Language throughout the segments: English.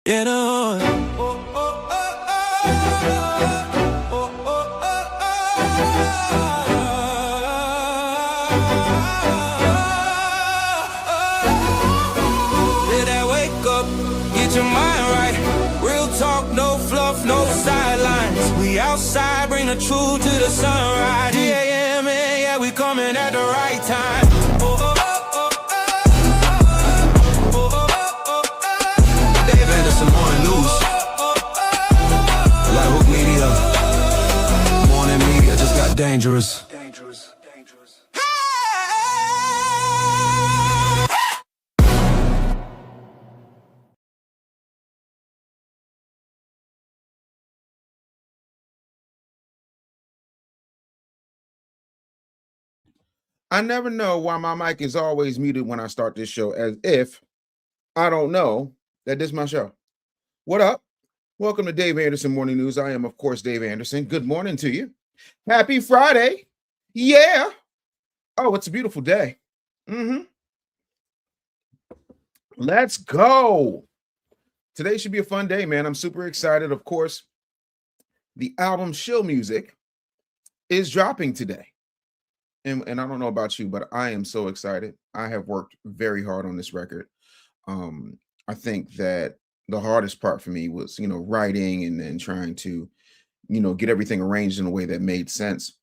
Yeah, no. Did I wake up, get your mind right? Real talk, no fluff, no sidelines. We outside, bring the truth to the sunrise. Yeah, man, yeah, we coming at the right time. Dave Anderson, morning news. Like hook media. Morning media just got dangerous. I never know why my mic is always muted when I start this show, as if I don't know that this is my show. What up? Welcome to Dave Anderson Morning News. I am, of course, Dave Anderson. Good morning to you. Happy Friday. Yeah. Oh, it's a beautiful day. Let's go. Today should be a fun day, man. I'm super excited. Of course, the album Shill Music is dropping today. And I don't know about you, but I am so excited. I have worked very hard on this record. I think that the hardest part for me was, writing and then trying to, get everything arranged in a way that made sense.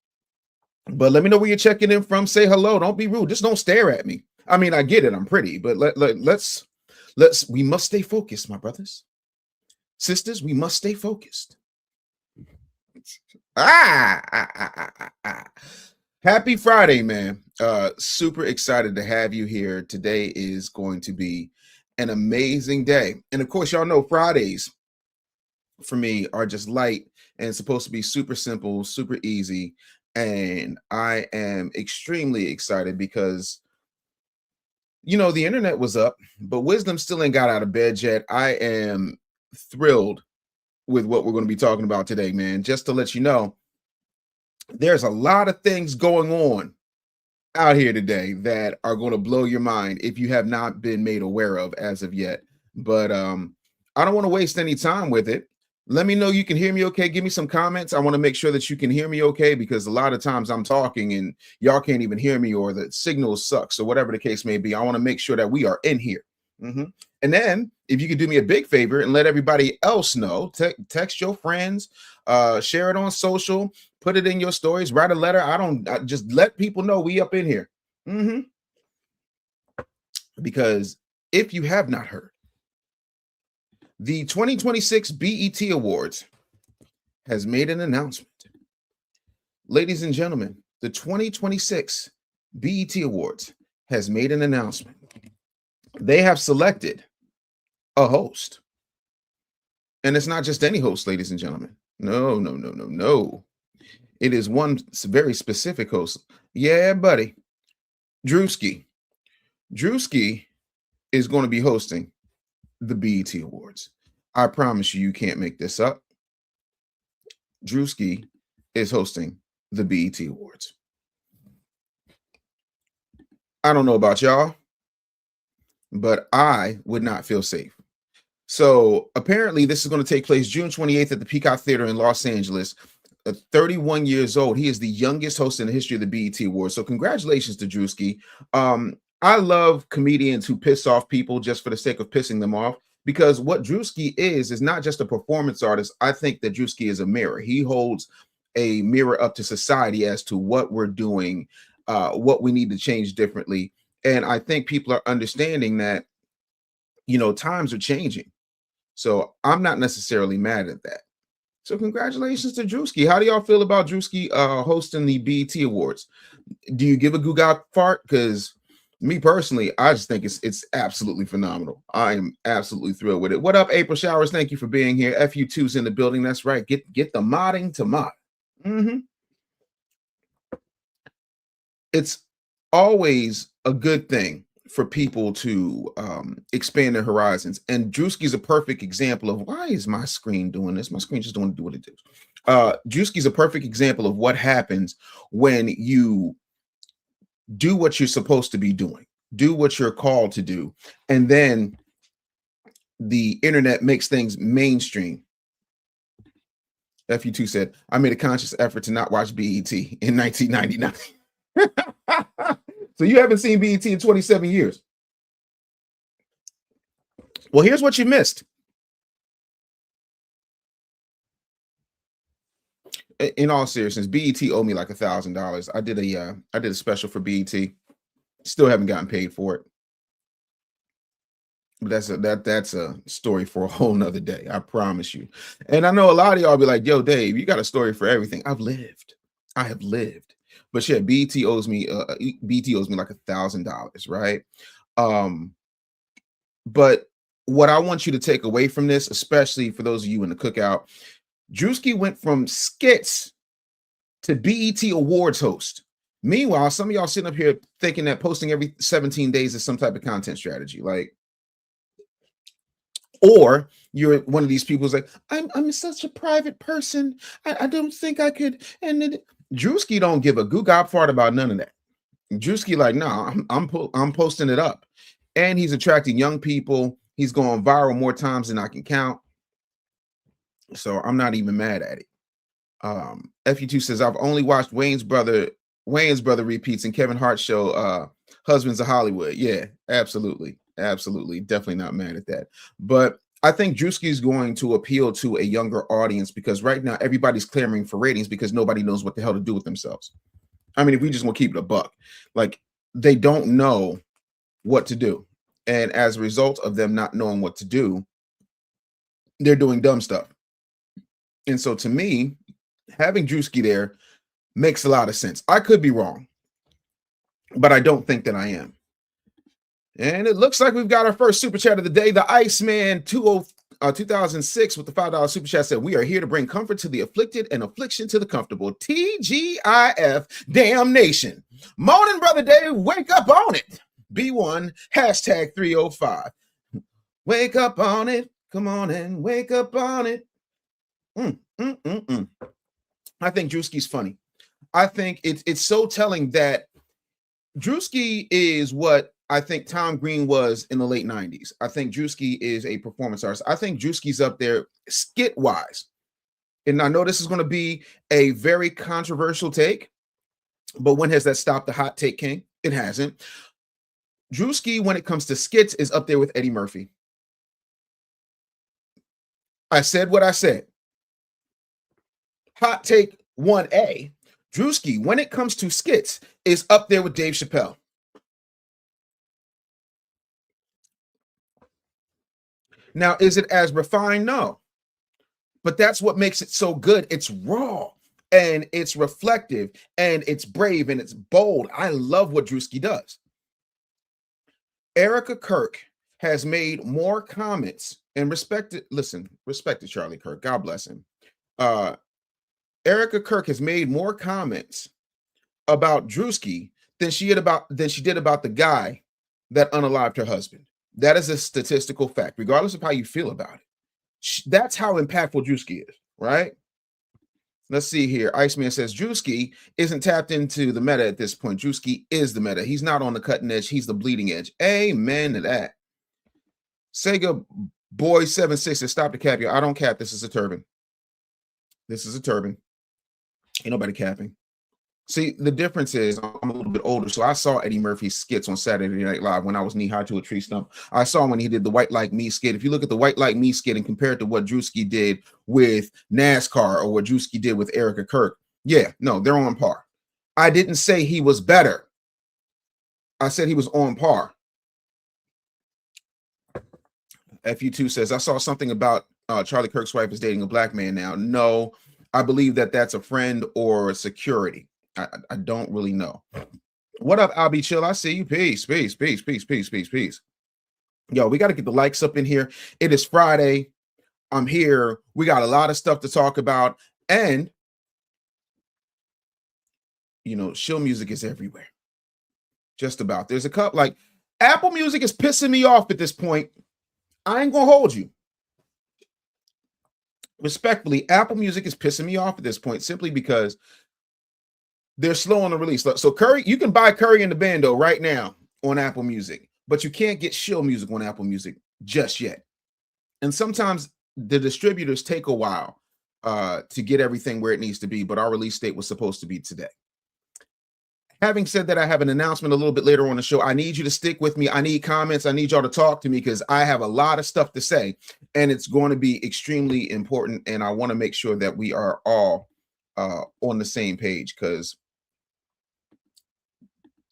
But let me know where you're checking in from. Say hello. Don't be rude. Just don't stare at me. I mean, I get it. I'm pretty, but we must stay focused, my brothers. Sisters, we must stay focused. Happy Friday, man. Super excited to have you here. Today is going to be an amazing day. And of course, y'all know Fridays for me are just light and supposed to be super simple, super easy. And I am extremely excited because, the internet was up, but wisdom still ain't got out of bed yet. I am thrilled with what we're going to be talking about today, man. Just to let you know, there's a lot of things going on out here today that are going to blow your mind if you have not been made aware of as of yet. But I don't want to waste any time with it. Let me know you can hear me okay. Give me some comments. I want to make sure that you can hear me okay, because a lot of times I'm talking and y'all can't even hear me, or the signal sucks, or whatever the case may be. I want to make sure that we are in here. And then if you could do me a big favor and let everybody else know, text your friends, share it on social, put it in your stories, write a letter. I just let people know we up in here. Because if you have not heard, the 2026 BET Awards has made an announcement. Ladies and gentlemen, the 2026 BET Awards has made an announcement. They have selected a host. And it's not just any host, ladies and gentlemen. No. It is one very specific host. Yeah, buddy. Druski. Druski is going to be hosting the BET Awards. I promise you can't make this up. Druski is hosting the BET Awards. I don't know about y'all, but I would not feel safe. So apparently this is going to take place June 28th at the Peacock Theater in Los Angeles. 31 years old. He is the youngest host in the history of the BET Awards. So congratulations to Druski. I love comedians who piss off people just for the sake of pissing them off, because what Druski is not just a performance artist. I think that Druski is a mirror. He holds a mirror up to society as to what we're doing, what we need to change differently. And I think people are understanding that, times are changing. So I'm not necessarily mad at that. So congratulations to Druski. How do y'all feel about Druski hosting the BET Awards? Do you give a Google fart? Because me personally, I just think it's absolutely phenomenal. I am absolutely thrilled with it. What up, April Showers? Thank you for being here. FU2's in the building. That's right. Get the modding to mod. It's always a good thing for people to expand their horizons. And Druski's a perfect example of, why is my screen doing this? My screen just don't do what it does. Druski's a perfect example of what happens when you do what you're supposed to be doing, do what you're called to do, and then the internet makes things mainstream. FU2 said, I made a conscious effort to not watch BET in 1999. So you haven't seen BET in 27 years. Well, here's what you missed. In all seriousness, BET owed me like $1,000. I did a special for BET. Still haven't gotten paid for it. But that's a story for a whole nother day. I promise you. And I know a lot of y'all be like, yo, Dave, you got a story for everything. I have lived. But yeah, BET owes me like $1,000, right? But what I want you to take away from this, especially for those of you in the cookout, Druski went from skits to BET Awards host. Meanwhile, some of y'all sitting up here thinking that posting every 17 days is some type of content strategy. Like, or you're one of these people who's like, I'm such a private person. I don't think I could. And then Druski don't give a goop fart about none of that. Druski like, no, I'm posting it up. And he's attracting young people. He's going viral more times than I can count. So I'm not even mad at it. FU2 says, I've only watched Wayne's brother repeats and Kevin Hart show Husbands of Hollywood. Yeah, absolutely. Absolutely. Definitely not mad at that. But I think Druski is going to appeal to a younger audience because right now everybody's clamoring for ratings because nobody knows what the hell to do with themselves. I mean, if we just want to keep it a buck, like they don't know what to do. And as a result of them not knowing what to do, they're doing dumb stuff. And so to me, having Druski there makes a lot of sense. I could be wrong, but I don't think that I am. And it looks like we've got our first super chat of the day. The Iceman 2006 with the $5 super chat said, we are here to bring comfort to the afflicted and affliction to the comfortable. TGIF damnation. Morning, Brother Dave. Wake up on it. B1 hashtag 305. Wake up on it. Come on and wake up on it. I think Druski's funny. I think it's so telling that Druski is what I think Tom Green was in the late 90s. I think Druski is a performance artist. I think Druski's up there skit-wise. And I know this is going to be a very controversial take, but when has that stopped the hot take king? It hasn't. Druski, when it comes to skits, is up there with Eddie Murphy. I said what I said. Hot take 1A. Druski, when it comes to skits, is up there with Dave Chappelle. Now, is it as refined? No. But that's what makes it so good. It's raw and it's reflective and it's brave and it's bold. I love what Druski does. Erica Kirk has made more comments and respect to Charlie Kirk. God bless him. Erica Kirk has made more comments about Druski than she did about the guy that unalived her husband. That is a statistical fact, regardless of how you feel about it. That's how impactful Druski is, right? Let's see here. Iceman says Druski isn't tapped into the meta at this point. Druski is the meta. He's not on the cutting edge. He's the bleeding edge. Amen to that. Sega Boy 76 says, stop the cap here. I don't cap. This is a turban. This is a turban. Ain't nobody capping. See, the difference is I'm a little bit older, so I saw Eddie Murphy's skits on Saturday Night Live when I was knee-high to a tree stump. I saw when he did the White Like Me skit. If you look at the White Like Me skit and compare it to what Druski did with NASCAR or what Druski did with Erica Kirk, yeah, no, they're on par. I didn't say he was better. I said he was on par. FU2 says, I saw something about Charlie Kirk's wife is dating a black man now. No, I believe that that's a friend or security. I don't really know. What up, I'll be chill? I see you. Peace, peace, peace, peace, peace, peace, peace. Yo, we got to get the likes up in here. It is Friday. I'm here. We got a lot of stuff to talk about. And, you know, chill music is everywhere. Just about. There's a couple, like, Apple Music is pissing me off at this point. I ain't going to hold you. Respectfully, Apple Music is pissing me off at this point simply because they're slow on the release. So Curry, you can buy Curry and the Bando right now on Apple Music, but you can't get chill music on Apple Music just yet. And sometimes the distributors take a while to get everything where it needs to be, but our release date was supposed to be today. Having said that, I have an announcement a little bit later on the show. I need you to stick with me. I need comments. I need y'all to talk to me because I have a lot of stuff to say, and it's going to be extremely important. And I want to make sure that we are all on the same page because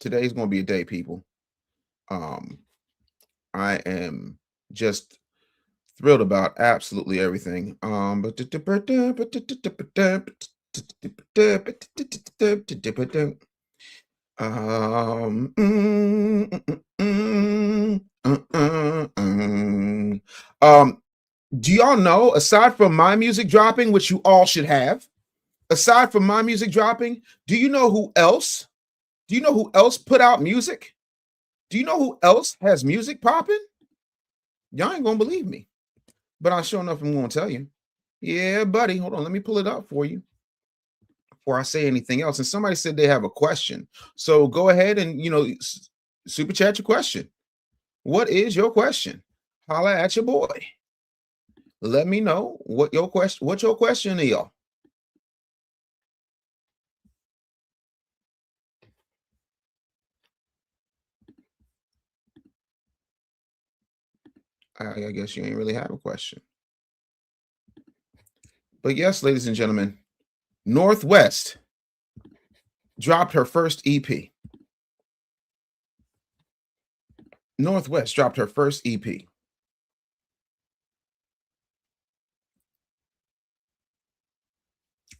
today's going to be a day, people. I am just thrilled about absolutely everything. Um, mm, mm, mm, do y'all know, aside from my music dropping, which you all should have, aside from my music dropping, do you know who else? Do you know who else put out music? Do you know who else has music popping? Y'all ain't gonna believe me, but I sure enough I'm gonna tell you. Yeah, buddy. Hold on, let me pull it up for you before I say anything else. And somebody said they have a question. So go ahead and super chat your question. What is your question? Holla at your boy. Let me know what your question is. I guess you ain't really have a question. But yes, ladies and gentlemen, Northwest dropped her first EP. Northwest dropped her first EP.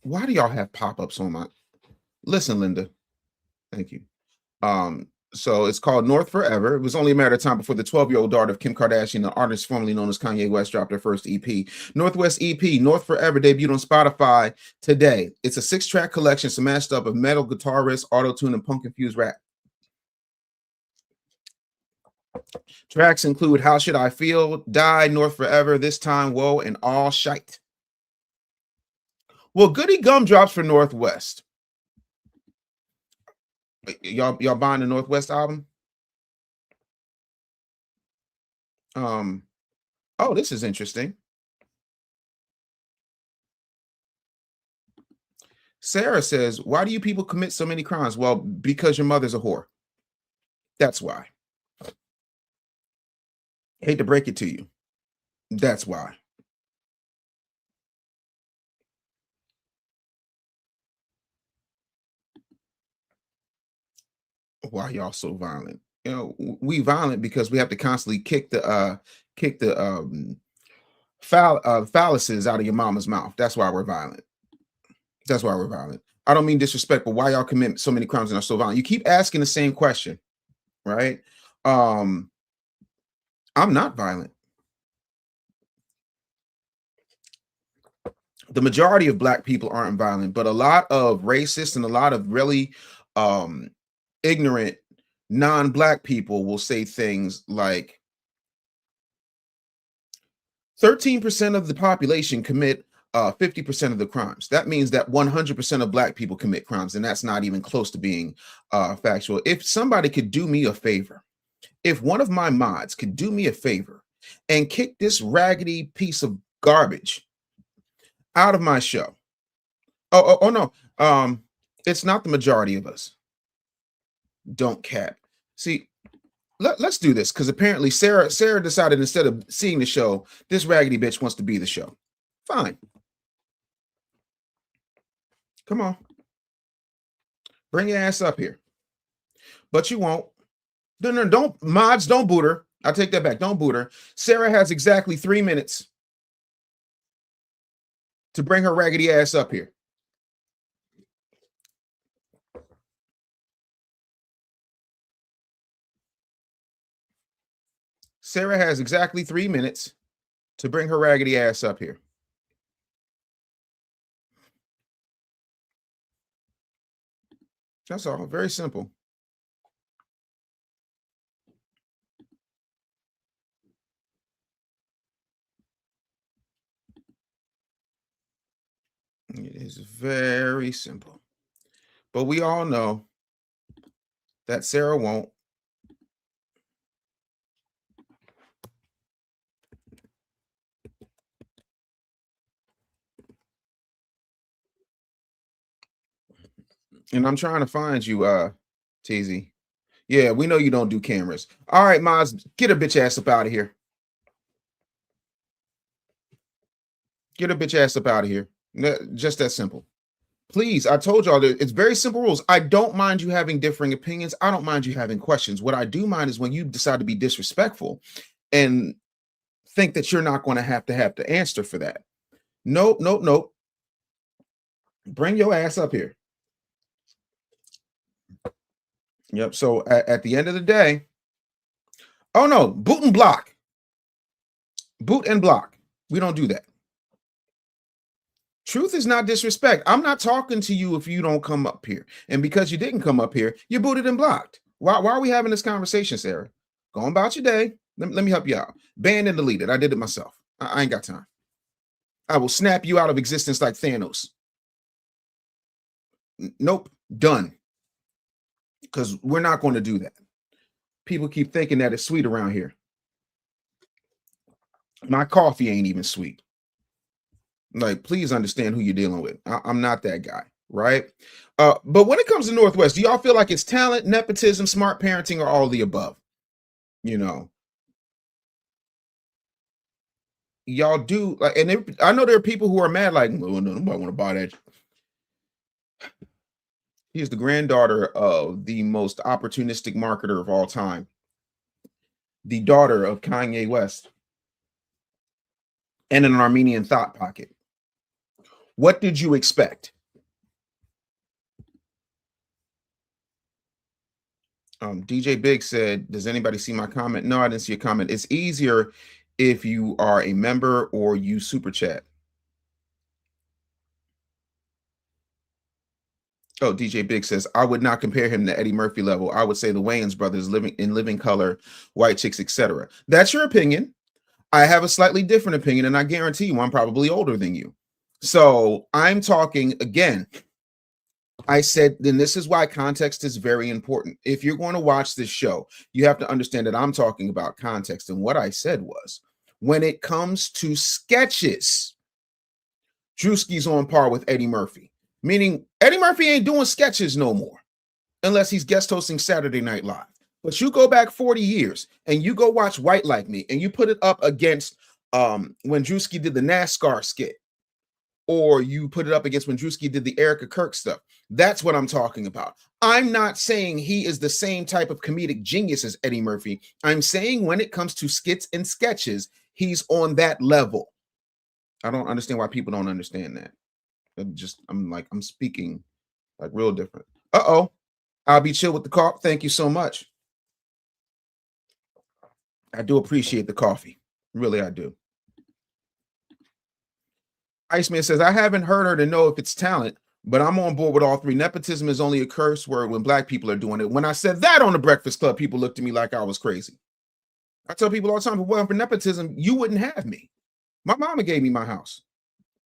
Why do y'all have pop-ups on my... Listen, Linda. Thank you. So it's called North Forever. It was only a matter of time before the 12-year-old daughter of Kim Kardashian, the artist formerly known as Kanye West, dropped her first EP. Northwest EP, North Forever, debuted on Spotify today. It's a 6-track collection smashed up of metal, guitar riffs, auto-tune, and punk-infused rap. Tracks include How Should I Feel, Die, North Forever, This Time, Whoa, and All Shite. Well, Goody Gum drops for Northwest. Y'all buying the Northwest album? Oh, this is interesting. Sarah says, why do you people commit so many crimes? Well, because your mother's a whore. That's why. Hate to break it to you. That's why. Why y'all so violent? We violent because we have to constantly kick the phalluses out of your mama's mouth. That's why we're violent. That's why we're violent. I don't mean disrespect, but why y'all commit so many crimes and are so violent? You keep asking the same question, right? I'm not violent. The majority of Black people aren't violent, but a lot of racists and a lot of really ignorant non-Black people will say things like 13% of the population commit 50% of the crimes. That means that 100% of Black people commit crimes, and that's not even close to being factual. If somebody could do me a favor, if one of my mods could do me a favor and kick this raggedy piece of garbage out of my show. Oh no. It's not the majority of us. Don't cap. See, let's do this because apparently Sarah decided instead of seeing the show, this raggedy bitch wants to be the show. Fine. Come on. Bring your ass up here. But you won't. No, don't mods, don't boot her. I'll take that back. Don't boot her. Sarah has exactly 3 minutes to bring her raggedy ass up here. Sarah has exactly 3 minutes to bring her raggedy ass up here. That's all. Very simple. It is very simple. But we all know that Sarah won't. And I'm trying to find you, TZ. Yeah, we know you don't do cameras. All right, Maz, get a bitch ass up out of here. Get a bitch ass up out of here. Just that simple. Please, I told y'all that it's very simple rules. I don't mind you having differing opinions. I don't mind you having questions. What I do mind is when you decide to be disrespectful and think that you're not going to have to answer for that. Nope, nope, nope. Bring your ass up here. Yep. So at the end of the day, oh no, boot and block. Boot and block. We don't do that. Truth is not disrespect. I'm not talking to you if you don't come up here. And because you didn't come up here, you're booted and blocked. Why are we having this conversation, Sarah? Go on about your day. Let me help you out. Banned and deleted. I did it myself. I ain't got time. I will snap you out of existence like Thanos. Nope. Done. Because we're not going to do that. People keep thinking that it's sweet around here. My coffee ain't even sweet. Like, please understand who you're dealing with. I'm not that guy, right? But when it comes to Northwest, do y'all feel like it's talent, nepotism, smart parenting, or all the above? You know, y'all do like, and I know there are people who are mad, like, no, nobody want to buy that. He is the granddaughter of the most opportunistic marketer of all time, the daughter of Kanye West, and an Armenian thought pocket. What did you expect? DJ Big said, does anybody see my comment? No, I didn't see a comment. It's easier if you are a member or you super chat. Oh, DJ Big says, I would not compare him to Eddie Murphy level. I would say the Wayans brothers, living in living color, white chicks, etc. That's your opinion. I have a slightly different opinion, and I guarantee you I'm probably older than you. So I'm talking again. I said, then this is why context is very important. If you're going to watch this show, you have to understand that I'm talking about context. And what I said was, when it comes to sketches, Druski's on par with Eddie Murphy, meaning Eddie Murphy ain't doing sketches no more unless he's guest hosting Saturday Night Live. But you go back 40 years and you go watch White Like Me and you put it up against when Druski did the NASCAR skit, or you put it up against when Druski did the Erica Kirk stuff. That's what I'm talking about. I'm not saying he is the same type of comedic genius as Eddie Murphy. I'm saying when it comes to skits and sketches, he's on that level. I don't understand why people don't understand that. I'm speaking like real different. Uh-oh. I'll be chill with the coffee. Thank you so much. I do appreciate the coffee. Really, I do. Iceman says, I haven't heard her to know if it's talent, but I'm on board with all three. Nepotism is only a curse word when black people are doing it. When I said that on the Breakfast Club, people looked at me like I was crazy. I tell people all the time, if it wasn't for nepotism, you wouldn't have me. My mama gave me my house.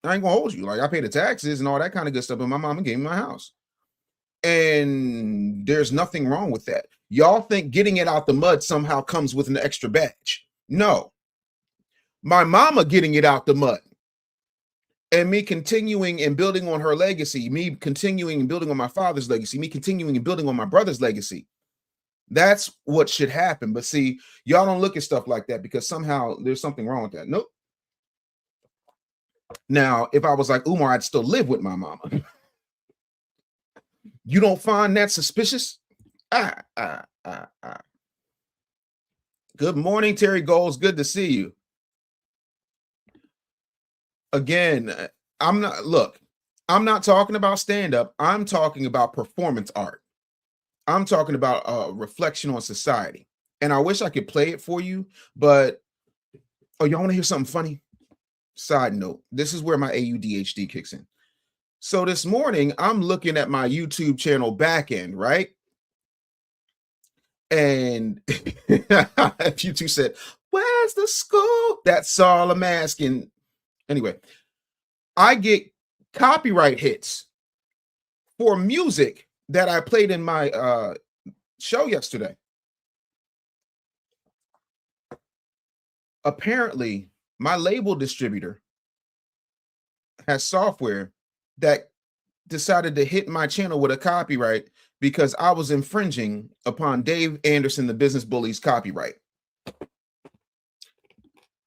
I ain't gonna hold you. Like, I pay the taxes and all that kind of good stuff, but my mama gave me my house. And there's nothing wrong with that. Y'all think getting it out the mud somehow comes with an extra badge. No. My mama getting it out the mud and me continuing and building on her legacy, me continuing and building on my father's legacy, me continuing and building on my brother's legacy. That's what should happen. But see, y'all don't look at stuff like that because somehow there's something wrong with that. Nope. Now, if I was like Umar, I'd still live with my mama. You don't find that suspicious? Good morning, Terry Goals. Good to see you. Again, I'm not talking about stand-up. I'm talking about performance art. I'm talking about a reflection on society. And I wish I could play it for you, but y'all want to hear something funny? Side note, this is where my AUDHD kicks in. So this morning, I'm looking at my YouTube channel back end, right? And YouTube said, where's the school? That's all I'm asking. Anyway, I get copyright hits for music that I played in my show yesterday. Apparently, my label distributor has software that decided to hit my channel with a copyright because I was infringing upon Dave Anderson, the Business Bully's copyright.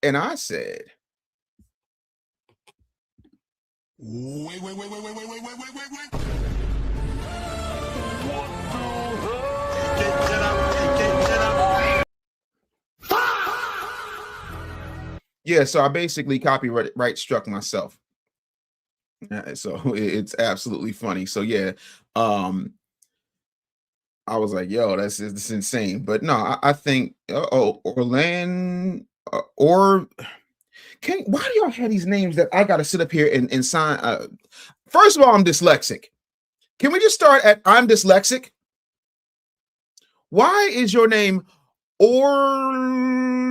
And I said, Wait. yeah, so I basically copyright struck myself. So it's absolutely funny. So yeah, I was like, yo, that's insane. But no, I think Orlando or why do y'all have these names that I gotta sit up here and sign? First of all, I'm dyslexic. Can we just start at I'm dyslexic? Why is your name Orvin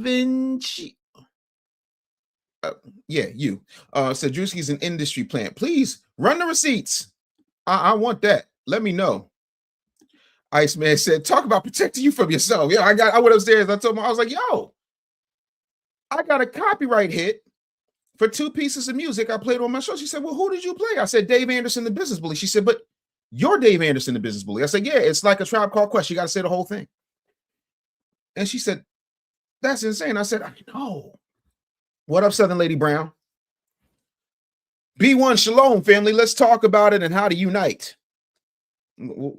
Vinci? Yeah, you. So Druski's an industry plant. Please run the receipts. I want that. Let me know. Iceman said, talk about protecting you from yourself. Yeah, I went upstairs. I told him, I was like, yo, I got a copyright hit for 2 pieces of music I played on my show. She said, well, who did you play? I said, Dave Anderson, the Business Bully. She said, but you're Dave Anderson, the Business Bully. I said, yeah, it's like a Tribe Called Quest. You got to say the whole thing. And she said, that's insane. I said, I know. What up, Southern Lady Brown? B1 Shalom, family. Let's talk about it and how to unite.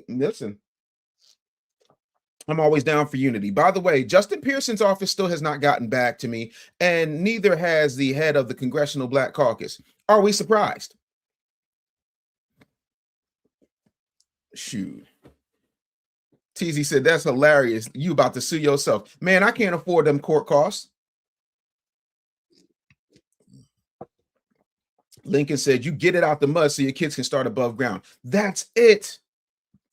Listen, I'm always down for unity. By the way, Justin Pearson's office still has not gotten back to me, and neither has the head of the Congressional Black Caucus. Are we surprised? Shoot. TZ said, that's hilarious. You about to sue yourself. Man, I can't afford them court costs. Lincoln said, you get it out the mud so your kids can start above ground. That's it.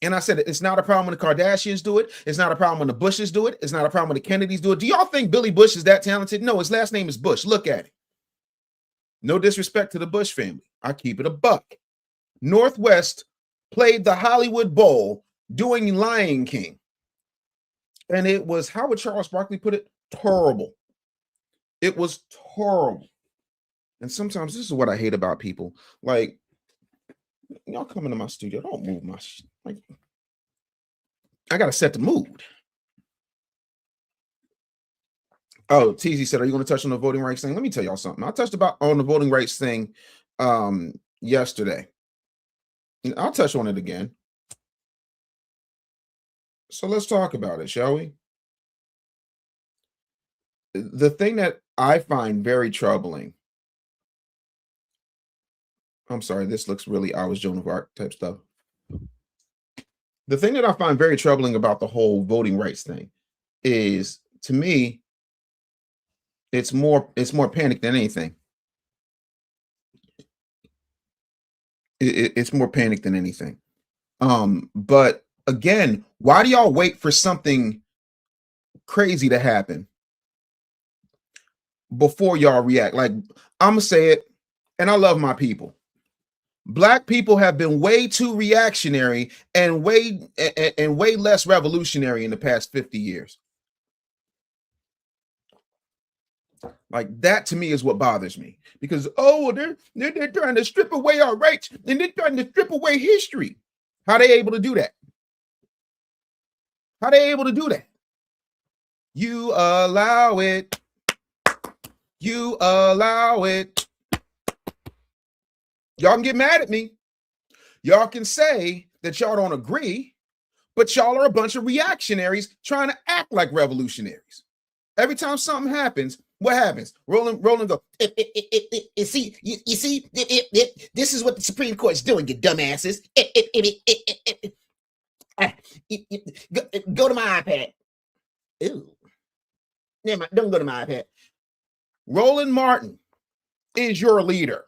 And I said, it's not a problem when the Kardashians do it. It's not a problem when the Bushes do it. It's not a problem when the Kennedys do it. Do y'all think Billy Bush is that talented? No, his last name is Bush. Look at it. No disrespect to the Bush family. I keep it a buck. Northwest played the Hollywood Bowl doing Lion King. And it was, how would Charles Barkley put it? Terrible. It was terrible. And sometimes this is what I hate about people. Like, y'all come into my studio, don't move my shit. Like, I gotta set the mood. Oh, TZ said, are you going to touch on the voting rights thing? Let me tell y'all something. I touched on the voting rights thing yesterday. I'll touch on it again. So let's talk about it, shall we? The thing that I find very troubling. I'm sorry, this looks really I was Joan of Arc type stuff. The thing that I find very troubling about the whole voting rights thing is, to me, it's more panic than anything. It's more panic than anything. But again, why do y'all wait for something crazy to happen before y'all react? Like, I'm gonna say it, and I love my people. Black people have been way too reactionary and way less revolutionary in the past 50 years. Like, that to me is what bothers me, because they're trying to strip away our rights and they're trying to strip away history. How they able to do that? How they able to do that? You allow it. You allow it. Y'all can get mad at me. Y'all can say that y'all don't agree, but y'all are a bunch of reactionaries trying to act like revolutionaries. Every time something happens, what happens? Roland go, you see, this is what the Supreme Court's doing, you dumbasses. Go to my iPad. Ew. Never mind, don't go to my iPad. Roland Martin is your leader.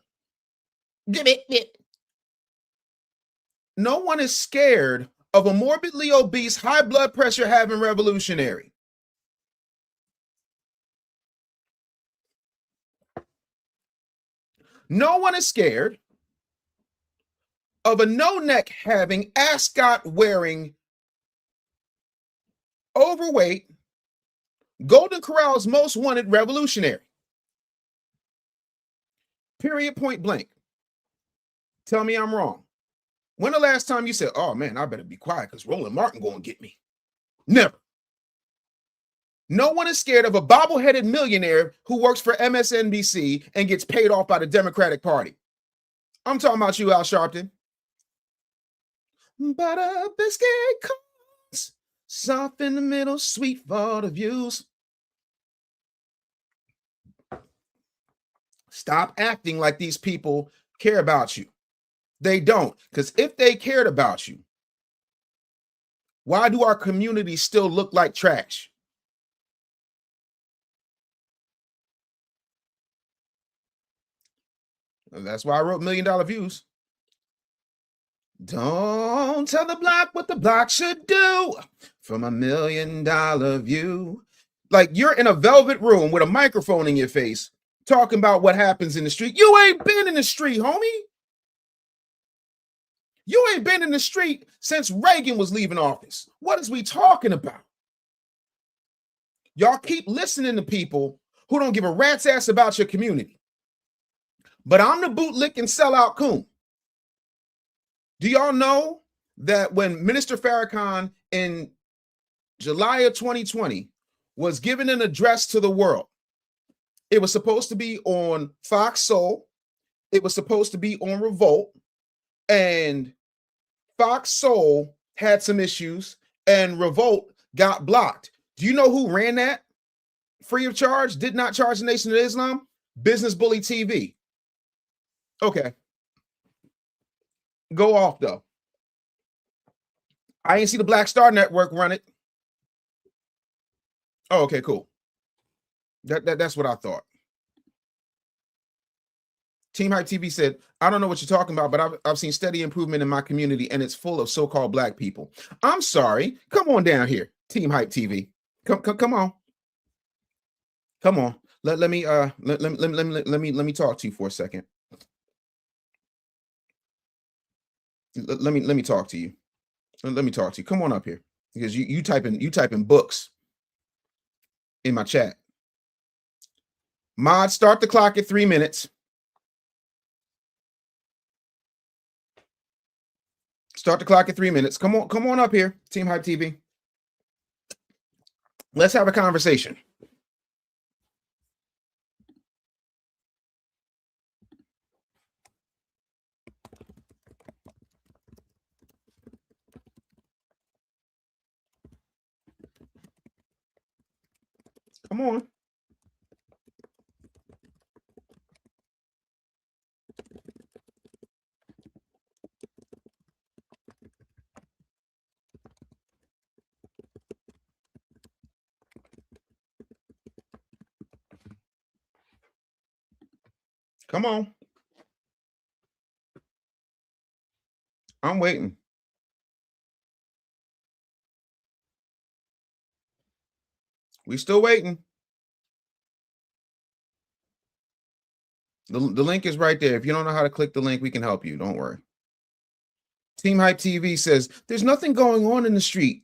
No one is scared of a morbidly obese, high blood pressure having revolutionary. No one is scared of a no-neck having, ascot wearing, overweight, Golden Corral's most wanted revolutionary. Period, point blank. Tell me I'm wrong. When the last time you said, oh man, I better be quiet because Roland Martin going to get me? Never. No one is scared of a bobble-headed millionaire who works for MSNBC and gets paid off by the Democratic Party. I'm talking about you, Al Sharpton. Butter biscuit cones, soft in the middle, sweet for the views. Stop acting like these people care about you. They don't, because if they cared about you, why do our communities still look like trash? That's why I wrote $1 Million Views. Don't tell the block what the block should do from $1 Million View. Like you're in a velvet room with a microphone in your face talking about what happens in the street. You ain't been in the street, homie. You ain't been in the street since Reagan was leaving office. What is we talking about? Y'all keep listening to people who don't give a rat's ass about your community. But I'm the bootlick and sellout coon. Do y'all know that when Minister Farrakhan in July of 2020 was giving an address to the world, it was supposed to be on Fox Soul, it was supposed to be on Revolt, and Fox Soul had some issues and Revolt got blocked. Do you know who ran that free of charge? Did not charge the Nation of Islam? Business Bully TV. Okay. Go off though. I ain't see the Black Star Network run it. Oh, okay, cool. That's what I thought. Team Hype TV said, I don't know what you're talking about, but I've seen steady improvement in my community and it's full of so-called black people. I'm sorry. Come on down here, Team Hype TV. Come on. Come on. Let me talk to you for a second. Let me talk to you. Let me talk to you. Come on up here because you typing books in my chat. Mod, start the clock at 3 minutes. Start the clock at 3 minutes. Come on up here, Team Hype TV. Let's have a conversation. Come on. Come on. I'm waiting. We still waiting. The link is right there. If you don't know how to click the link, we can help you. Don't worry. Team Hype TV says, there's nothing going on in the street.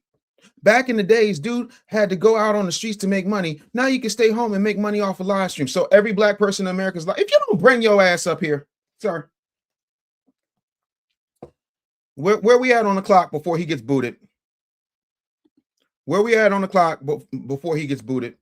Back in the days, dude had to go out on the streets to make money. Now you can stay home and make money off a live stream. So every black person in America is like, if you don't bring your ass up here, sir. Where we at on the clock before he gets booted? Where we at on the clock before he gets booted?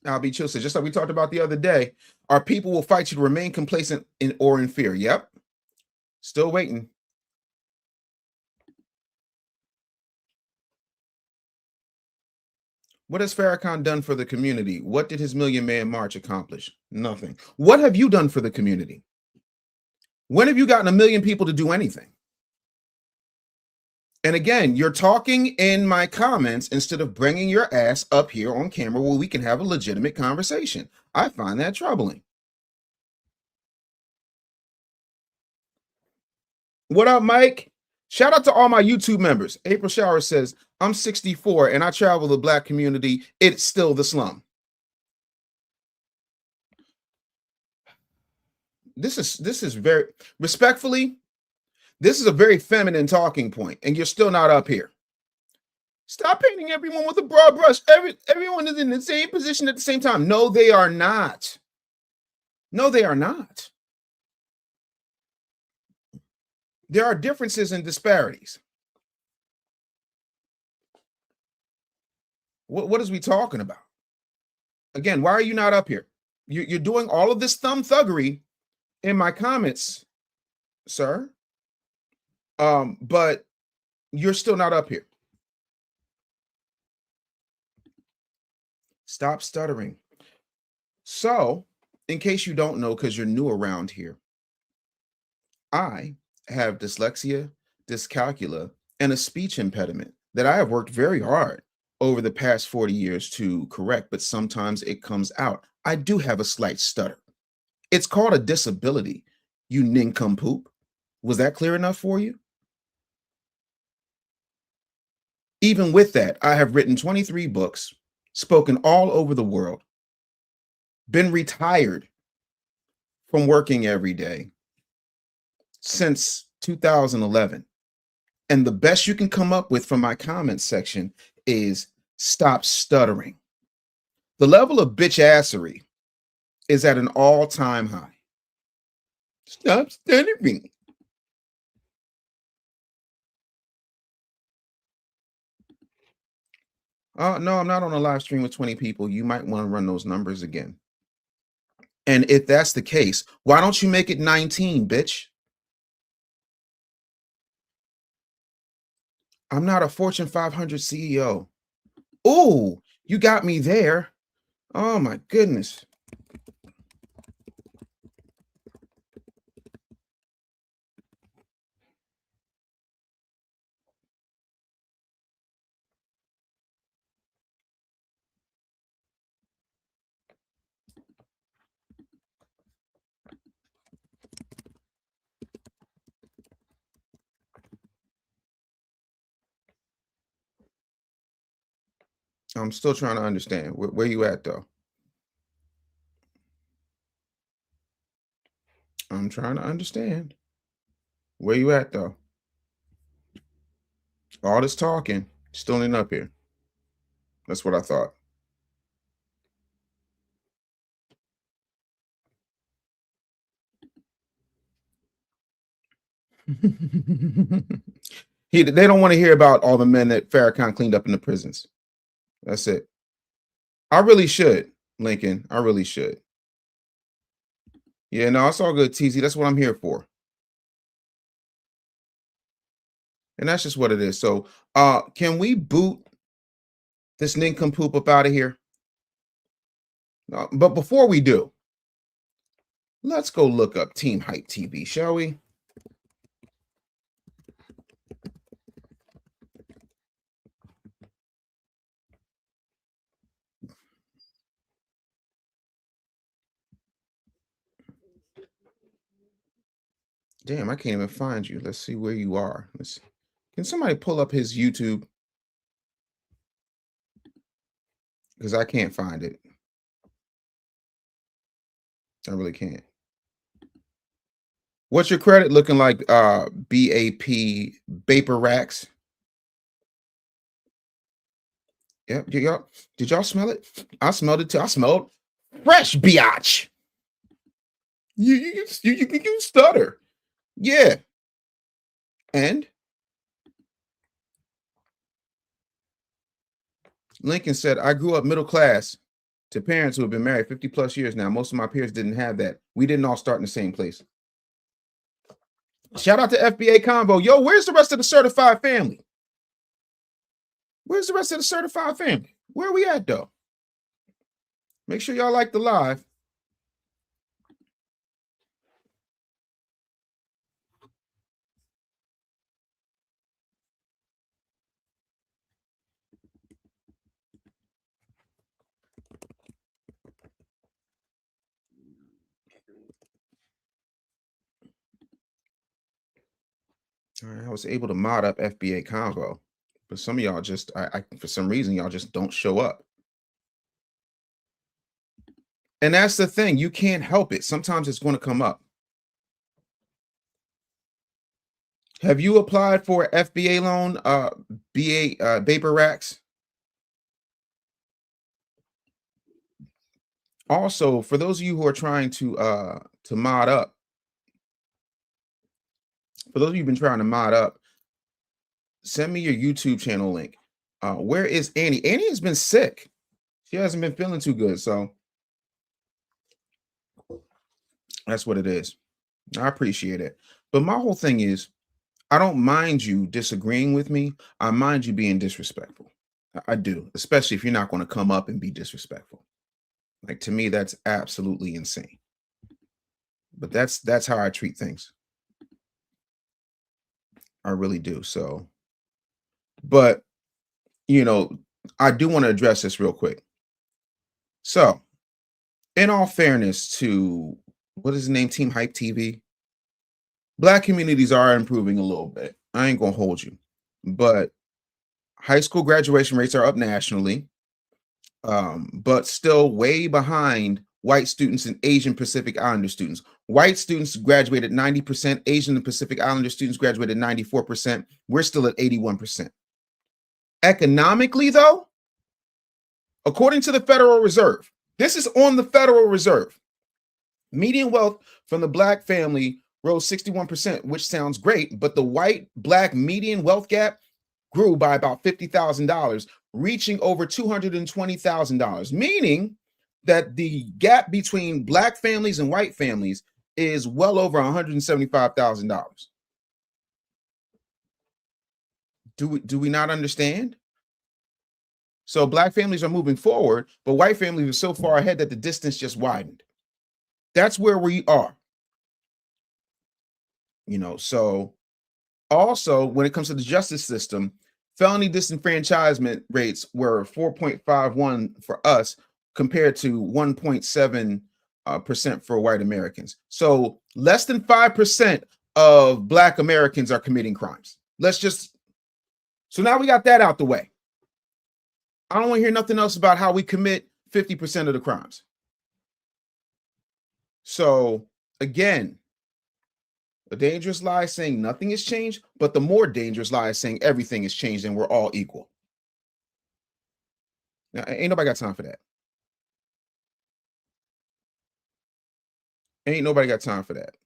I'll be chill. So just like we talked about the other day, our people will fight you to remain complacent or in fear. Yep. Still waiting. What has Farrakhan done for the community? What did his Million Man March accomplish? Nothing. What have you done for the community? When have you gotten 1 million people to do anything? And again, you're talking in my comments instead of bringing your ass up here on camera where we can have a legitimate conversation. I find that troubling. What up, Mike? Shout out to all my YouTube members. April Shower says, I'm 64 and I travel the black community. It's still the slum. This is very respectfully. This is a very feminine talking point, and you're still not up here. Stop painting everyone with a broad brush. Everyone is in the same position at the same time. No, they are not. No, they are not. There are differences and disparities. What is we talking about? Again, why are you not up here? You're doing all of this thumb thuggery in my comments, sir. But you're still not up here. Stop stuttering. So, in case you don't know, because you're new around here, I have dyslexia, dyscalculia, and a speech impediment that I have worked very hard over the past 40 years to correct, but sometimes it comes out. I do have a slight stutter. It's called a disability, you nincompoop. Was that clear enough for you? Even with that, I have written 23 books, spoken all over the world, been retired from working every day since 2011. And the best you can come up with from my comments section is stop stuttering. The level of bitch-assery is at an all-time high. Stop stuttering. No, I'm not on a live stream with 20 people. You might want to run those numbers again. And if that's the case, why don't you make it 19, bitch? I'm not a Fortune 500 CEO. Oh, you got me there. Oh my goodness. I'm still trying to understand. Where you at, though? I'm trying to understand. Where you at, though? All this talking, still ain't up here. That's what I thought. They don't want to hear about all the men that Farrakhan cleaned up in the prisons. That's it. I really should, Lincoln. I really should. Yeah, no, it's all good, TZ. That's what I'm here for. And that's just what it is. So, can we boot this nincompoop up out of here? But before we do, let's go look up Team Hype TV, shall we? Damn, I can't even find you. Let's see where you are. Can somebody pull up his YouTube? Because I can't find it. I really can't. What's your credit looking like? BAP Vapor Racks. Yep. Did y'all smell it? I smelled it too. I smelled fresh biatch. You stutter. Yeah. And Lincoln said, I grew up middle class to parents who have been married 50 plus years now. Most of my peers didn't have that. We didn't all start in the same place. Shout out to FBA Combo. Yo, where's the rest of the certified family? Where's the rest of the certified family? Where are we at, though? Make sure y'all like the live. All right, I was able to mod up FBA Convo, but some of y'all just, for some reason, y'all just don't show up. And that's the thing. You can't help it. Sometimes it's going to come up. Have you applied for FBA loan, Vapor Racks? Also, for those of you who are trying to mod up, for those of you who've been trying to mod up, send me your YouTube channel link. Where is Annie? Annie has been sick. She hasn't been feeling too good, so that's what it is. I appreciate it. But my whole thing is, I don't mind you disagreeing with me. I mind you being disrespectful. I do, especially if you're not going to come up and be disrespectful. Like, to me, that's absolutely insane. But that's how I treat things. I really do. So, but you know, I do want to address this real quick. So, in all fairness to what is his name, Team Hype TV, Black communities are improving a little bit. I ain't gonna hold you, but high school graduation rates are up nationally, but still way behind white students and Asian Pacific Islander students. White students graduated 90%, Asian and Pacific Islander students graduated 94%. We're still at 81%. Economically, though, according to the Federal Reserve, this is on the Federal Reserve, median wealth from the Black family rose 61%, which sounds great, but the white-Black median wealth gap grew by about $50,000, reaching over $220,000, meaning that the gap between Black families and white families is well over $175,000. Do we not understand? So Black families are moving forward, but white families are so far ahead that the distance just widened. That's where we are. You know, so also when it comes to the justice system, felony disenfranchisement rates were 4.51 for us compared to 1.7% for white Americans. So less than 5% of Black Americans are committing crimes. So now we got that out the way. I don't want to hear nothing else about how we commit 50% of the crimes. So again, a dangerous lie is saying nothing has changed, but the more dangerous lie is saying everything has changed and we're all equal. Now, ain't nobody got time for that. Ain't nobody got time for that.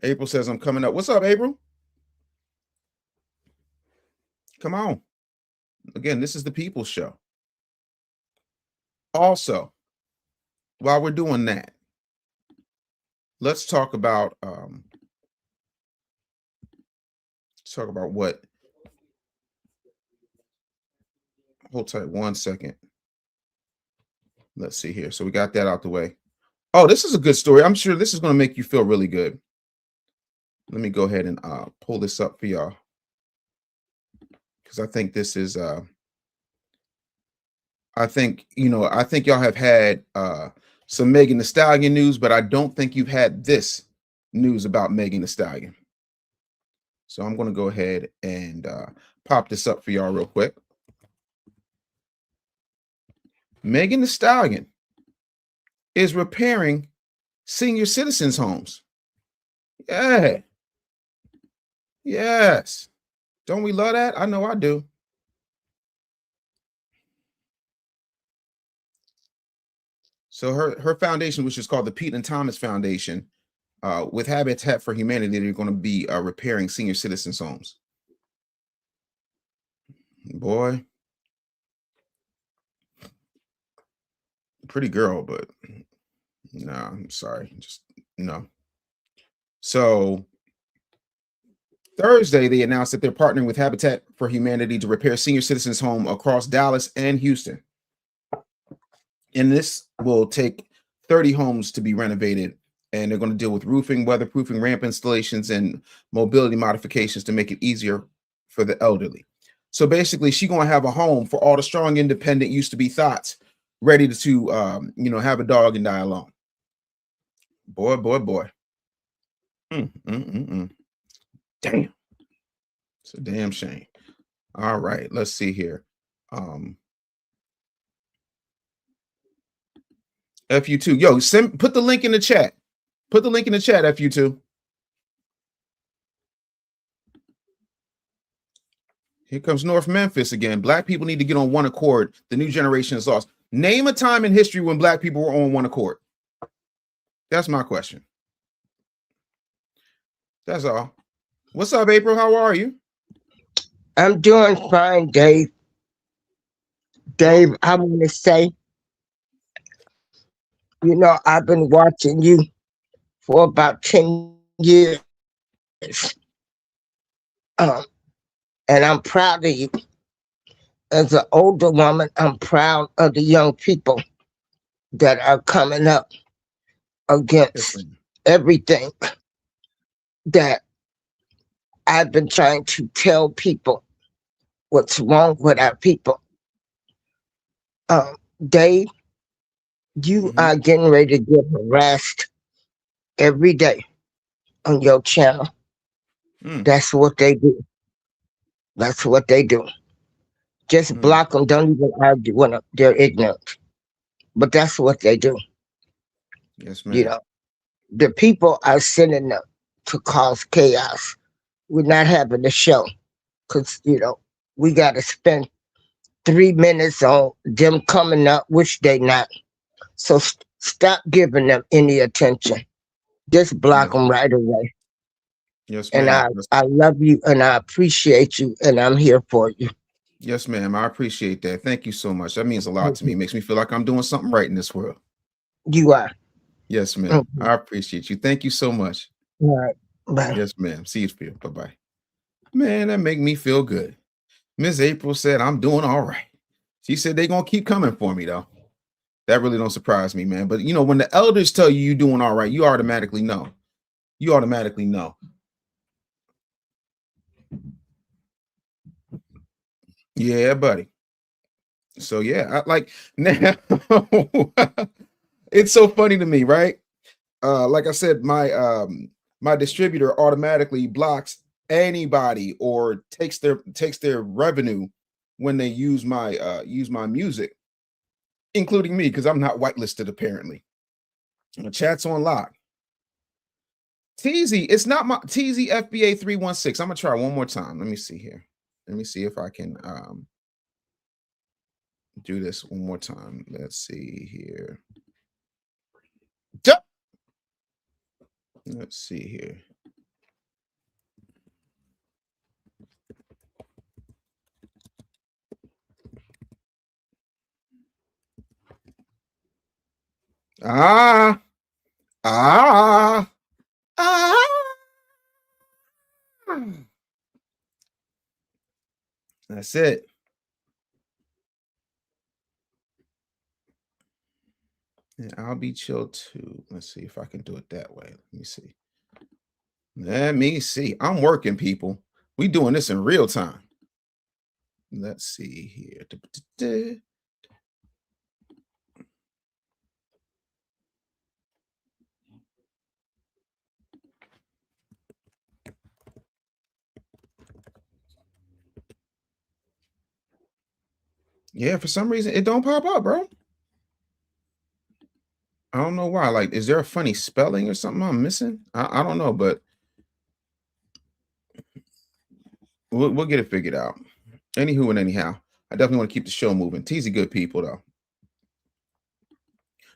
April says, I'm coming up. What's up, April? Come on. Again, this is the People's Show. Also, while we're doing that, let's talk about what. Hold tight 1 second. Let's see here. So we got that out the way. Oh, this is a good story. I'm sure this is going to make you feel really good. Let me go ahead and pull this up for y'all, because I think this is I think y'all have had some Megan Thee Stallion news, but I don't think you've had this news about Megan Thee Stallion. So I'm going to go ahead and pop this up for y'all real quick. Megan Thee Stallion is repairing senior citizens' homes. Yeah. Yes. Don't we love that? I know I do. So her foundation, which is called the Pete and Thomas Foundation, with Habitat for Humanity, they're going to be repairing senior citizens' homes. Boy, pretty girl, but no, I'm sorry, just no. So Thursday, they announced that they're partnering with Habitat for Humanity to repair senior citizens' home across Dallas and Houston. And this will take 30 homes to be renovated, and they're going to deal with roofing, weatherproofing, ramp installations, and mobility modifications to make it easier for the elderly. So basically, she's going to have a home for all the strong, independent, used to be thoughts, ready to have a dog and die alone. Boy. Damn. It's a damn shame. All right, let's see here. FU2. Yo, put the link in the chat. Put the link in the chat, FU2. Here comes North Memphis again. Black people need to get on one accord. The new generation is lost. Name a time in history when black people were on one accord. That's my question. That's all. What's up, April? How are you? I'm doing fine, Dave. Dave, I want to say, I've been watching you for about 10 years. And I'm proud of you. As an older woman, I'm proud of the young people that are coming up against everything that I've been trying to tell people what's wrong with our people. Dave, you are getting ready to get harassed every day on your channel. That's what they do. That's what they do. Just block them. Don't even argue when they're ignorant. But that's what they do. Yes, ma'am. The people are sending them to cause chaos. We're not having the show because, we got to spend 3 minutes on them coming up, which they not. So stop giving them any attention. Just block them right away. Yes, ma'am. And I love you and I appreciate you and I'm here for you. Yes, ma'am. I appreciate that. Thank you so much. That means a lot to me. It makes me feel like I'm doing something right in this world. You are. Yes, ma'am. I appreciate you. Thank you so much. All right. Bye. Yes, ma'am. See you. Bye-bye. Man, that make me feel good. Miss April said I'm doing all right. She said they're going to keep coming for me, though. That really don't surprise me, man. But, when the elders tell you you're doing all right, you automatically know. You automatically know. Yeah, buddy. So, yeah, now, it's so funny to me, right? Like I said, my distributor automatically blocks anybody or takes their revenue when they use my music, including me, because I'm not whitelisted apparently. The chat's on lock. TZ, it's not my TZ FBA 316. I'm gonna try one more time. Let me see here. Let me see if I can do this one more time. Let's see here. Let's see here. That's it. And I'll be chill too. Let's see if I can do it that way. Let me see. Let me see. I'm working, people. We doing this in real time. Let's see here. Yeah, for some reason it don't pop up, bro. I don't know why. Like, is there a funny spelling or something I'm missing? I don't know, but we'll get it figured out. Anywho and anyhow, I definitely want to keep the show moving. Teasy good people though.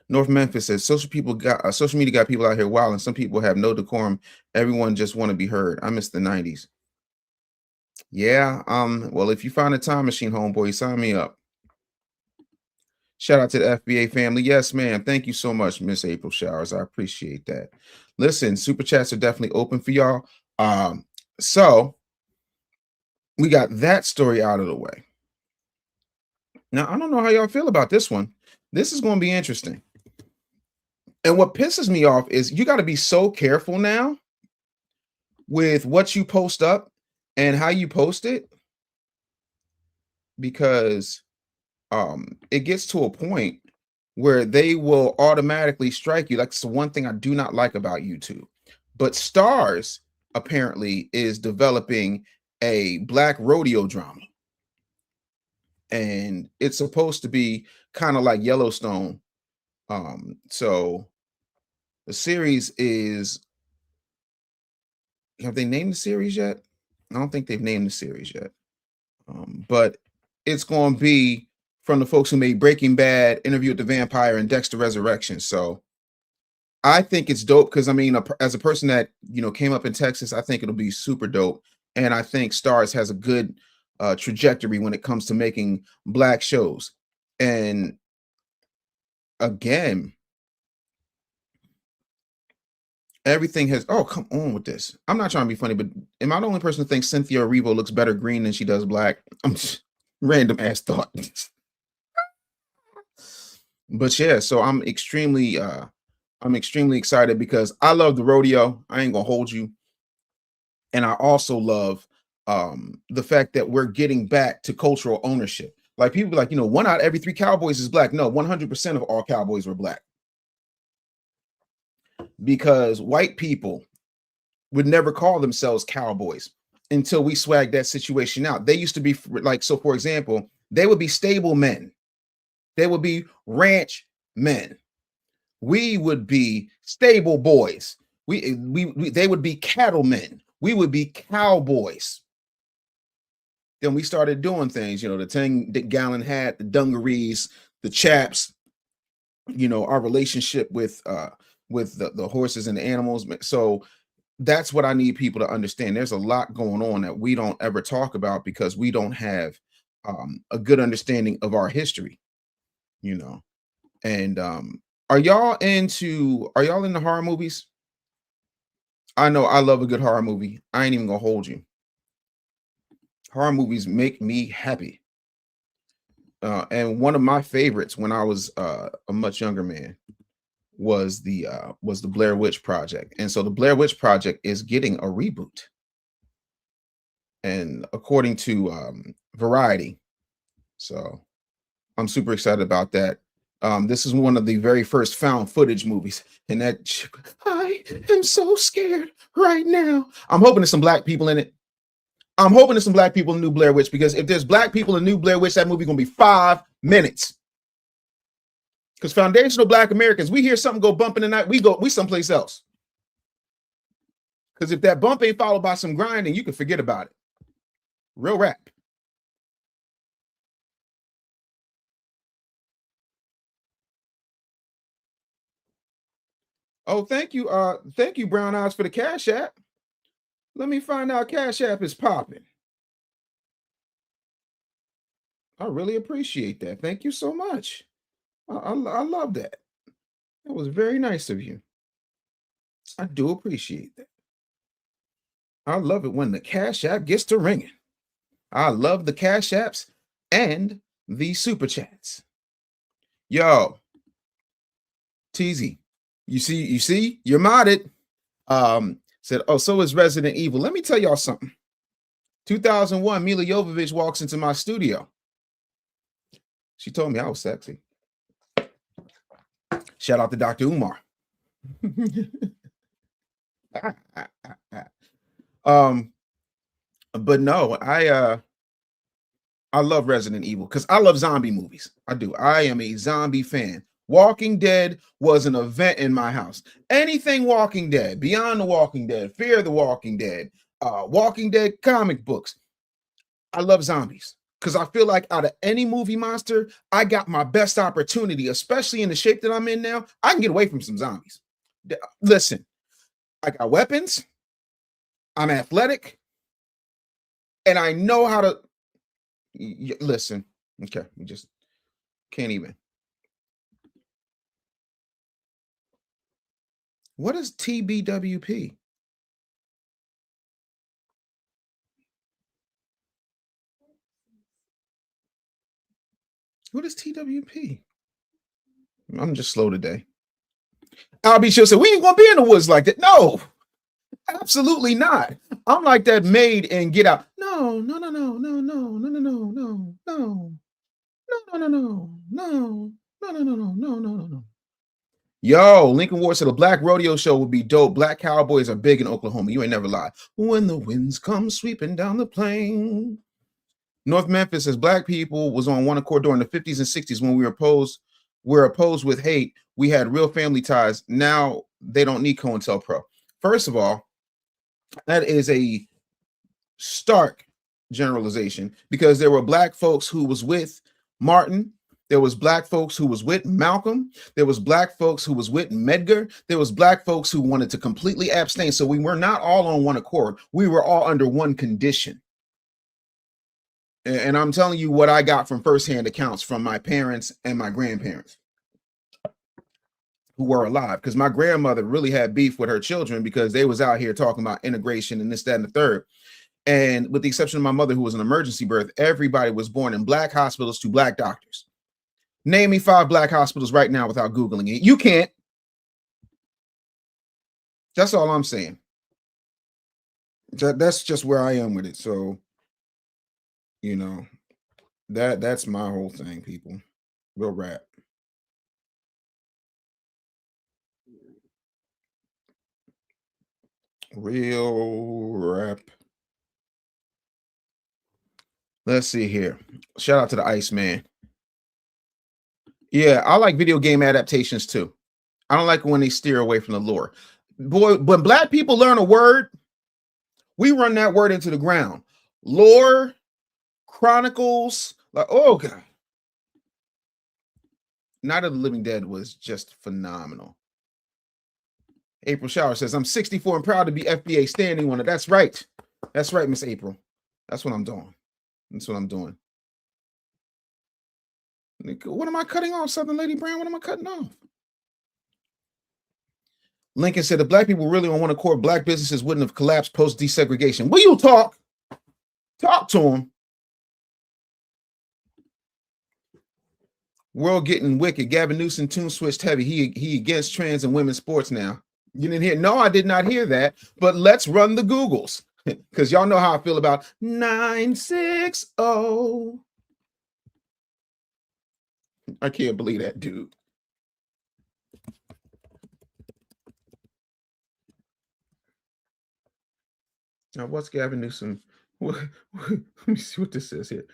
North Memphis says social media got people out here wild, and some people have no decorum. Everyone just want to be heard. I miss the 90s. Yeah. Well, if you find a time machine, homeboy, sign me up. Shout out to the FBA family. Yes, ma'am. Thank you so much, Miss April Showers. I appreciate that. Listen, super chats are definitely open for y'all. So we got that story out of the way. Now, I don't know how y'all feel about this one. This is going to be interesting. And what pisses me off is you got to be so careful now with what you post up and how you post it, because it gets to a point where they will automatically strike you. That's the one thing I do not like about YouTube. But Starz apparently is developing a Black rodeo drama. And it's supposed to be kind of like Yellowstone. So the series is, have they named the series yet? I don't think they've named the series yet. But it's going to be from the folks who made Breaking Bad, Interview with the Vampire, and Dexter Resurrection. So I think it's dope because, I mean, as a person that, you know, came up in Texas, I think it'll be super dope. And I think Starz has a good trajectory when it comes to making Black shows. And again, everything has, oh, come on with this. I'm not trying to be funny, but am I the only person who thinks Cynthia Erivo looks better green than she does black? I'm just random ass thought. But yeah, so I'm extremely excited because I love the rodeo. I ain't gonna hold you. And I also love the fact that we're getting back to cultural ownership. Like people be like, you know, 1 out of every 3 cowboys is black. No, 100% of all cowboys were black. Because white people would never call themselves cowboys until we swagged that situation out. They used to be like, so for example, they would be stable men. They would be ranch men. We would be stable boys. They would be cattlemen. We would be cowboys. Then we started doing things, you know, the 10-gallon hat, the dungarees, the chaps, you know, our relationship with the horses and the animals. So that's what I need people to understand. There's a lot going on that we don't ever talk about because we don't have a good understanding of our history, you know. And are y'all into horror movies? I know I love a good horror movie. I ain't even gonna hold you. Horror movies make me happy. And one of my favorites when I was a much younger man was the Blair Witch Project. And so the Blair Witch Project is getting a reboot. And according to Variety, so I'm super excited about that. This is one of the very first found footage movies, and that I am so scared right now. I'm hoping there's some black people in it. I'm hoping there's some black people in New Blair Witch, because if there's black people in New Blair Witch, that movie gonna be 5 minutes. Because foundational black Americans, we hear something go bump in the night, we someplace else. Because if that bump ain't followed by some grinding, you can forget about it. Real rap. Oh, thank you, Brown Eyes, for the Cash App. Let me find out Cash App is popping. I really appreciate that. Thank you so much. I love that. That was very nice of you. I do appreciate that. I love it when the Cash App gets to ringing. I love the Cash Apps and the Super Chats. Yo, Teasy, you see, you're modded. Said, oh, so is Resident Evil. Let me tell y'all something. 2001, Mila Jovovich walks into my studio. She told me I was sexy. Shout out to Dr. Umar. But no, I love Resident Evil because I love zombie movies. I do. I am a zombie fan. Walking Dead was an event in my house. Anything Walking Dead, Beyond the Walking Dead, Fear the Walking Dead, Walking Dead comic books. I love zombies because I feel like out of any movie monster, I got my best opportunity, especially in the shape that I'm in now. I can get away from some zombies. Listen, I got weapons. I'm athletic. And I know how to listen. Okay, we just can't even. What is TBWP? What is TWP? I'm just slow today. I'll be sure. So we ain't gonna be in the woods like that. No, absolutely not. I'm like that maid and Get Out. No. Yo, Lincoln Ward said a black rodeo show would be dope. Black cowboys are big in Oklahoma. You ain't never lie. When the winds come sweeping down the plain. North Memphis says black people was on one accord during the 50s and 60s when we were opposed with hate. We had real family ties. Now they don't need COINTELPRO. First of all, that is a stark generalization, because there were black folks who was with Martin. There was black folks who was with Malcolm. There was black folks who was with Medgar. There was black folks who wanted to completely abstain. So we were not all on one accord. We were all under one condition. And I'm telling you what I got from firsthand accounts from my parents and my grandparents who were alive, because my grandmother really had beef with her children because they was out here talking about integration and this, that, and the third. And with the exception of my mother, who was an emergency birth, everybody was born in black hospitals to black doctors. Name me 5 black hospitals right now without Googling it. You can't. That's all I'm saying. That's just where I am with it. So, you know, that's my whole thing, people. Real rap. Real rap. Let's see here. Shout out to the Iceman. Yeah, I like video game adaptations too. I don't like when they steer away from the lore. Boy, when black people learn a word, we run that word into the ground. Lore, chronicles, like, oh God. Night of the Living Dead was just phenomenal. April Shower says, I'm 64 and proud to be FBA standing one. That's right. That's right, Miss April. That's what I'm doing. That's what I'm doing. What am I cutting off, Southern Lady Brown? What am I cutting off? Lincoln said, if black people really on one accord, black businesses wouldn't have collapsed post-desegregation. Will you talk? Talk to him. World getting wicked. Gavin Newsom tune switched heavy. He against trans and women's sports now. You didn't hear? No, I did not hear that. But let's run the Googles, because y'all know how I feel about 960. I can't believe that, dude. Now, what's Gavin Newsom? Let me see what this says here.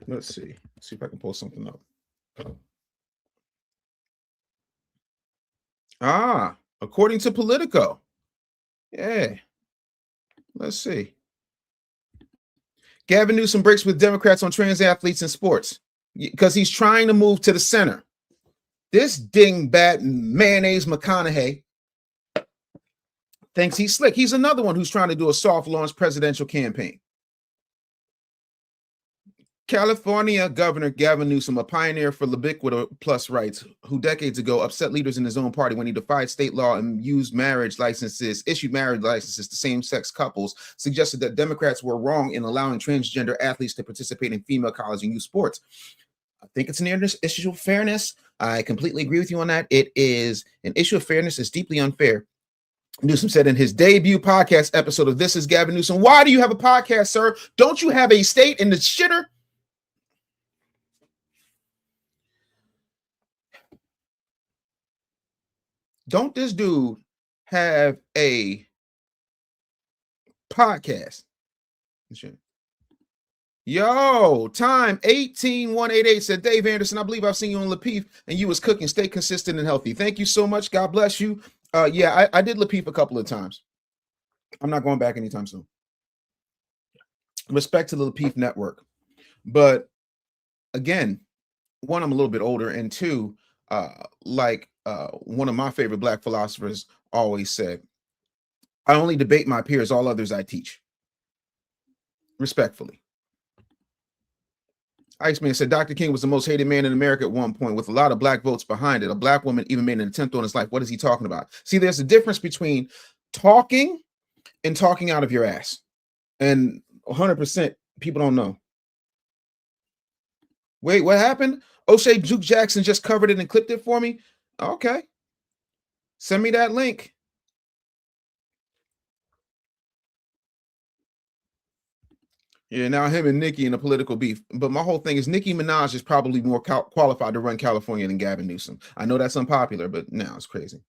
Let's see. See if I can pull something up. According to Politico. Yeah. Let's see. Gavin Newsom breaks with Democrats on trans athletes in sports because he's trying to move to the center. This dingbat mayonnaise McConaughey thinks he's slick. He's another one who's trying to do a soft launch presidential campaign. California Governor Gavin Newsom, a pioneer for ubiquitous plus rights, who decades ago upset leaders in his own party when he defied state law and issued marriage licenses to same-sex couples, suggested that Democrats were wrong in allowing transgender athletes to participate in female college and youth sports. I think it's an issue of fairness. I completely agree with you on that. It is an issue of fairness. It's deeply unfair. Newsom said in his debut podcast episode of This Is Gavin Newsom, why do you have a podcast, sir? Don't you have a state in the shitter? Don't this dude have a podcast? Yo, time 18188 said, Dave Anderson, I believe I've seen you on Lapeef and you was cooking. Stay consistent and healthy. Thank you so much. God bless you. Yeah, I did Lapeef a couple of times. I'm not going back anytime soon. Respect to the Lapeef network. But again, one, I'm a little bit older, and two, one of my favorite black philosophers always said, I only debate my peers, all others I teach. Respectfully. Iceman said, Dr. King was the most hated man in America at one point with a lot of black votes behind it. A black woman even made an attempt on his life. What is he talking about? See, there's a difference between talking and talking out of your ass. And 100% people don't know. Wait, what happened? O'Shea Duke Jackson just covered it and clipped it for me. Okay. Send me that link. Yeah, now him and Nicki in a political beef. But my whole thing is Nicki Minaj is probably more qualified to run California than Gavin Newsom. I know that's unpopular, but now it's crazy.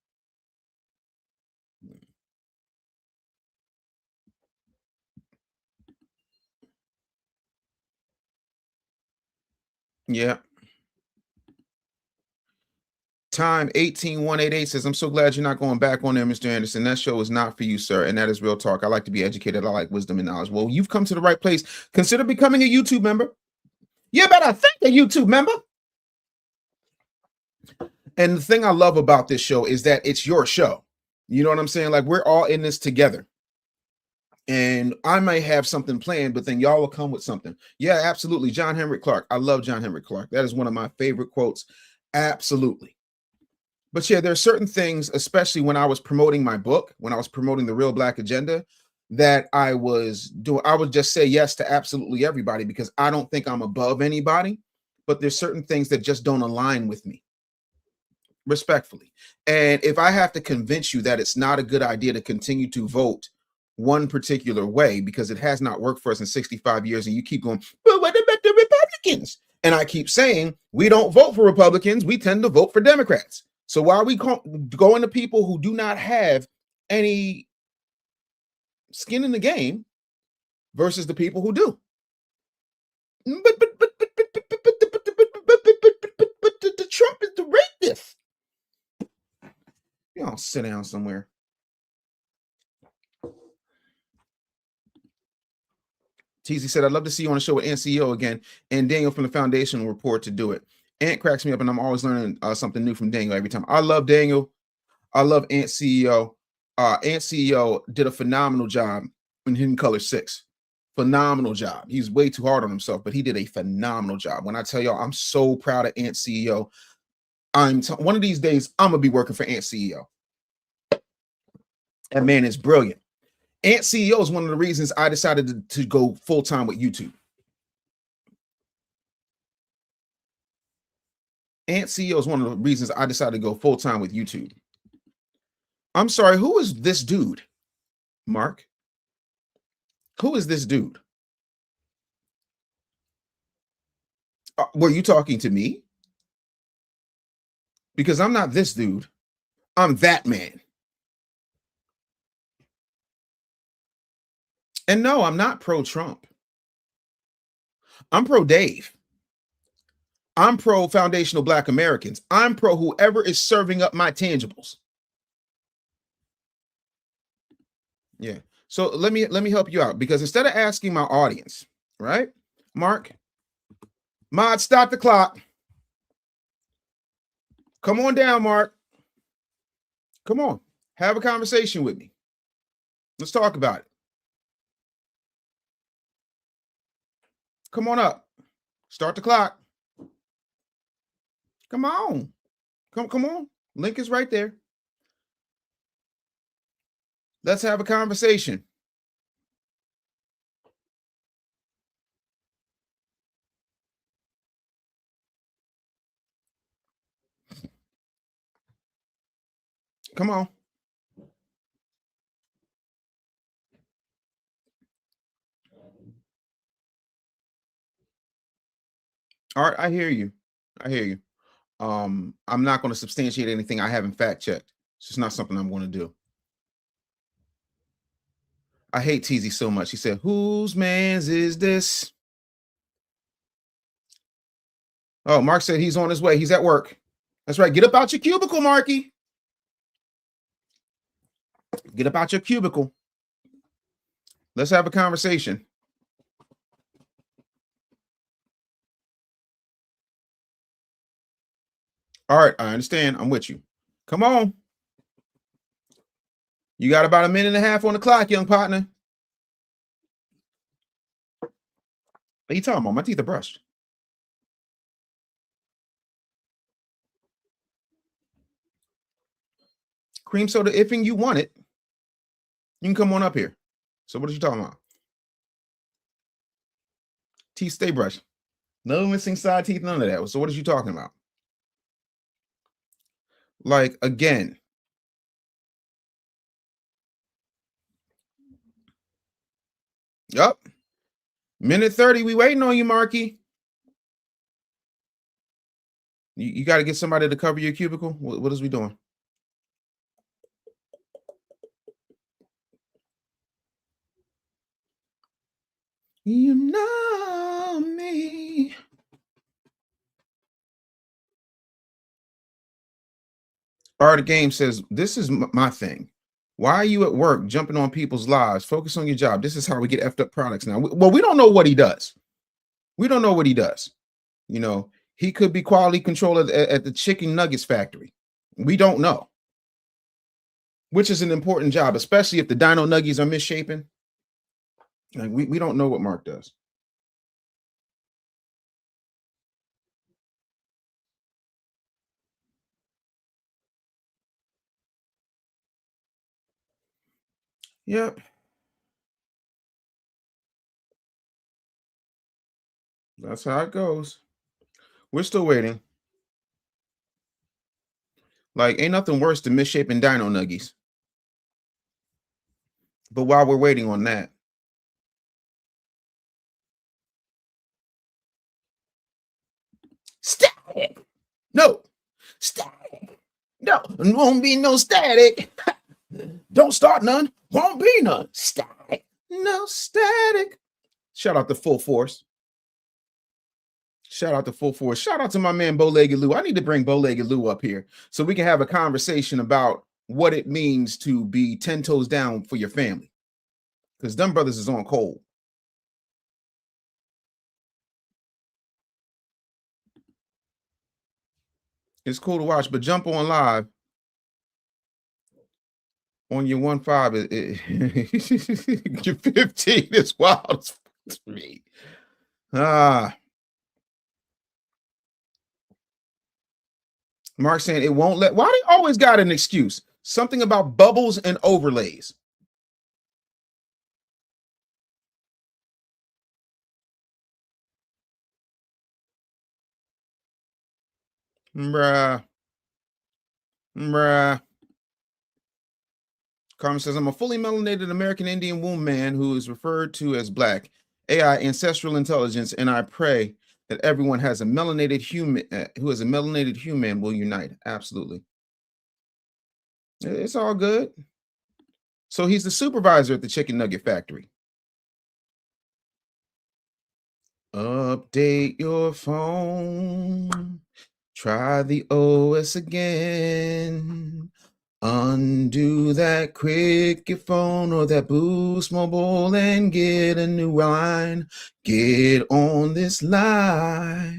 Yeah. Time 18188 says, I'm so glad you're not going back on there, Mr. Anderson. That show is not for you, sir. And that is real talk. I like to be educated. I like wisdom and knowledge. Well, you've come to the right place. Consider becoming a YouTube member. You better thank a YouTube member. And the thing I love about this show is that it's your show. You know what I'm saying? Like, we're all in this together. And I may have something planned, but then y'all will come with something. Yeah, absolutely. John Henry Clark. I love John Henry Clark. That is one of my favorite quotes. Absolutely. But yeah, there are certain things, especially when I was promoting my book, when I was promoting the Real Black Agenda, that I was doing. I would just say yes to absolutely everybody because I don't think I'm above anybody, but there's certain things that just don't align with me, respectfully. And if I have to convince you that it's not a good idea to continue to vote one particular way because it has not worked for us in 65 years, and you keep going, well, what about the Republicans? And I keep saying, we don't vote for Republicans. We tend to vote for Democrats. So why are we going to people who do not have any skin in the game versus the people who do? But the Trump is the rapist. Y'all sit down somewhere. Teasy said, I'd love to see you on the show with Ant CEO again and Daniel from the Foundation Report to do it. Ant cracks me up, and I'm always learning something new from Daniel every time. I love Daniel. I love Ant CEO. Ant CEO did a phenomenal job in Hidden Color 6. Phenomenal job. He's way too hard on himself, but he did a phenomenal job. When I tell y'all, I'm so proud of Ant CEO. One of these days, I'm going to be working for Ant CEO. That man is brilliant. Ant CEO is one of the reasons I decided to go full-time with YouTube. Ant CEO is one of the reasons I decided to go full-time with YouTube. I'm sorry, who is this dude, Mark? Who is this dude? Were you talking to me? Because I'm not this dude. I'm that man. And no, I'm not pro-Trump. I'm pro-Dave. I'm pro-foundational Black Americans. I'm pro whoever is serving up my tangibles. Yeah. So let me help you out, because instead of asking my audience, right, Mark, mod, stop the clock. Come on down, Mark. Come on. Have a conversation with me. Let's talk about it. Come on up. Start the clock. Come on. Come on. Link is right there. Let's have a conversation. Come on. All right, I hear you. I hear you. I'm not going to substantiate anything I haven't fact checked. It's just not something I'm going to do. I hate Teasy so much. He said, whose man's is this? Oh, Mark said he's on his way. He's at work. That's right. Get up out your cubicle, Marky. Get up out your cubicle. Let's have a conversation. All right, I understand. I'm with you. Come on. You got about a minute and a half on the clock, young partner. What are you talking about? My teeth are brushed. Cream soda, if you want it, you can come on up here. So what are you talking about? Teeth stay brushed. No missing side teeth, none of that. So what are you talking about? Like, again. Yup. Minute 30. We waiting on you, Marky. You got to get somebody to cover your cubicle? What is we doing? You know me. Art of Game says, this is my thing. Why are you at work jumping on people's lives? Focus on your job. This is how we get effed up products now. Well, we don't know what he does. We don't know what he does. You know, he could be quality controller at the chicken nuggets factory. We don't know. Which is an important job, especially if the dino nuggies are misshapen. Like we don't know what Mark does. Yep. That's how it goes. We're still waiting. Like, ain't nothing worse than misshapen dino nuggies. But while we're waiting on that, static. No, static. No, won't be no static. Don't start none. Won't be none. Static. No static. Shout out to Full Force. Shout out to Full Force. Shout out to my man Bowlegged Lou. I need to bring Bowlegged Lou up here so we can have a conversation about what it means to be 10 toes down for your family. Because them brothers is on cold. It's cool to watch, but jump on live on your 1.5. Your 15 is wild for me. Mark saying it won't let. Why they always got an excuse? Something about bubbles and overlays. Bruh. Carmen says, I'm a fully melanated American Indian womb man who is referred to as Black, AI, ancestral intelligence, and I pray that everyone has a melanated human who is a melanated human will unite. Absolutely. It's all good. So he's the supervisor at the chicken nugget factory. Update your phone. Try the OS again. Undo that Cricket phone or that Boost Mobile and get a new line. Get on this live.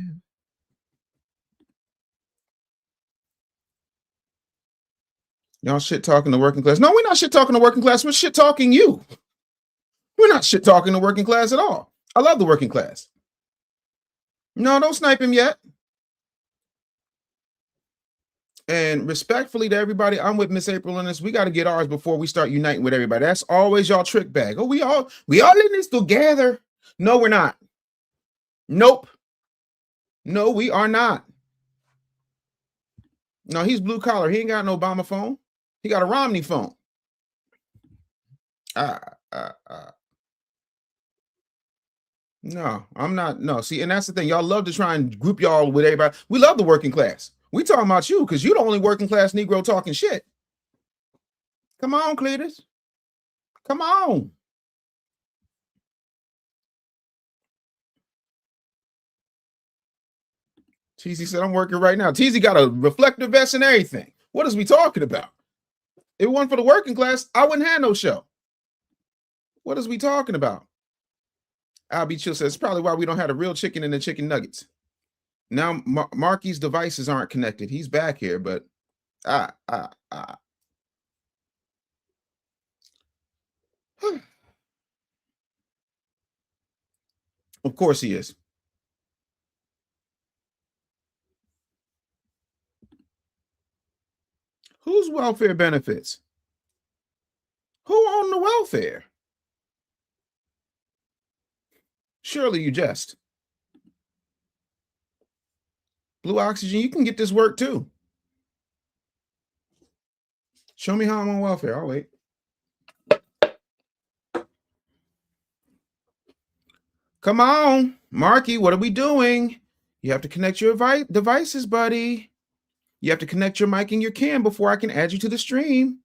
Y'all shit talking the working class. No, we're not shit talking the working class. We're shit talking you. We're not shit talking the working class at all. I love the working class. No, don't snipe him yet. And respectfully to everybody, I'm with Miss April on this. We got to get ours before we start uniting with everybody. That's always y'all trick bag. Oh, we all in this together. No, we're not. Nope. No, we are not. No, he's blue collar. He ain't got an Obama phone. He got a Romney phone. No, I'm not. No, see, and that's the thing. Y'all love to try and group y'all with everybody. We love the working class. We talking about you because you're the only working class Negro talking shit. Come on, Cletus. Come on. Teasy said, I'm working right now. Teasy got a reflective vest and everything. What is we talking about? If it wasn't for the working class, I wouldn't have no show. What is we talking about? I'll be chill says, it's probably why we don't have the real chicken and the chicken nuggets. Now, Marky's devices aren't connected. He's back here, but Of course he is. Whose welfare benefits? Who owned the welfare? Surely you jest. Blue Oxygen, you can get this work too. Show me how I'm on welfare. I'll wait. Come on, Marky, what are we doing? You have to connect your devices, buddy. You have to connect your mic and your cam before I can add you to the stream.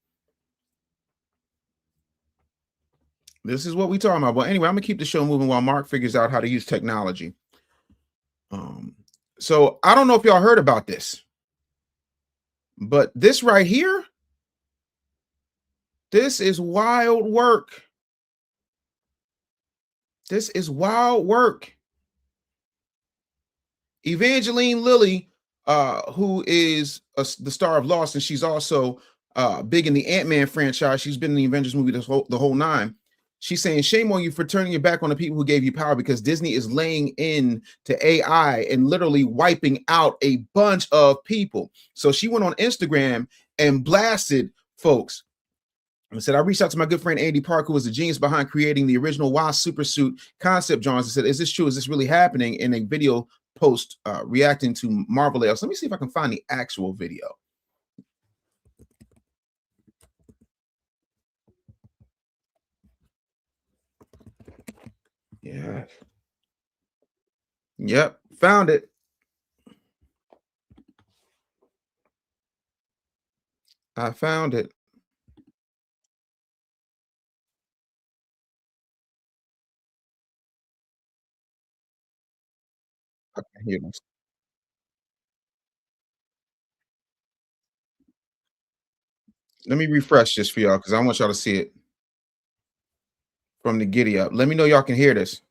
This is what we talking about. Well, anyway, I'm going to keep the show moving while Mark figures out how to use technology. So I don't know if y'all heard about this. But this right here, this is wild work. This is wild work. Evangeline Lilly, who is the star of Lost, and she's also big in the Ant-Man franchise. She's been in the Avengers movie the whole nine. She's saying, shame on you for turning your back on the people who gave you power, because Disney is laying in to AI and literally wiping out a bunch of people. So she went on Instagram and blasted folks. I said, I reached out to my good friend Andy Park, who was the genius behind creating the original Wasp super suit concept drawings. I said, is this true? Is this really happening? In a video post reacting to Marvel layoffs. Let me see if I can find the actual video. Yeah. Yep. Found it. I found it. I can hear this. Let me refresh this for y'all because I want y'all to see it from the giddy up. Let me know y'all can hear this.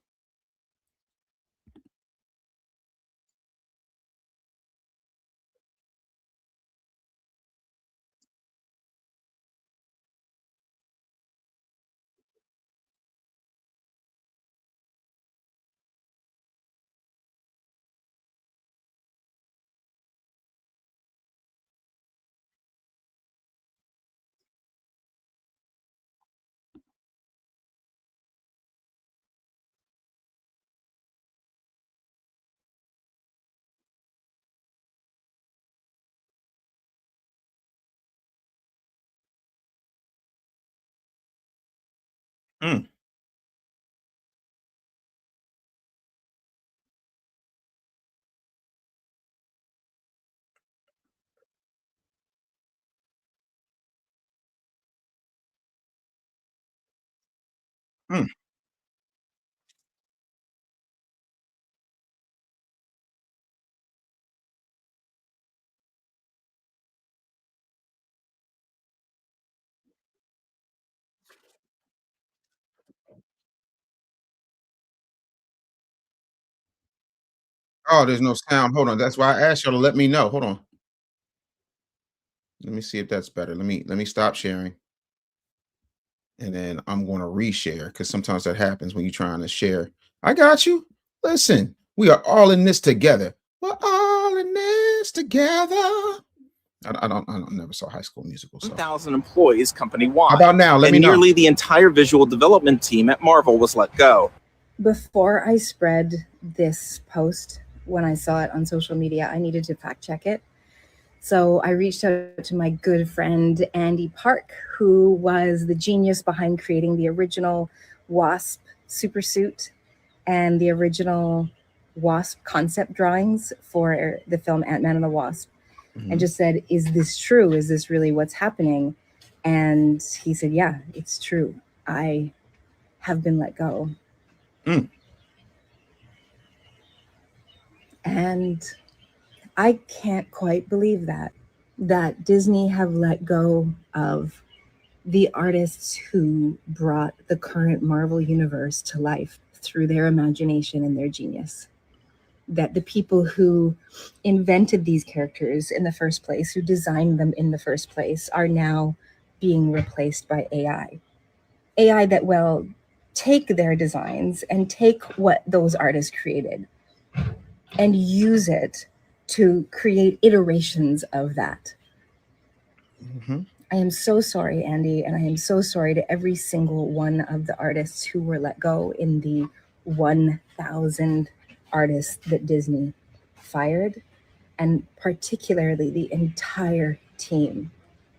Mm. Mm. Oh, there's no sound. Hold on. That's why I asked y'all to let me know. Hold on. Let me see if that's better. Let me stop sharing. And then I'm going to reshare because sometimes that happens when you're trying to share. I got you. Listen, we are all in this together. We're all in this together. I never saw High School Musical. So. 1,000 employees company-wide. How about now? Let me know. Nearly the entire visual development team at Marvel was let go. Before I spread this post, when I saw it on social media, I needed to fact check it. So I reached out to my good friend, Andy Park, who was the genius behind creating the original Wasp supersuit and the original Wasp concept drawings for the film Ant-Man and the Wasp. Mm-hmm. And just said, is this true? Is this really what's happening? And he said, yeah, it's true. I have been let go. Mm. And I can't quite believe that Disney have let go of the artists who brought the current Marvel universe to life through their imagination and their genius. That the people who invented these characters in the first place, who designed them in the first place, are now being replaced by AI. AI that will take their designs and take what those artists created and use it to create iterations of that. Mm-hmm. I am so sorry, Andy, and I am so sorry to every single one of the artists who were let go in the 1,000 artists that Disney fired, and particularly the entire team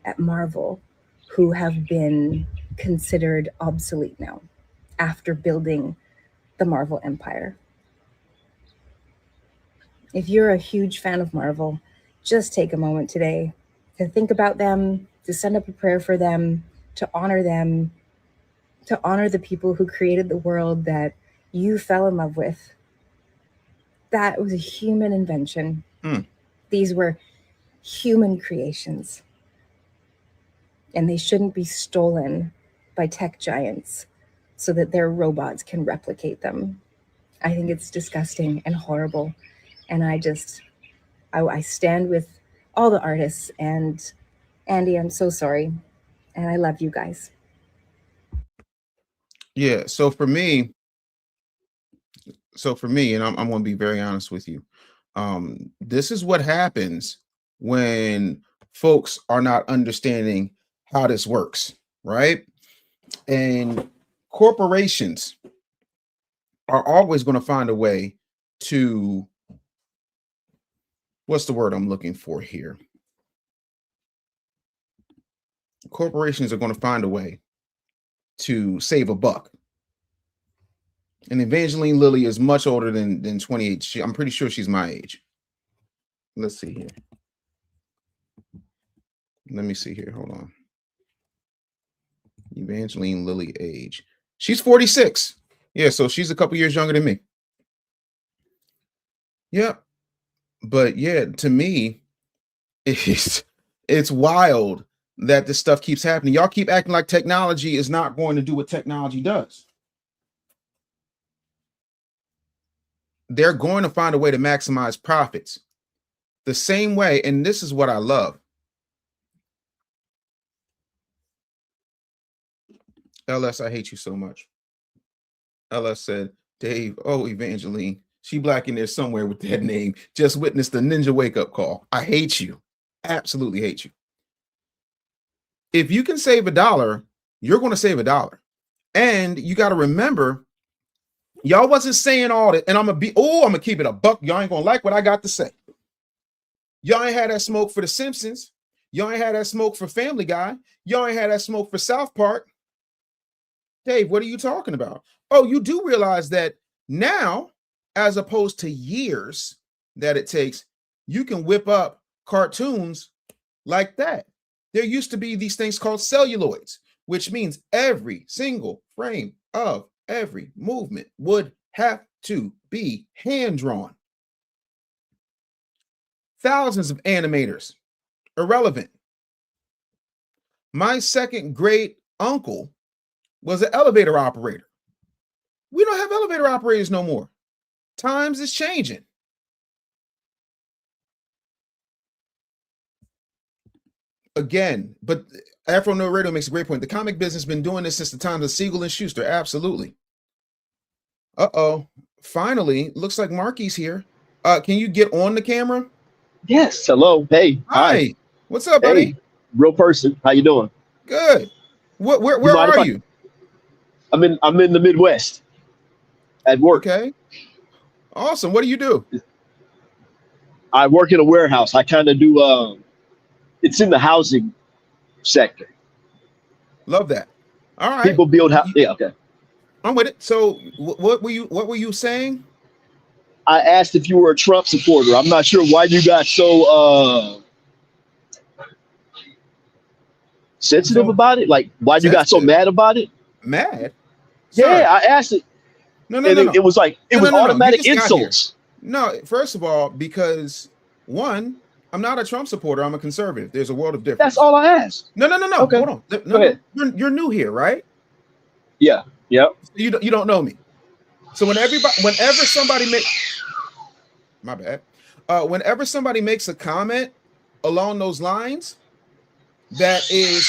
at Marvel who have been considered obsolete now after building the Marvel empire. If you're a huge fan of Marvel, just take a moment today to think about them, to send up a prayer for them, to honor the people who created the world that you fell in love with. That was a human invention. Mm. These were human creations. And they shouldn't be stolen by tech giants so that their robots can replicate them. I think it's disgusting and horrible. And I stand with all the artists. And Andy, I'm so sorry. And I love you guys. Yeah. So for me, and I'm going to be very honest with you. This is what happens when folks are not understanding how this works, right? And corporations are always going to find a way to, what's the word I'm looking for here? Corporations are going to find a way to save a buck. And Evangeline Lilly is much older than 28. I'm pretty sure she's my age. Let's see here. Let me see here. Hold on. Evangeline Lilly age. She's 46. Yeah, so she's a couple years younger than me. Yeah. But yeah, to me, it's wild that this stuff keeps happening. Y'all keep acting like technology is not going to do what technology does. They're going to find a way to maximize profits. The same way, and this is what I love. LS, I hate you so much. LS said, Dave, oh, Evangeline, she black in there somewhere with that name. Just witnessed the ninja wake-up call. I hate you. Absolutely hate you. If you can save $1, you're going to save $1. And you got to remember, y'all wasn't saying all that, and I'm gonna keep it a buck. Y'all ain't gonna like what I got to say. Y'all ain't had that smoke for The Simpsons. Y'all ain't had that smoke for Family Guy. Y'all ain't had that smoke for South Park. Dave, what are you talking about? Oh, you do realize that now, as opposed to years that it takes, you can whip up cartoons like that. There used to be these things called celluloids, which means every single frame of every movement would have to be hand-drawn. Thousands of animators, irrelevant. My second great uncle was an elevator operator. We don't have elevator operators no more. Times is changing. Again, but Afro No Radio makes a great point. The comic business has been doing this since the times of Siegel and Schuster. Absolutely. Uh-oh. Finally, looks like Marky's here. Can you get on the camera? Yes. Hello. Hey. Hi. What's up, buddy? Hey. Real person. How you doing? Good. Where are you? I'm in the Midwest at work. Okay. Awesome. What do you do? I work in a warehouse. I kind of do it's in the housing sector. Love that. All right. People build house. Yeah, okay. I'm with it. So what were you saying? I asked if you were a Trump supporter. I'm not sure why you got so sensitive about it. Like why you got so mad about it? Mad? Sorry. Yeah, I asked it. No. It was like it was automatic insults. No, first of all, because one, I'm not a Trump supporter. I'm a conservative. There's a world of difference. That's all I asked. No. Okay. Hold on. Go ahead. You're new here, right? Yeah. Yep. You don't know me. So whenever somebody makes a comment along those lines that is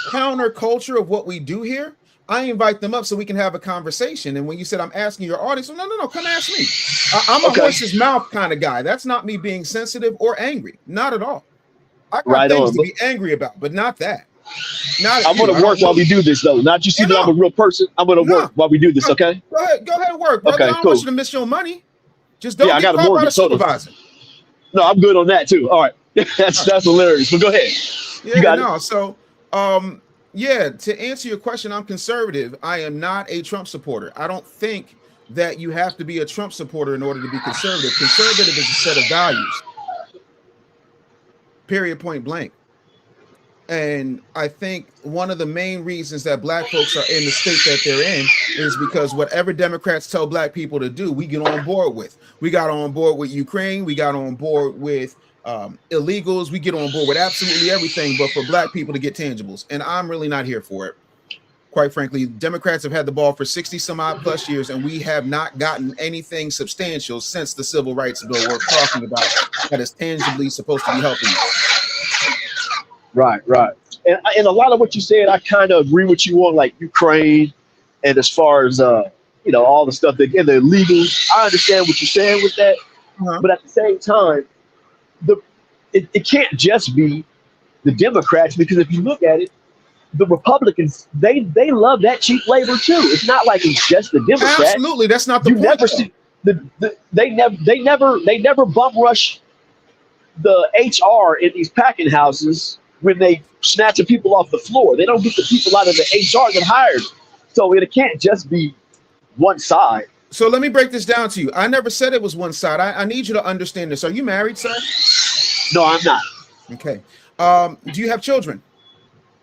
counterculture of what we do here, I invite them up so we can have a conversation. And when you said I'm asking your audience, well, no, come ask me. I'm a horse's mouth kind of guy. That's not me being sensitive or angry. Not at all. I got things to be angry about, but not that. I'm going to work while we do this, though. Not you see that I'm a real person. I'm going to work while we do this, okay? Go ahead and work, brother. Okay, I don't want you to miss your money. Just don't I got a caught by the mortgage. supervisor. No, I'm good on that, too. All right. That's hilarious. But go ahead. Yeah, you got it. So, yeah, to answer your question, I'm conservative. I am not a Trump supporter. I don't think that you have to be a Trump supporter in order to be conservative. Conservative is a set of values. Period, point blank. And I think one of the main reasons that black folks are in the state that they're in is because whatever Democrats tell black people to do, we get on board with. We got on board with Ukraine. We got on board with illegals, we get on board with absolutely everything, but for black people to get tangibles. And I'm really not here for it. Quite frankly, Democrats have had the ball for 60 some odd plus years, and we have not gotten anything substantial since the civil rights bill we're talking about that is tangibly supposed to be helping us. Right. And a lot of what you said, I kind of agree with you on, like Ukraine, and as far as all the stuff that and the illegals. I understand what you're saying with that, but at the same time, it can't just be the Democrats, because if you look at it, the Republicans, they love that cheap labor too. It's not like it's just the Democrats. Absolutely, that's not the point. Never see they never bum rush the HR in these packing houses when they snatching people off the floor. They don't get the people out of the HR that hired. So it can't just be one side. So let me break this down to you. I never said it was one side. I need you to understand this. Are you married, sir? No, I'm not. Okay. Do you have children?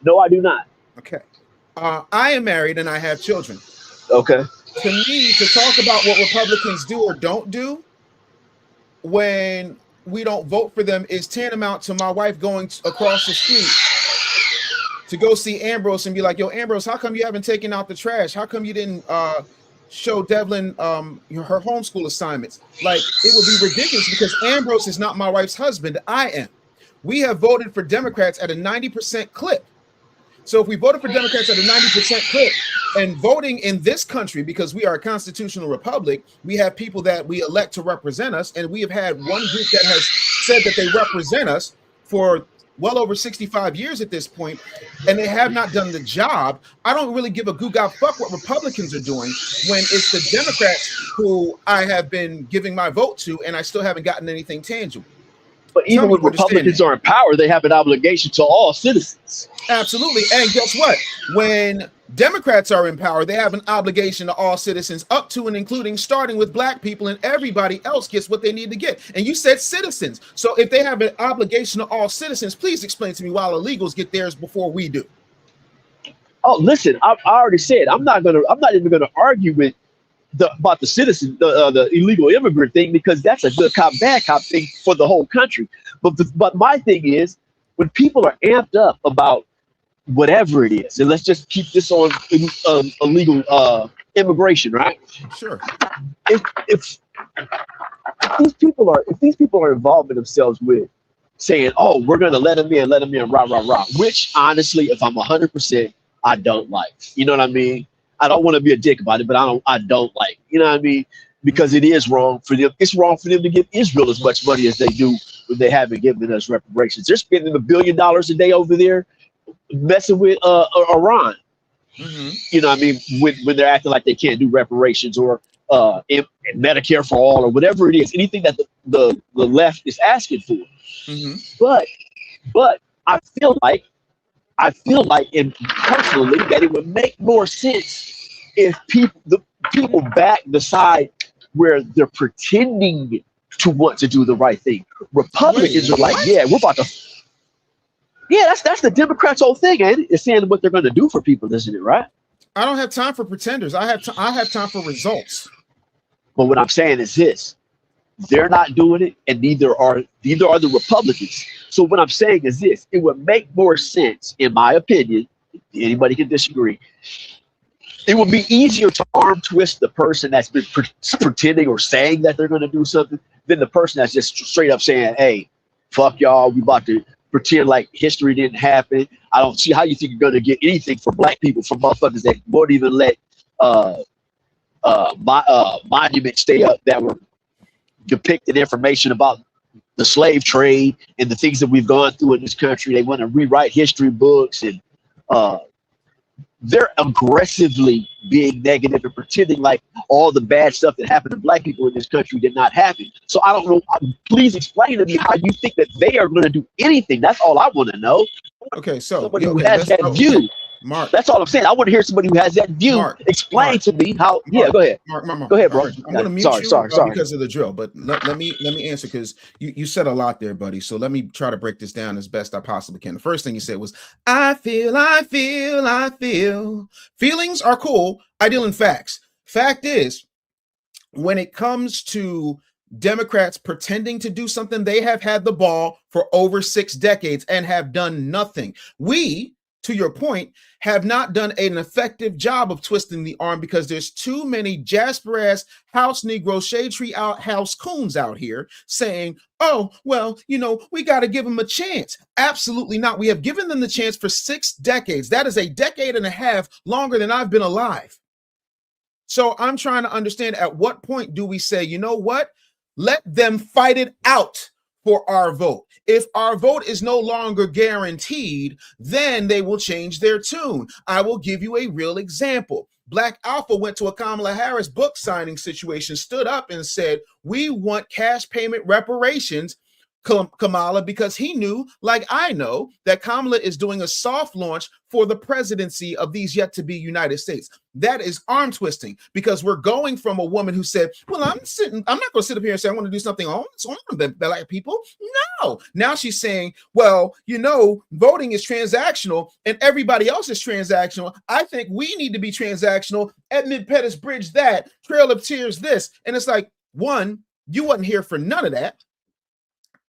No, I do not. Okay. I am married and I have children. Okay. To me, to talk about what Republicans do or don't do when we don't vote for them is tantamount to my wife going across the street to go see Ambrose and be like, yo, Ambrose, how come you haven't taken out the trash? How come you didn't show Devlin her homeschool assignments? Like, it would be ridiculous because Ambrose is not my wife's husband. I am. We have voted for Democrats at a 90% clip. So if we voted for Democrats at a 90% clip, and voting in this country, because we are a constitutional republic, we have people that we elect to represent us, and we have had one group that has said that they represent us for well over 65 years at this point, and they have not done the job. I don't really give a goo-god fuck what Republicans are doing when it's the Democrats who I have been giving my vote to, and I still haven't gotten anything tangible. But even when Republicans are in power, they have an obligation to all citizens. Absolutely. And guess what? When Democrats are in power, they have an obligation to all citizens, up to and including starting with black people, and everybody else gets what they need to get. And you said citizens. So if they have an obligation to all citizens, please explain to me why illegals get theirs before we do. Oh, listen, I already said I'm not even gonna argue with about the citizen, the illegal immigrant thing, because that's a good cop, bad cop thing for the whole country. But my thing is, when people are amped up about whatever it is, and let's just keep this on illegal immigration, right? Sure. If these people are involving themselves with saying, "Oh, we're gonna let them in, rah rah rah," which honestly, if I'm 100%, I don't like. You know what I mean? I don't want to be a dick about it, but I don't like, you know what I mean? Because it is wrong for them. It's wrong for them to give Israel as much money as they do when they haven't given us reparations. They're spending $1 billion a day over there messing with Iran. Mm-hmm. You know what I mean? When they're acting like they can't do reparations or Medicare for all or whatever it is, anything that the left is asking for. Mm-hmm. But I feel like, and personally, that it would make more sense if the people back the side where they're pretending to want to do the right thing. Republicans are like, yeah, we're about to. Yeah, that's the Democrats' whole thing, ain't it? It's saying what they're going to do for people, isn't it? Right? I don't have time for pretenders. I have time for results. But what I'm saying is this: they're not doing it, and neither are the Republicans. So what I'm saying is this: it would make more sense, in my opinion. Anybody can disagree. It would be easier to arm twist the person that's been pretending or saying that they're going to do something than the person that's just straight up saying, "Hey, fuck y'all, we about to pretend like history didn't happen." I don't see how you think you're going to get anything for black people from motherfuckers that won't even let monuments stay up that were depicting information about the slave trade and the things that we've gone through in this country. They want to rewrite history books, and they're aggressively being negative and pretending like all the bad stuff that happened to black people in this country did not happen. So I don't know. Please explain to me how you think that they are going to do anything. That's all I want to know. Okay, so somebody who has that view. Mark, that's all I'm saying. I want to hear somebody who has that view explain to me how. Yeah, go ahead. Mark, go ahead, bro. I'm going to mute you sorry. Because of the drill, but let me answer, because you said a lot there, buddy. So let me try to break this down as best I possibly can. The first thing you said was, I feel. Feelings are cool. I deal in facts. Fact is, when it comes to Democrats pretending to do something. They have had the ball for over 6 decades and have done nothing. We, to your point, have not done an effective job of twisting the arm because there's too many Jasper-ass house Negro shade tree out house coons out here saying, oh, well, you know, we got to give them a chance. Absolutely not. We have given them the chance for 6 decades. That is a decade and a half longer than I've been alive. So I'm trying to understand, at what point do we say, you know what? Let them fight it out for our vote. If our vote is no longer guaranteed, then they will change their tune. I will give you a real example. Black Alpha went to a Kamala Harris book signing situation, stood up and said, we want cash payment reparations, Kamala, because he knew, like I know, that Kamala is doing a soft launch for the presidency of these yet to be United States. That is arm twisting, because we're going from a woman who said, well, I'm not going to sit up here and say I want to do something on the black people. No. Now she's saying, well, you know, voting is transactional and everybody else is transactional. I think we need to be transactional. Edmund Pettus Bridge that, Trail of Tears this. And it's like, one, you wasn't here for none of that.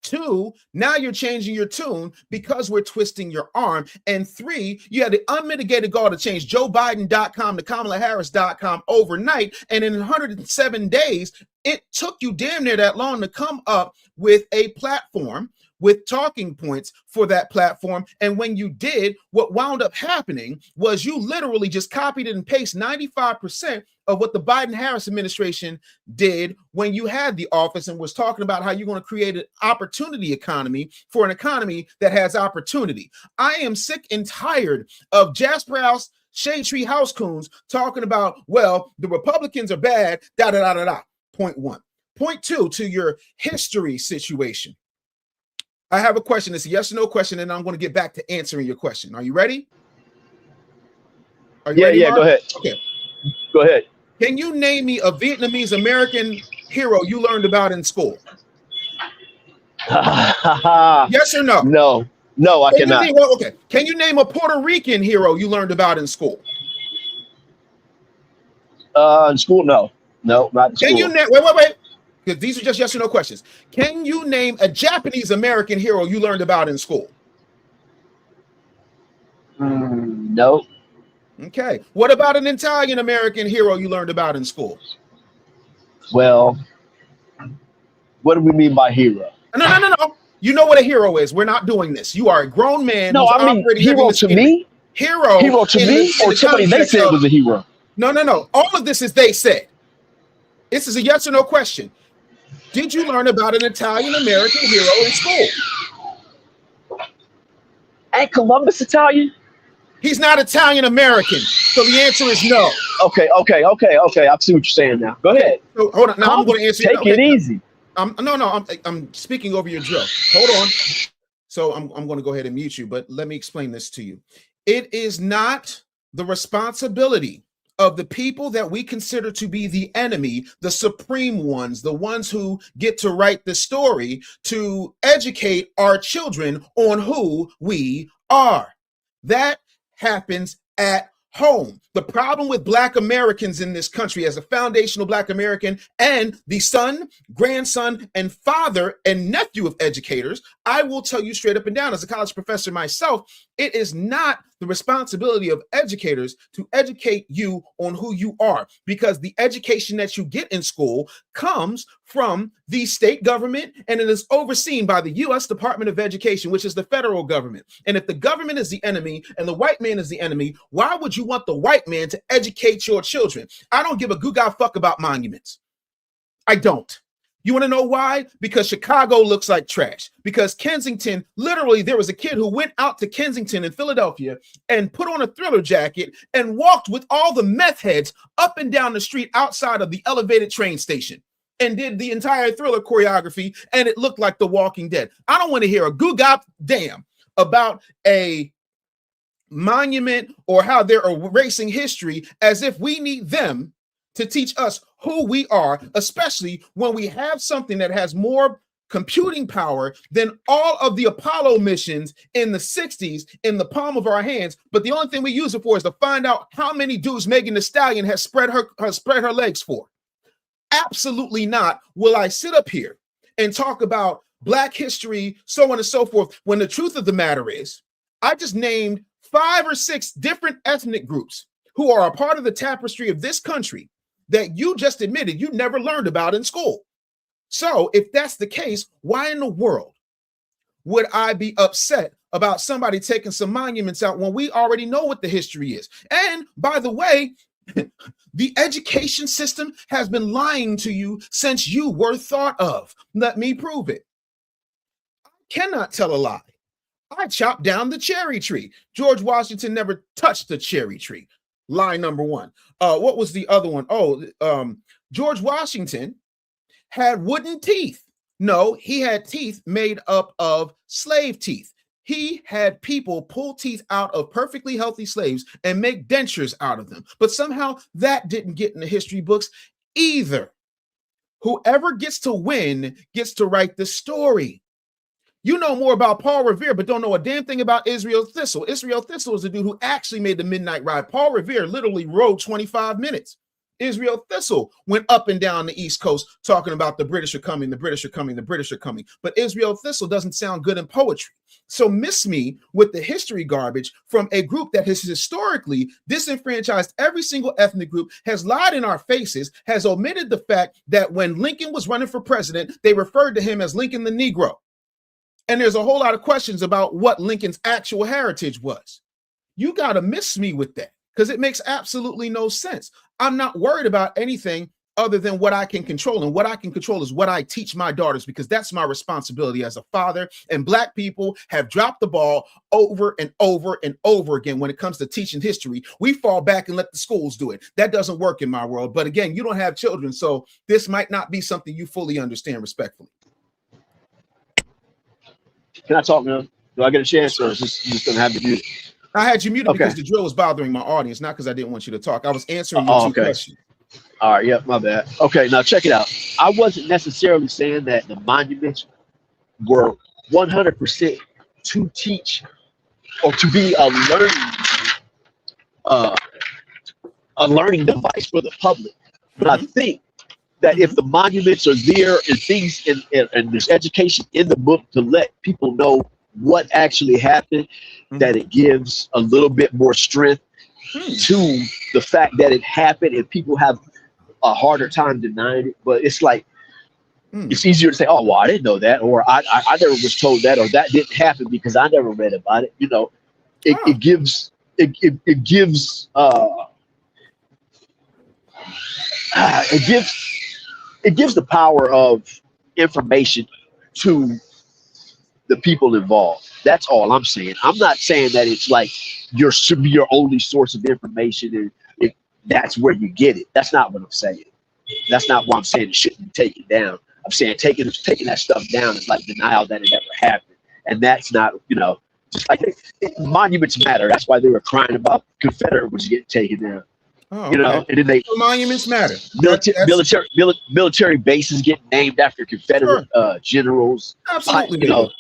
2, now you're changing your tune because we're twisting your arm. And 3, you had the unmitigated gall to change JoeBiden.com to KamalaHarris.com overnight. And in 107 days, it took you damn near that long to come up with a platform with talking points for that platform. And when you did, what wound up happening was you literally just copied and pasted 95% of what the Biden-Harris administration did when you had the office and was talking about how you're going to create an opportunity economy for an economy that has opportunity. I am sick and tired of Jasper House, Shade Tree House coons talking about, well, the Republicans are bad, da-da-da-da-da. Point 1. Point 2, to your history situation. I have a question. It's a yes or no question, and I'm going to get back to answering your question. Are you ready? Are you ready, Mark? Go ahead. Okay. Go ahead. Can you name me a Vietnamese American hero you learned about in school? Yes or no? No, I cannot. Okay. Can you name a Puerto Rican hero you learned about in school? In school, no, not in school. Can you name? Wait. Because these are just yes or no questions. Can you name a Japanese American hero you learned about in school? No. Okay. What about an Italian American hero you learned about in school? Well, what do we mean by hero? No. You know what a hero is. We're not doing this. You are a grown man. No, I mean hero to me. Hero to me, or somebody they said was a hero. No. All of this is they said. This is a yes or no question. Did you learn about an Italian American hero in school? Ain't Columbus Italian? He's not Italian American. So the answer is no. Okay. I see what you're saying now. Go ahead. So, hold on. Now I'm going to answer you. Take it easy. I'm speaking over your drill. Hold on. So I'm going to go ahead and mute you, but let me explain this to you. It is not the responsibility of the people that we consider to be the enemy, the supreme ones, the ones who get to write the story, to educate our children on who we are. That happens at home. The problem with Black Americans in this country, as a foundational Black American and the son, grandson, and father and nephew of educators, I will tell you straight up and down, as a college professor myself, it is not the responsibility of educators to educate you on who you are, because the education that you get in school comes from the state government, and it is overseen by the U.S. Department of Education, which is the federal government. And if the government is the enemy and the white man is the enemy, why would you want the white man to educate your children? I don't give a goo-god fuck about monuments. I don't. You want to know why? Because Chicago looks like trash. Because Kensington, literally, there was a kid who went out to Kensington in Philadelphia and put on a Thriller jacket and walked with all the meth heads up and down the street outside of the elevated train station and did the entire Thriller choreography, and it looked like The Walking Dead. I don't want to hear a goo-god damn about a monument or how they're erasing history as if we need them to teach us who we are, especially when we have something that has more computing power than all of the Apollo missions in the 60s in the palm of our hands. But the only thing we use it for is to find out how many dudes Megan Thee Stallion has spread her legs for. absolutely not will I sit up here and talk about Black history, so on and so forth, when the truth of the matter is, I just named 5 or 6 different ethnic groups who are a part of the tapestry of this country that you just admitted you never learned about in school. So if that's the case, why in the world would I be upset about somebody taking some monuments out when we already know what the history is? And by the way, the education system has been lying to you since you were thought of. Let me prove it. I cannot tell a lie. I chopped down the cherry tree. George Washington never touched the cherry tree. Lie number 1. What was the other one? George Washington had wooden teeth. No, he had teeth made up of slave teeth. He had people pull teeth out of perfectly healthy slaves and make dentures out of them. But somehow that didn't get in the history books either. Whoever gets to win gets to write the story. You know more about Paul Revere, but don't know a damn thing about Israel Thistle. Israel Thistle is the dude who actually made the Midnight Ride. Paul Revere literally rode 25 minutes. Israel Thistle went up and down the East Coast talking about the British are coming, the British are coming, the British are coming. But Israel Thistle doesn't sound good in poetry. So miss me with the history garbage from a group that has historically disenfranchised every single ethnic group, has lied in our faces, has omitted the fact that when Lincoln was running for president, they referred to him as Lincoln the Negro. And there's a whole lot of questions about what Lincoln's actual heritage was. You got to miss me with that because it makes absolutely no sense. I'm not worried about anything other than what I can control. And what I can control is what I teach my daughters, because that's my responsibility as a father. And Black people have dropped the ball over and over and over again when it comes to teaching history. We fall back and let the schools do it. That doesn't work in my world. But again, you don't have children, so this might not be something you fully understand respectfully. Can I talk now? Do I get a chance, or is this just gonna have to mute? I had you muted Okay. because the drill was bothering my audience, not because I didn't want you to talk. I was answering your two questions. All right, yep, my bad. Okay, now check it out. I wasn't necessarily saying that the monuments were 100% to teach or to be a learning device for the public. But I think that if the monuments are there and things and there's education in the book to let people know what actually happened, that it gives a little bit more strength to the fact that it happened, and people have a harder time denying it. But it's like it's easier to say, oh well, I didn't know that, or I never was told that, or that didn't happen because I never read about it. You know, it gives the power of information to the people involved. That's all I'm saying. I'm not saying that it's like your only source of information and that's where you get it. That's not what I'm saying. That's not why I'm saying it shouldn't be taken down. I'm saying taking that stuff down is like denial that it ever happened. And that's not, just like monuments matter. That's why they were crying about Confederate was getting taken down. Oh, And then monuments matter. Military bases get named after Confederate generals. Absolutely.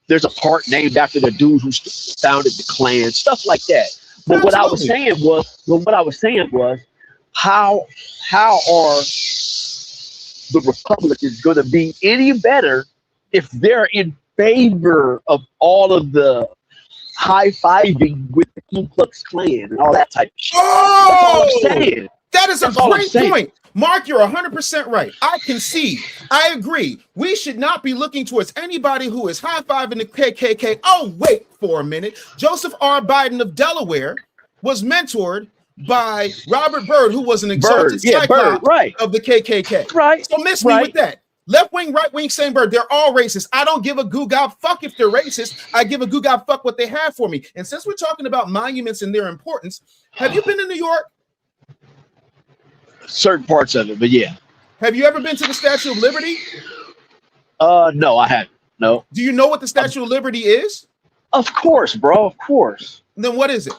There's a park named after the dude who founded the Klan, stuff like that. But what I was saying was, how are the Republicans going to be any better if they're in favor of all of the high-fiving with the Ku Klux Klan and all that type of shit? Oh, that's all I'm saying. That is a great point. Mark, you're 100% right. I concede. I agree. We should not be looking towards anybody who is high-fiving the KKK. Oh, wait for a minute. Joseph R. Biden of Delaware was mentored by Robert Byrd, who was an exalted cyclops of the KKK. Right. So miss me with that. Left wing, right wing, same bird. They're all racist. I don't give a goo gob fuck if they're racist. I give a goo gob fuck what they have for me. And since we're talking about monuments and their importance, have you been to New York? Certain parts of it, but yeah. Have you ever been to the Statue of Liberty? No, I haven't. No. Do you know what the Statue of Liberty is? Of course, bro. Of course. Then what is it?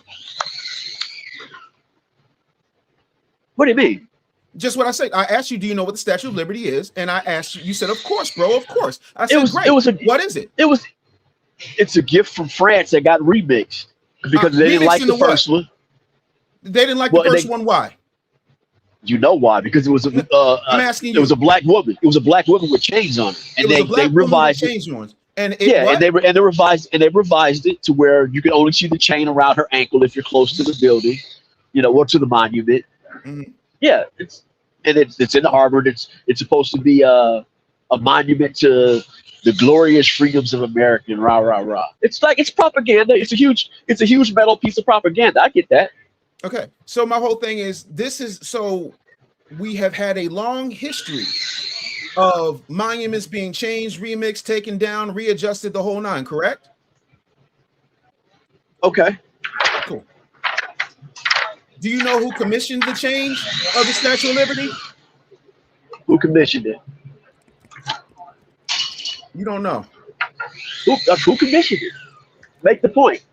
What do you mean? Just what I said. I asked you, do you know what the Statue of Liberty is? And I asked you, you said, of course, bro, of course. I said, what is it? It's a gift from France that got remixed because they didn't like the first one. They didn't like the first one. Why? You know why? Because it was I'm asking it you. was a black woman. It was a black woman with chains on it, and It was a they black woman with revised it. chains on, and it, Yeah, what? and they revised it to where you can only see the chain around her ankle if you're close to the building, or to the monument. Mhm. Yeah, it's in Harvard. It's supposed to be a monument to the glorious freedoms of America and rah rah rah. It's propaganda. It's a huge metal piece of propaganda. I get that. Okay, so my whole thing is we have had a long history of monuments being changed, remixed, taken down, readjusted, the whole nine, correct? Okay. Cool. Do you know who commissioned the change of the Statue of Liberty? Who commissioned it? You don't know. Who commissioned it? Make the point.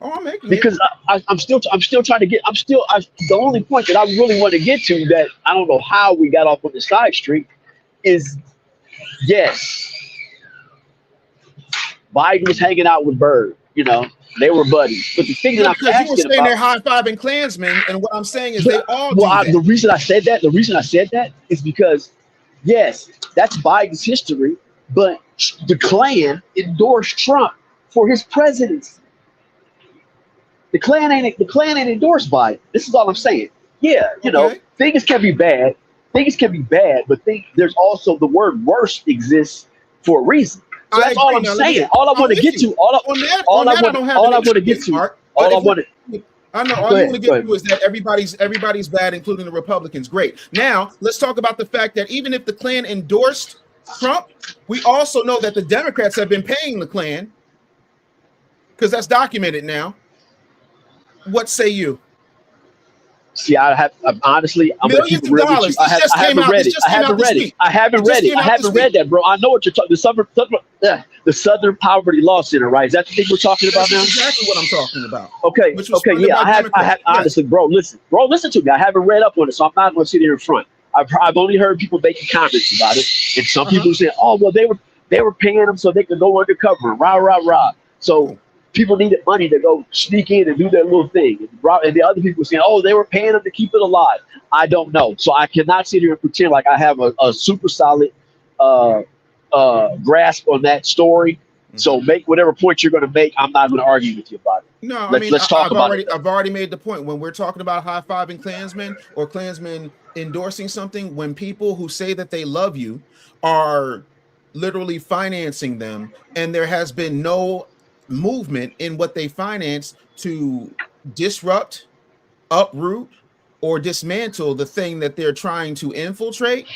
Oh, I'm making Because it. I'm still trying to get. The only point that I really want to get to that I don't know how we got off on the side street is yes, Biden was hanging out with Bird. They were buddies. But the thing that I'm Because you were asking saying they're about, high-fiving Klansmen, and what I'm saying is they all do well, that. the reason I said that is because yes, that's Biden's history, but the Klan endorsed Trump for his presidency. The Klan ain't endorsed by it. This is all I'm saying. Yeah, Okay. things can be bad. Things can be bad, but there's also the word worse exists for a reason. So that's all I'm saying. All I want to get to, all I want to get to, all I want to. I know all you want to get to is that everybody's bad, including the Republicans. Great. Now let's talk about the fact that even if the Klan endorsed Trump, we also know that the Democrats have been paying the Klan, because that's documented now. What say you? See, I'm honestly, I'm gonna keep it real with you. I haven't read it. I haven't read that, bro. I know what you're talking. The Southern Poverty Law Center, right? Is that the thing we're talking about now? That's exactly what I'm talking about. Okay, yeah. I have honestly, bro. Listen to me. I haven't read up on it, so I'm not going to sit here in front. I've only heard people making comments about it, and some people saying, "Oh, well, they were paying them so they could go undercover, rah rah rah." So people needed money to go sneak in and do their little thing. And the other people were saying, oh, they were paying them to keep it alive. I don't know. So I cannot sit here and pretend like I have a super solid grasp on that story. Mm-hmm. So make whatever point you're going to make. I'm not going to argue with you about it. No, let's talk about it. I've already made the point. When we're talking about high-fiving Klansmen or Klansmen endorsing something, when people who say that they love you are literally financing them, and there has been no movement in what they finance to disrupt, uproot, or dismantle the thing that they're trying to infiltrate,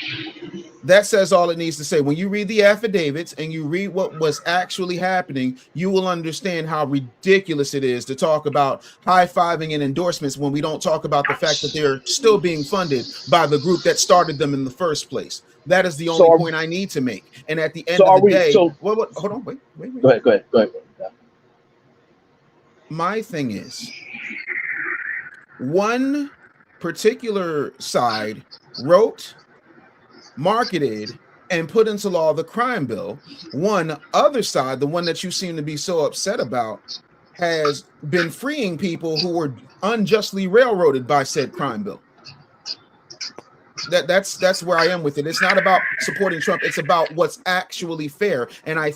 that says all it needs to say. When you read the affidavits and you read what was actually happening, you will understand how ridiculous it is to talk about high-fiving and endorsements when we don't talk about the fact that they're still being funded by the group that started them in the first place. That is the only point I need to make. And at the end of the day, hold on, wait. Go ahead. My thing is, one particular side wrote, marketed, and put into law the crime bill. One other side, the one that you seem to be so upset about, has been freeing people who were unjustly railroaded by said crime bill. That's where I am with it. It's not about supporting Trump. It's about what's actually fair. And I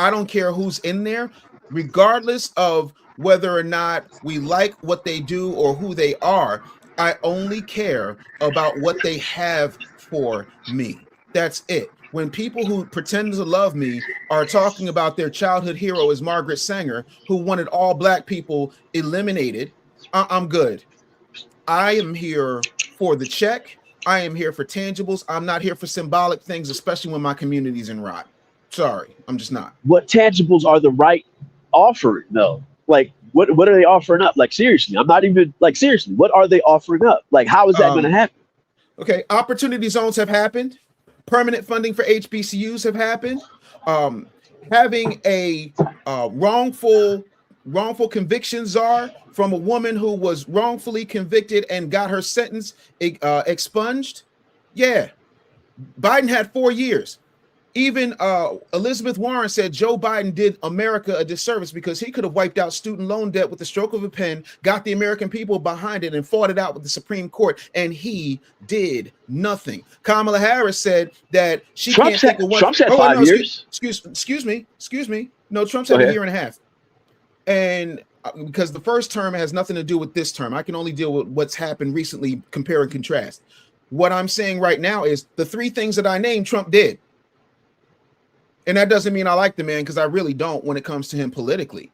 don't care who's in there, regardless of whether or not we like what they do or who they are. I only care about what they have for me. That's it. When people who pretend to love me are talking about their childhood hero as Margaret Sanger, who wanted all black people eliminated, I'm good. I am here for the check. I am here for tangibles. I'm not here for symbolic things, especially when my community's in rot. Sorry, I'm just not. What tangibles are the right offering, though? Like, what are they offering up? Like, seriously, I'm not even seriously, what are they offering up? Like, how is that going to happen? Okay, opportunity zones have happened. Permanent funding for HBCUs have happened. Having a wrongful conviction czar from a woman who was wrongfully convicted and got her sentence expunged. Yeah, Biden had 4 years. Even Elizabeth Warren said Joe Biden did America a disservice because he could have wiped out student loan debt with the stroke of a pen, got the American people behind it, and fought it out with the Supreme Court, and he did nothing. Kamala Harris said that she Trump's can't think of one. Trump's had 5 years. Excuse me. No, Trump's had a year and a half, and because the first term has nothing to do with this term, I can only deal with what's happened recently, compare and contrast. What I'm saying right now is the 3 things that I named, Trump did. And that doesn't mean I like the man, because I really don't when it comes to him politically.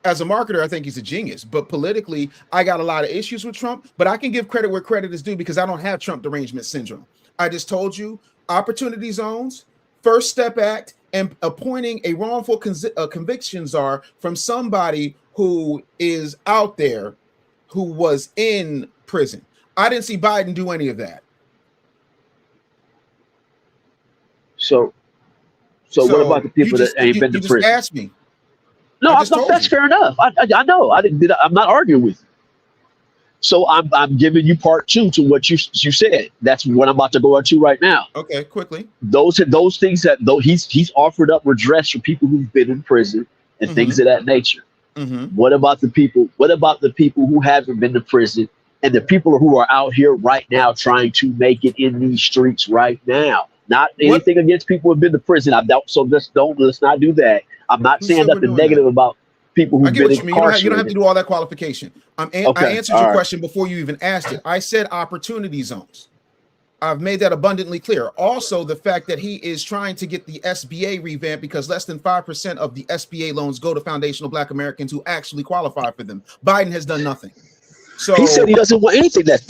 As a marketer, I think he's a genius. But politically, I got a lot of issues with Trump. But I can give credit where credit is due because I don't have Trump derangement syndrome. I just told you opportunity zones, First Step Act, and appointing a wrongful conviction czar from somebody who is out there who was in prison. I didn't see Biden do any of that. So what about the people that ain't been to prison? Just asked me. No, that's fair enough. I know. I'm not arguing with you. So I'm giving you part 2 to what you said. That's what I'm about to go into right now. Okay, quickly. Those things that though he's offered up redress for people who've been in prison and things of that nature. What about the people? What about the people who haven't been to prison and the people who are out here right now trying to make it in these streets right now? Not anything against people who've been to prison. Let's not do that. I'm not saying nothing negative about people who've been incarcerated. You don't have to do all that qualification. I answered your question before you even asked it. I said opportunity zones. I've made that abundantly clear. Also, the fact that he is trying to get the SBA revamped because less than 5% of the SBA loans go to foundational Black Americans who actually qualify for them. Biden has done nothing. So he said he doesn't want anything that's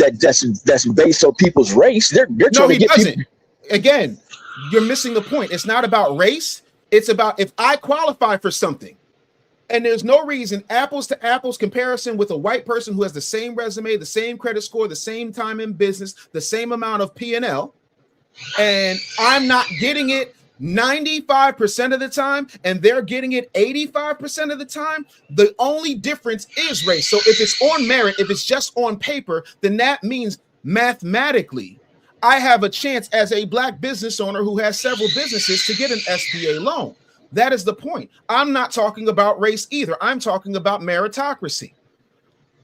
based on people's race. They're trying to get people. Again, you're missing the point. It's not about race. It's about if I qualify for something, and there's no reason apples to apples comparison with a white person who has the same resume, the same credit score, the same time in business, the same amount of P&L, and I'm not getting it 95% of the time, and they're getting it 85% of the time. The only difference is race. So if it's on merit, if it's just on paper, then that means mathematically I have a chance as a Black business owner who has several businesses to get an SBA loan. That is the point. I'm not talking about race either. I'm talking about meritocracy.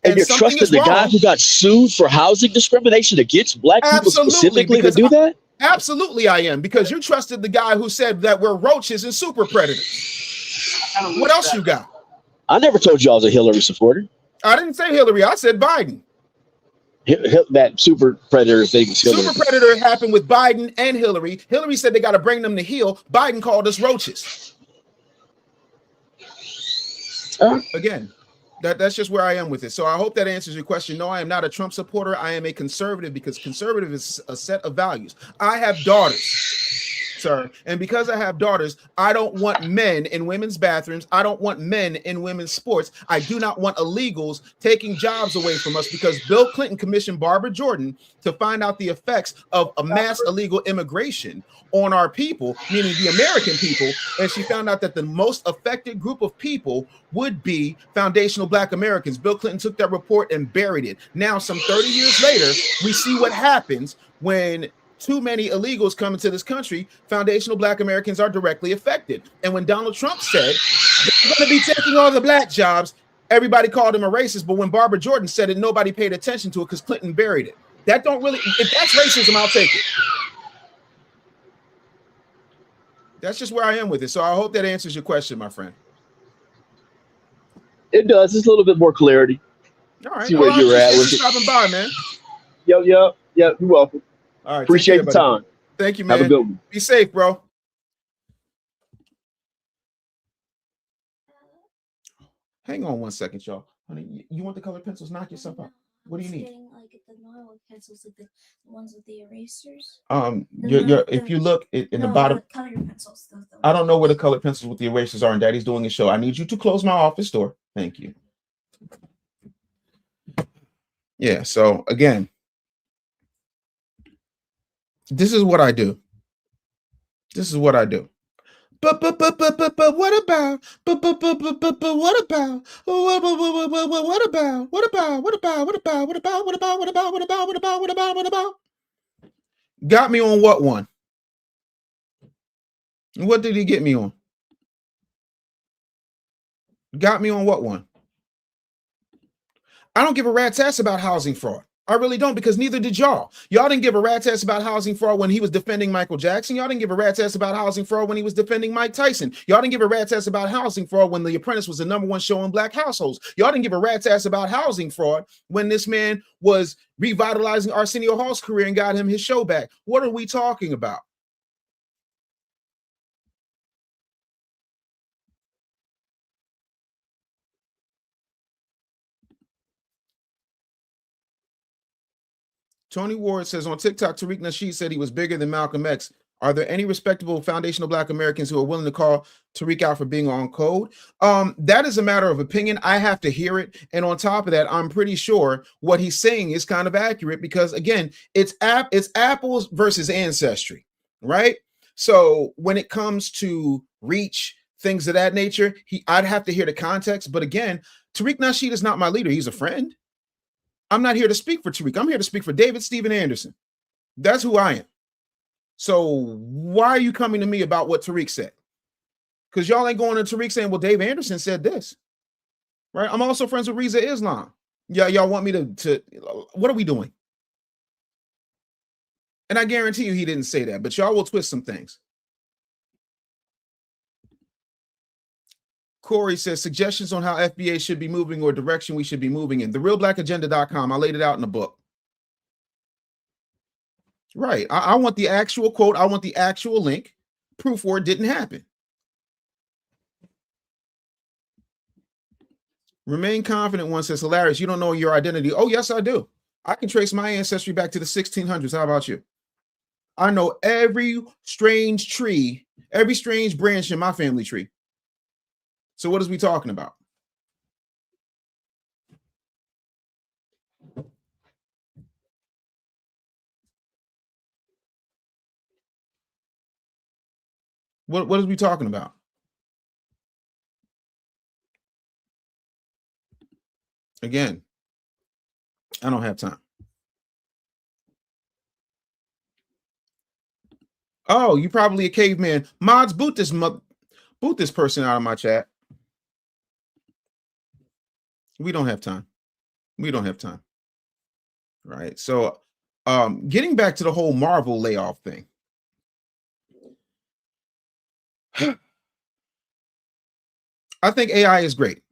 And you're trusting the guy who got sued for housing discrimination against Black people specifically to do that? Absolutely, I am, because you trusted the guy who said that we're roaches and super predators. What else you got? I never told you I was a Hillary supporter. I didn't say Hillary. I said Biden. That super predator thing. Super predator happened with Biden and Hillary. Hillary said they got to bring them to heel. Biden called us roaches. Again, that's just where I am with it. So I hope that answers your question. No, I am not a Trump supporter. I am a conservative because conservative is a set of values. I have daughters, sir. And because I have daughters, I don't want men in women's bathrooms. I don't want men in women's sports. I do not want illegals taking jobs away from us because Bill Clinton commissioned Barbara Jordan to find out the effects of a mass illegal immigration on our people, meaning the American people. And she found out that the most affected group of people would be foundational Black Americans. Bill Clinton took that report and buried it. Now, some 30 years later, we see what happens when too many illegals come into this country. Foundational Black Americans are directly affected. And when Donald Trump said they're going to be taking all the Black jobs, everybody called him a racist. But when Barbara Jordan said it, nobody paid attention to it because Clinton buried it. That don't really, if that's racism, I'll take it. That's just where I am with it. So I hope that answers your question, my friend. It does. It's a little bit more clarity. All right. See where you're at with it. Stopping by, man. Yo, you're welcome. All right. Appreciate the time. Thank you, man. Have a good one. Be safe, bro. Hang on one second, y'all. Honey, you want the colored pencils? Knock yourself out. What do you need? Getting, like, the normal pencils, like the ones with the erasers. If you look in the bottom, color pencils. I don't know where the colored pencils with the erasers are, and Daddy's doing a show. I need you to close my office door. Thank you. Yeah. So again, this is what I do. This is what I do. But what about? Got me on what one? What did he get me on? Got me on what one? I don't give a rat's ass about housing fraud. I really don't, because neither did y'all. Y'all didn't give a rat's ass about housing fraud when he was defending Michael Jackson. Y'all didn't give a rat's ass about housing fraud when he was defending Mike Tyson. Y'all didn't give a rat's ass about housing fraud when The Apprentice was the #1 show in black households. Y'all didn't give a rat's ass about housing fraud when this man was revitalizing Arsenio Hall's career and got him his show back. What are we talking about? Tony Ward says on TikTok, Tariq Nasheed said he was bigger than Malcolm X. Are there any respectable foundational black Americans who are willing to call Tariq out for being on code? That is a matter of opinion. I have to hear it. And on top of that, I'm pretty sure what he's saying is kind of accurate because, again, it's apples versus ancestry, right? So when it comes to reach, things of that nature, I'd have to hear the context. But again, Tariq Nasheed is not my leader. He's a friend. I'm not here to speak for Tariq. I'm here to speak for David Stephen Anderson. That's who I am. So why are you coming to me about what Tariq said? Because y'all ain't going to Tariq saying, well, Dave Anderson said this. Right? I'm also friends with Reza Islam. Yeah, y'all want me to what are we doing? And I guarantee you he didn't say that, but y'all will twist some things. Corey says suggestions on how FBA should be moving or direction we should be moving in. TheRealBlackAgenda.com. I laid it out in the book. Right. I want the actual quote. I want the actual link. Proof where it didn't happen. Remain confident one says, hilarious. You don't know your identity. Oh, yes, I do. I can trace my ancestry back to the 1600s. How about you? I know every strange tree, every strange branch in my family tree. So what is we talking about? What is we talking about? Again, I don't have time. Oh, you probably a caveman. Mods, boot this person out of my chat. We don't have time. We don't have time. Right. So getting back to the whole Marvel layoff thing. I think AI is great.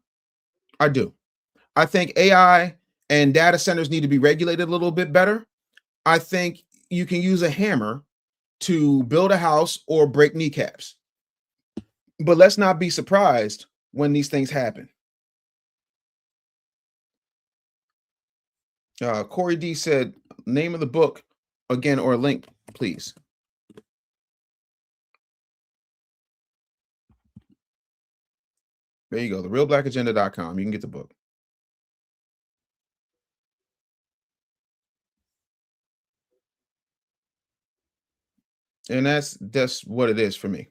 I do. I think AI and data centers need to be regulated a little bit better. I think you can use a hammer to build a house or break kneecaps. But let's not be surprised when these things happen. Corey D said, name of the book again or link, please. There you go. TheRealBlackAgenda.com. You can get the book. And that's what it is for me.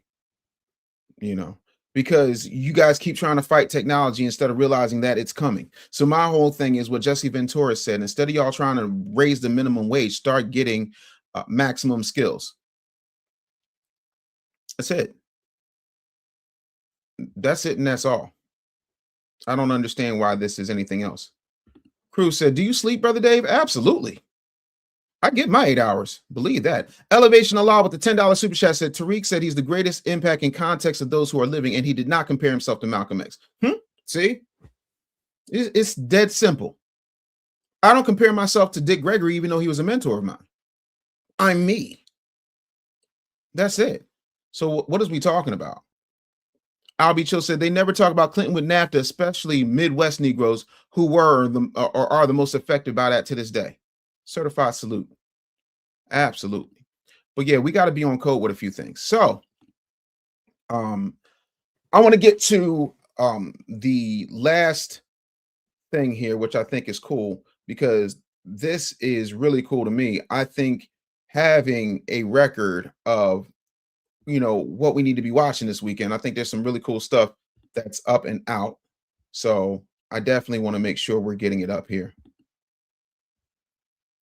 You know, because you guys keep trying to fight technology instead of realizing that it's coming. So my whole thing is what Jesse Ventura said. Instead of y'all trying to raise the minimum wage, start getting maximum skills. That's it. That's it, and that's all. I don't understand why this is anything else. Cruz said, do you sleep, Brother Dave? Absolutely. I get my 8 hours. Believe that. Elevation Allah with the $10 super chat said, Tariq said he's the greatest impact in context of those who are living, and he did not compare himself to Malcolm X. See? It's dead simple. I don't compare myself to Dick Gregory, even though he was a mentor of mine. I'm me. That's it. So what is we talking about? Albie Chill said they never talk about Clinton with NAFTA, especially Midwest Negroes who were or are the most affected by that to this day. Certified salute. Absolutely. But yeah, we got to be on code with a few things. So I want to get to the last thing here, which I think is cool because this is really cool to me. I think having a record of what we need to be watching this weekend. I think there's some really cool stuff that's up and out. So I definitely want to make sure we're getting it up here.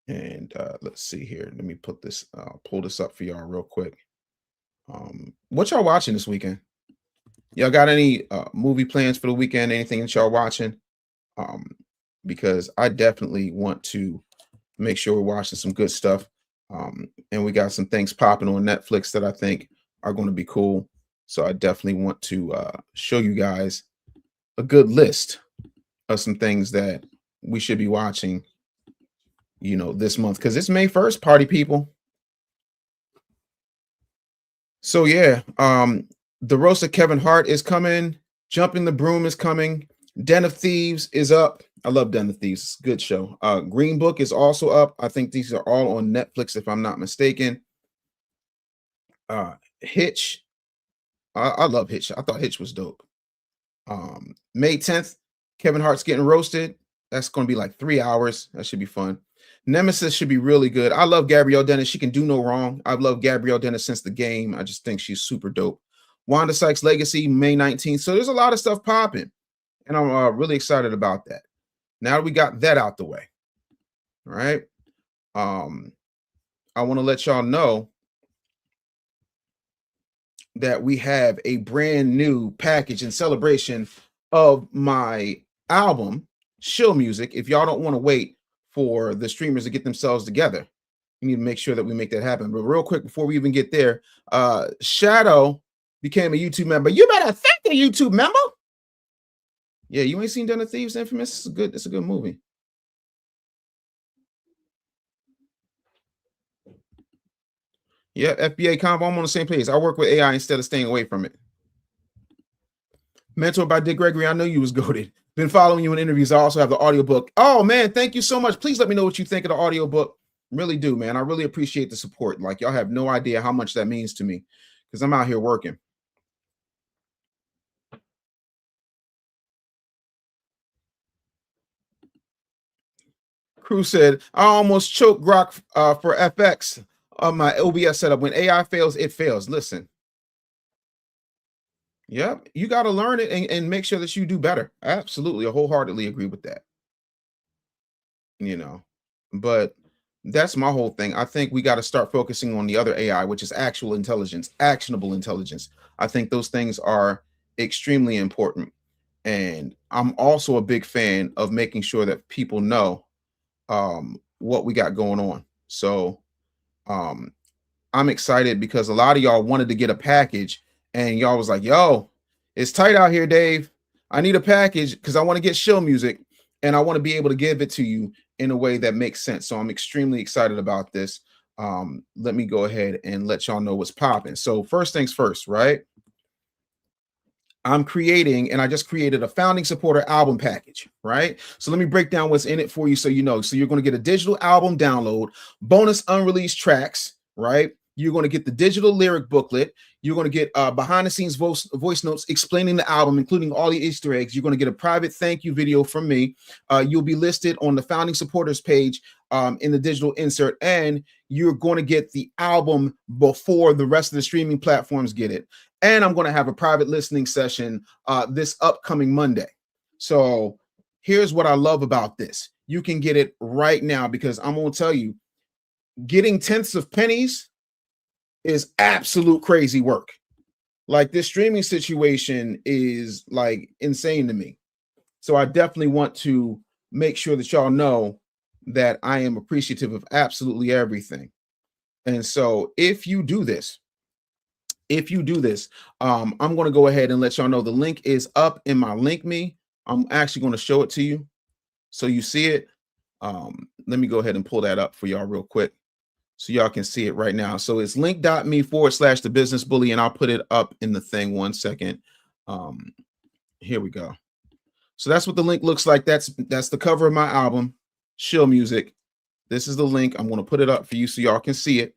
And let's see here. Let me pull this up for y'all real quick. What y'all watching this weekend? Y'all got any movie plans for the weekend? Anything that y'all watching? Because I definitely want to make sure we're watching some good stuff. And we got some things popping on Netflix that I think are going to be cool. So I definitely want to show you guys a good list of some things that we should be watching, you know, this month, because it's May 1st, party people. So yeah, the roast of Kevin Hart is coming. Jumping the Broom is coming. Den of Thieves is up. I love Den of Thieves. It's a good show. Green Book is also up. I think these are all on Netflix, if I'm not mistaken. Hitch. I love Hitch. I thought Hitch was dope. May 10th, Kevin Hart's getting roasted. That's going to be like 3 hours. That should be fun. Nemesis should be really good. I love Gabrielle Dennis. She can do no wrong. I've loved Gabrielle Dennis since The Game. I just think she's super dope. Wanda Sykes Legacy, May 19th. So there's a lot of stuff popping, and I'm really excited about that. Now we got that out the way. All right. I want to let y'all know that we have a brand new package in celebration of my album, Shill Music. If y'all don't want to wait for the streamers to get themselves together, you need to make sure that we make that happen. But real quick, before we even get there, Shadow became a YouTube member. You better thank the YouTube member. Yeah, you ain't seen Den of Thieves, Infamous? It's a good movie. Yeah, FBA Convo, I'm on the same page. I work with AI instead of staying away from it. Mentored by Dick Gregory, I know you was goated. Been following you in interviews. I also have the audiobook. Oh, man, thank you so much. Please let me know what you think of the audiobook. Really do, man. I really appreciate the support. Like, y'all have no idea how much that means to me because I'm out here working. Crew said, I almost choked Grok for FX on my OBS setup. When AI fails, it fails. Listen. Yep, you got to learn it and make sure that you do better. Absolutely. I wholeheartedly agree with that. You know, but that's my whole thing. I think we got to start focusing on the other AI, which is actual intelligence, actionable intelligence. I think those things are extremely important. And I'm also a big fan of making sure that people know what we got going on. So I'm excited because a lot of y'all wanted to get a package and y'all was like, yo, it's tight out here, Dave. I need a package because I want to get Shill Music and I want to be able to give it to you in a way that makes sense. So I'm extremely excited about this. Let me go ahead and let y'all know what's popping. So first things first, right? I'm creating, and I just created a founding supporter album package, right? So let me break down what's in it for you so you know. So you're going to get a digital album download, bonus unreleased tracks, right? You're going to get the digital lyric booklet. You're going to get behind the scenes voice notes explaining the album, including all the Easter eggs. You're going to get a private thank you video from me. You'll be listed on the founding supporters page in the digital insert, and you're going to get the album before the rest of the streaming platforms get it. And I'm going to have a private listening session this upcoming Monday. So here's what I love about this. You can get it right now because I'm going to tell you, getting tenths of pennies is absolute crazy work. Like this streaming situation is like insane to me. So I definitely want to make sure that y'all know that I am appreciative of absolutely everything. And so if you do this, I'm going to go ahead and let y'all know the link is up in my link me. I'm actually going to show it to you so you see it. Let me go ahead and pull that up for y'all real quick so y'all can see it right now. So it's link.me/the business bully, and I'll put it up in the thing 1 second. Here we go. So that's what the link looks like. That's the cover of my album, Shill Music. This is the link. I'm going to put it up for you so y'all can see it.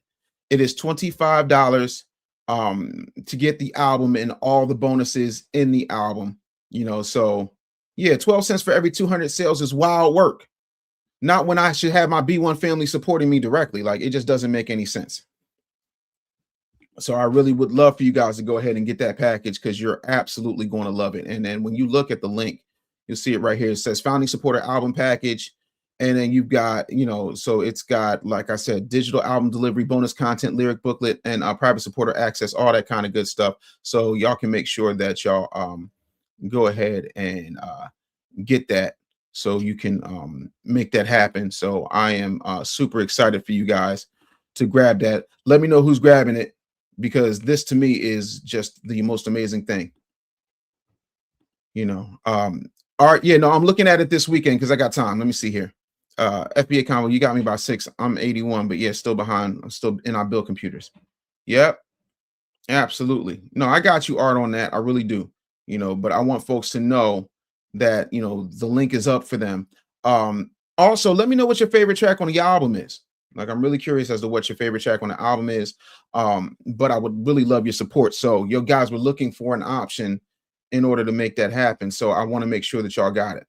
It is $25 to get the album and all the bonuses in the album, you know. So yeah, 12 cents for every 200 sales is wild work. Not when I should have my B1 family supporting me directly. Like, it just doesn't make any sense. So I really would love for you guys to go ahead and get that package because you're absolutely going to love it. And then when you look at the link, you'll see it right here. It says founding supporter album package. And then you've got, you know, so it's got, like I said, digital album delivery, bonus content, lyric booklet, and private supporter access, all that kind of good stuff. So y'all can make sure that y'all go ahead and get that so you can make that happen. So I am super excited for you guys to grab that. Let me know who's grabbing it, because this to me is just the most amazing thing. You know, all right, yeah, no, I'm looking at it this weekend because I got time. Let me see here. FBA Convo, you got me by 6. I'm 81, but yeah, still behind. I'm still in our build computers. Yep, absolutely. No, I got you, Art, on that. I really do. You know, but I want folks to know that, you know, the link is up for them. Also, let me know what your favorite track on the album is. Like, I'm really curious as to what your favorite track on the album is. But I would really love your support. So your guys were looking for an option in order to make that happen. So I want to make sure that y'all got it.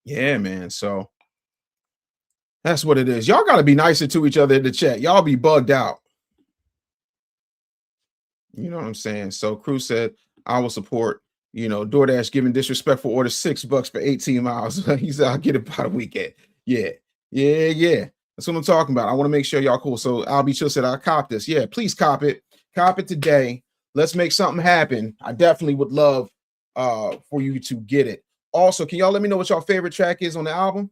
Yeah, man. So that's what it is. Y'all got to be nicer to each other in the chat. Y'all be bugged out. You know what I'm saying? So Crew said, I will support, you know, DoorDash giving disrespectful orders $6 for 18 miles. He said, I'll get it by the weekend. Yeah. That's what I'm talking about. I want to make sure y'all cool. So I'll be chill said, I'll cop this. Yeah, please cop it. Cop it today. Let's make something happen. I definitely would love for you to get it. Also, can y'all let me know what y'all favorite track is on the album?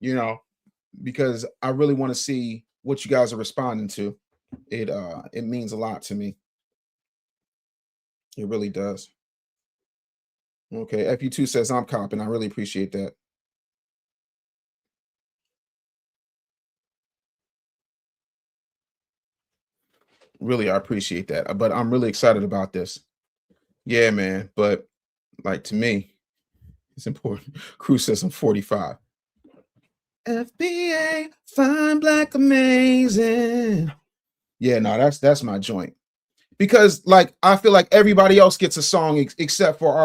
You know, because I really want to see what you guys are responding to. It means a lot to me. It really does. Okay, FU2 says I'm copping. I really appreciate that. Really, I appreciate that. But I'm really excited about this. Yeah, man. But like, to me, it's important. Crew says I'm 45. FBA, fine, black, amazing. Yeah, no, that's my joint. Because, like, I feel like everybody else gets a song except for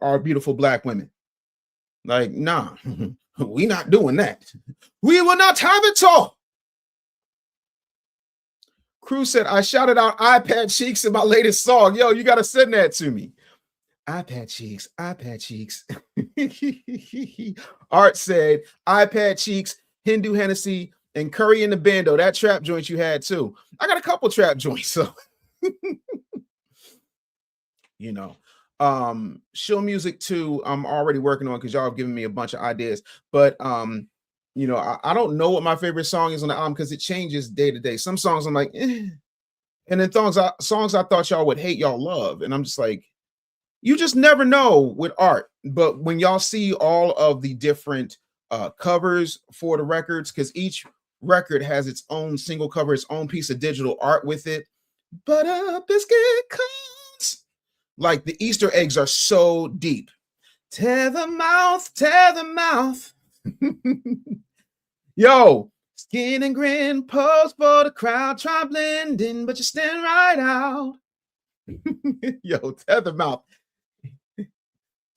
our beautiful black women. Like, nah, we not doing that. We will not have it all. Crew said, I shouted out iPad Cheeks in my latest song. Yo, you got to send that to me. iPad Cheeks, iPad Cheeks. Art said, iPad Cheeks, Hindu Hennessy, and Curry in the Bando. That trap joint you had too. I got a couple trap joints, so you know. Show music too, I'm already working on because y'all have given me a bunch of ideas. But you know, I don't know what my favorite song is on the album because it changes day to day. Some songs I'm like, eh. And then songs I thought y'all would hate, y'all love. And I'm just like, you just never know with art. But when y'all see all of the different covers for the records, because each record has its own single cover, its own piece of digital art with it. But biscuit comes. Like, the Easter eggs are so deep. Tear the mouth, tear the mouth. Yo, skin and grin, pose for the crowd, try blending, but you stand right out. Yo, tear the mouth.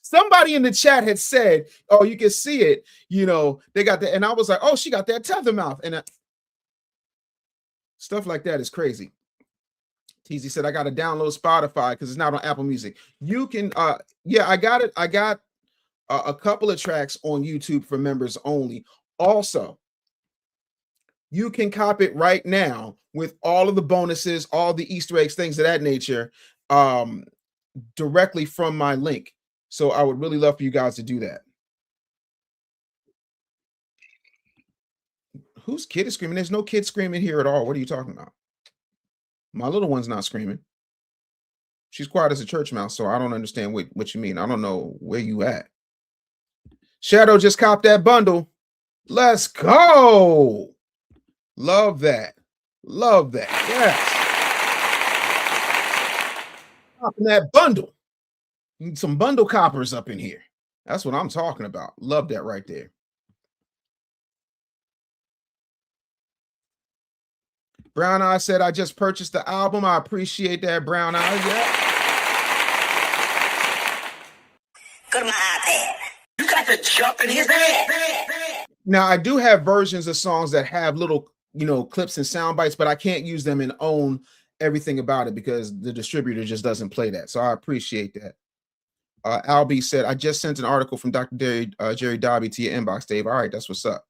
Somebody in the chat had said, oh, you can see it, you know, they got that. And I was like, oh, she got that tether mouth. And stuff like that is crazy. TZ said, I got to download Spotify because it's not on Apple Music. You can, yeah, I got it. I got a couple of tracks on YouTube for members only. Also, you can cop it right now with all of the bonuses, all the Easter eggs, things of that nature, directly from my link. So I would really love for you guys to do that. Whose kid is screaming? There's no kid screaming here at all. What are you talking about? My little one's not screaming. She's quiet as a church mouse, so I don't understand what you mean. I don't know where you at. Shadow just copped that bundle. Let's go. Love that. Love that. Yes. Copping that bundle. Need some bundle coppers up in here. That's what I'm talking about. Love that right there. Brown Eye said, I just purchased the album. I appreciate that, Brown Eye. Yeah. Go to my iPad. You got to jump in his head. Now, I do have versions of songs that have little, you know, clips and sound bites, but I can't use them and own everything about it because the distributor just doesn't play that. So I appreciate that. Albie said, I just sent an article from Dr. Jerry Dobby to your inbox, Dave. All right, that's what's up.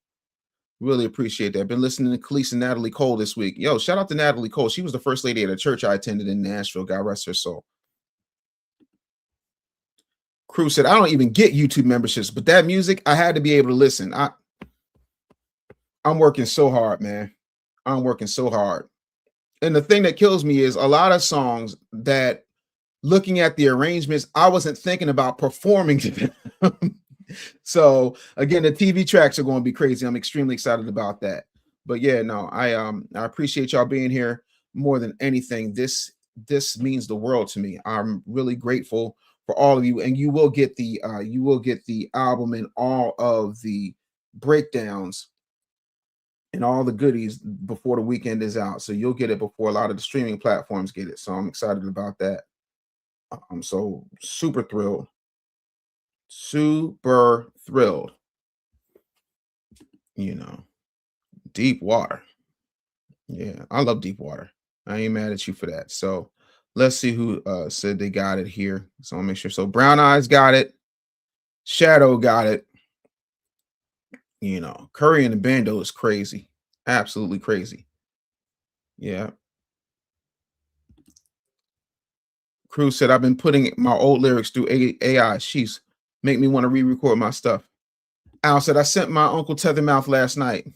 Really appreciate that. Been listening to Khalees and Natalie Cole this week. Yo, shout out to Natalie Cole. She was the first lady at a church I attended in Nashville. God rest her soul. Crew said, I don't even get YouTube memberships, but that music, I had to be able to listen. I'm working so hard, man. I'm working so hard. And the thing that kills me is a lot of songs that, looking at the arrangements, I wasn't thinking about performing to them. So again, the TV tracks are going to be crazy. I'm extremely excited about that. But yeah, no, I appreciate y'all being here more than anything. This means the world to me. I'm really grateful for all of you, and you will get the album and all of the breakdowns and all the goodies before the weekend is out. So you'll get it before a lot of the streaming platforms get it. So I'm excited about that. I'm so super thrilled. Super thrilled. You know, deep water. Yeah, I love deep water. I ain't mad at you for that. So let's see who said they got it here. So I'll make sure. So Brown Eyes got it. Shadow got it. You know, Curry and the Bando is crazy. Absolutely crazy. Yeah. Cruz said, I've been putting my old lyrics through AI. She's make me want to re-record my stuff. Al said, I sent my Uncle Tethermouth last night.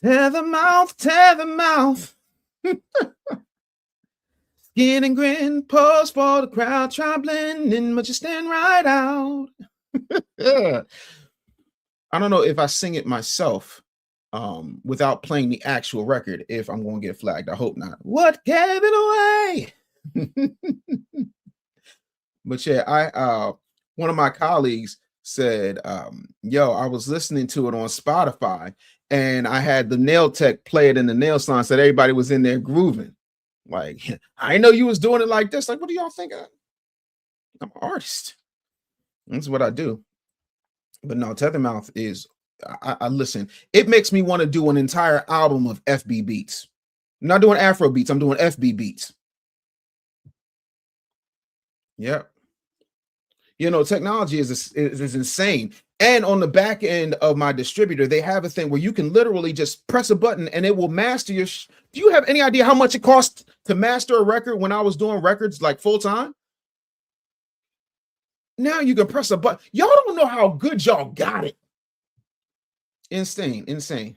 Tethermouth, Tethermouth. Skin and grin, pose for the crowd, try blending, but you stand right out. Yeah. I don't know if I sing it myself without playing the actual record, if I'm going to get flagged. I hope not. What gave it away? But yeah, one of my colleagues said, yo, I was listening to it on Spotify and I had the nail tech play it in the nail salon, said everybody was in there grooving. Like, I know you was doing it like this. Like, what do y'all think? I'm an artist. That's what I do. But no, Tethermouth is, I listen, it makes me want to do an entire album of FB beats. I'm not doing Afro beats, I'm doing FB beats. Yep. You know, technology is insane. And on the back end of my distributor, they have a thing where you can literally just press a button and it will master your. Do you have any idea how much it costs to master a record when I was doing records like full time? Now you can press a button. Y'all don't know how good y'all got it. Insane, insane.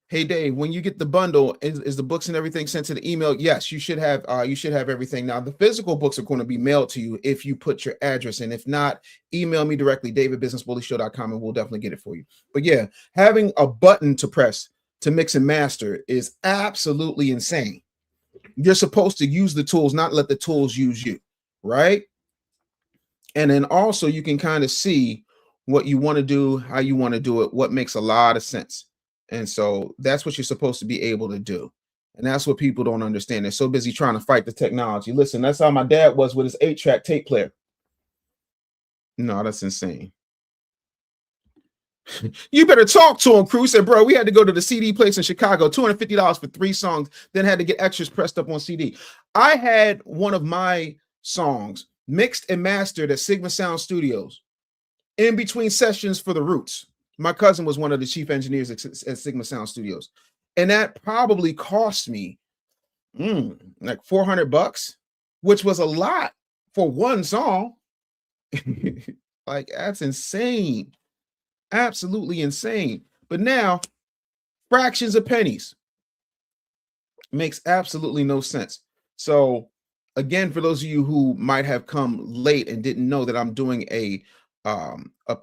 Hey Dave, when you get the bundle, is the books and everything sent to the email? Yes, you should have everything. Now the physical books are going to be mailed to you if you put your address in. If not, email me directly, davidbusinessbullyshow.com, and we'll definitely get it for you. But yeah, having a button to press to mix and master is absolutely insane. You're supposed to use the tools, not let the tools use you, right? And then also you can kind of see what you want to do, how you want to do it, what makes a lot of sense. And so that's what you're supposed to be able to do. And that's what people don't understand. They're so busy trying to fight the technology. Listen, that's how my dad was with his 8-track tape player. No, that's insane. You better talk to him, Crew. Said, bro, we had to go to the CD place in Chicago, $250 for 3 songs, then had to get extras pressed up on CD. I had one of my songs mixed and mastered at Sigma Sound Studios in between sessions for the Roots. My cousin was one of the chief engineers at Sigma Sound Studios. And that probably cost me like $400, which was a lot for one song. Like, that's insane. Absolutely insane. But now, fractions of pennies. Makes absolutely no sense. So, again, for those of you who might have come late and didn't know that I'm doing a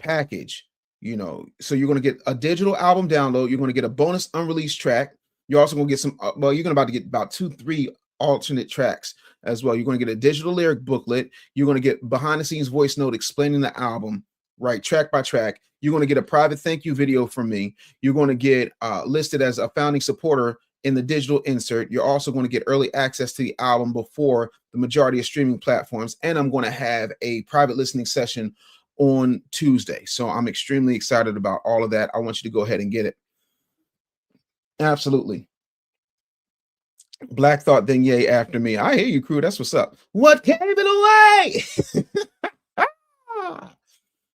package, you know, so you're going to get a digital album download. You're going to get a bonus unreleased track. You're also going to get some, well, you're going to get about 2-3 alternate tracks as well. You're going to get a digital lyric booklet. You're going to get behind the scenes voice note explaining the album, right, track by track. You're going to get a private thank you video from me. You're going to get listed as a founding supporter in the digital insert. You're also going to get early access to the album before the majority of streaming platforms. And I'm going to have a private listening session on Tuesday. So I'm extremely excited about all of that. I want you to go ahead and get it. Absolutely. Black Thought, then yay after me. I hear you, crew. That's what's up. What gave it away?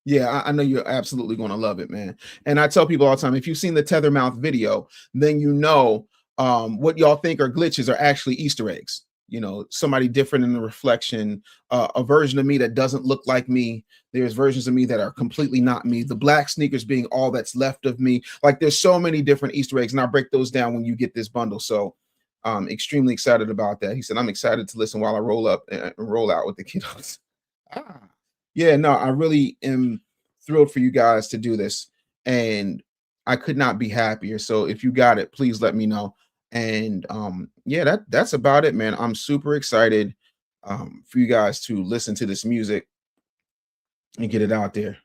Yeah, I know you're absolutely going to love it, man. And I tell people all the time, if you've seen the Tethermouth video, then you know what y'all think are glitches are actually Easter eggs. You know, somebody different in the reflection, a version of me that doesn't look like me. There's versions of me that are completely not me. The black sneakers being all that's left of me. Like there's so many different Easter eggs, and I'll break those down when you get this bundle. So I'm extremely excited about that. He said, I'm excited to listen while I roll up and roll out with the kiddos. Yeah, no, I really am thrilled for you guys to do this, and I could not be happier. So if you got it, please let me know. And yeah, that's about it, man. I'm super excited for you guys to listen to this music and get it out there.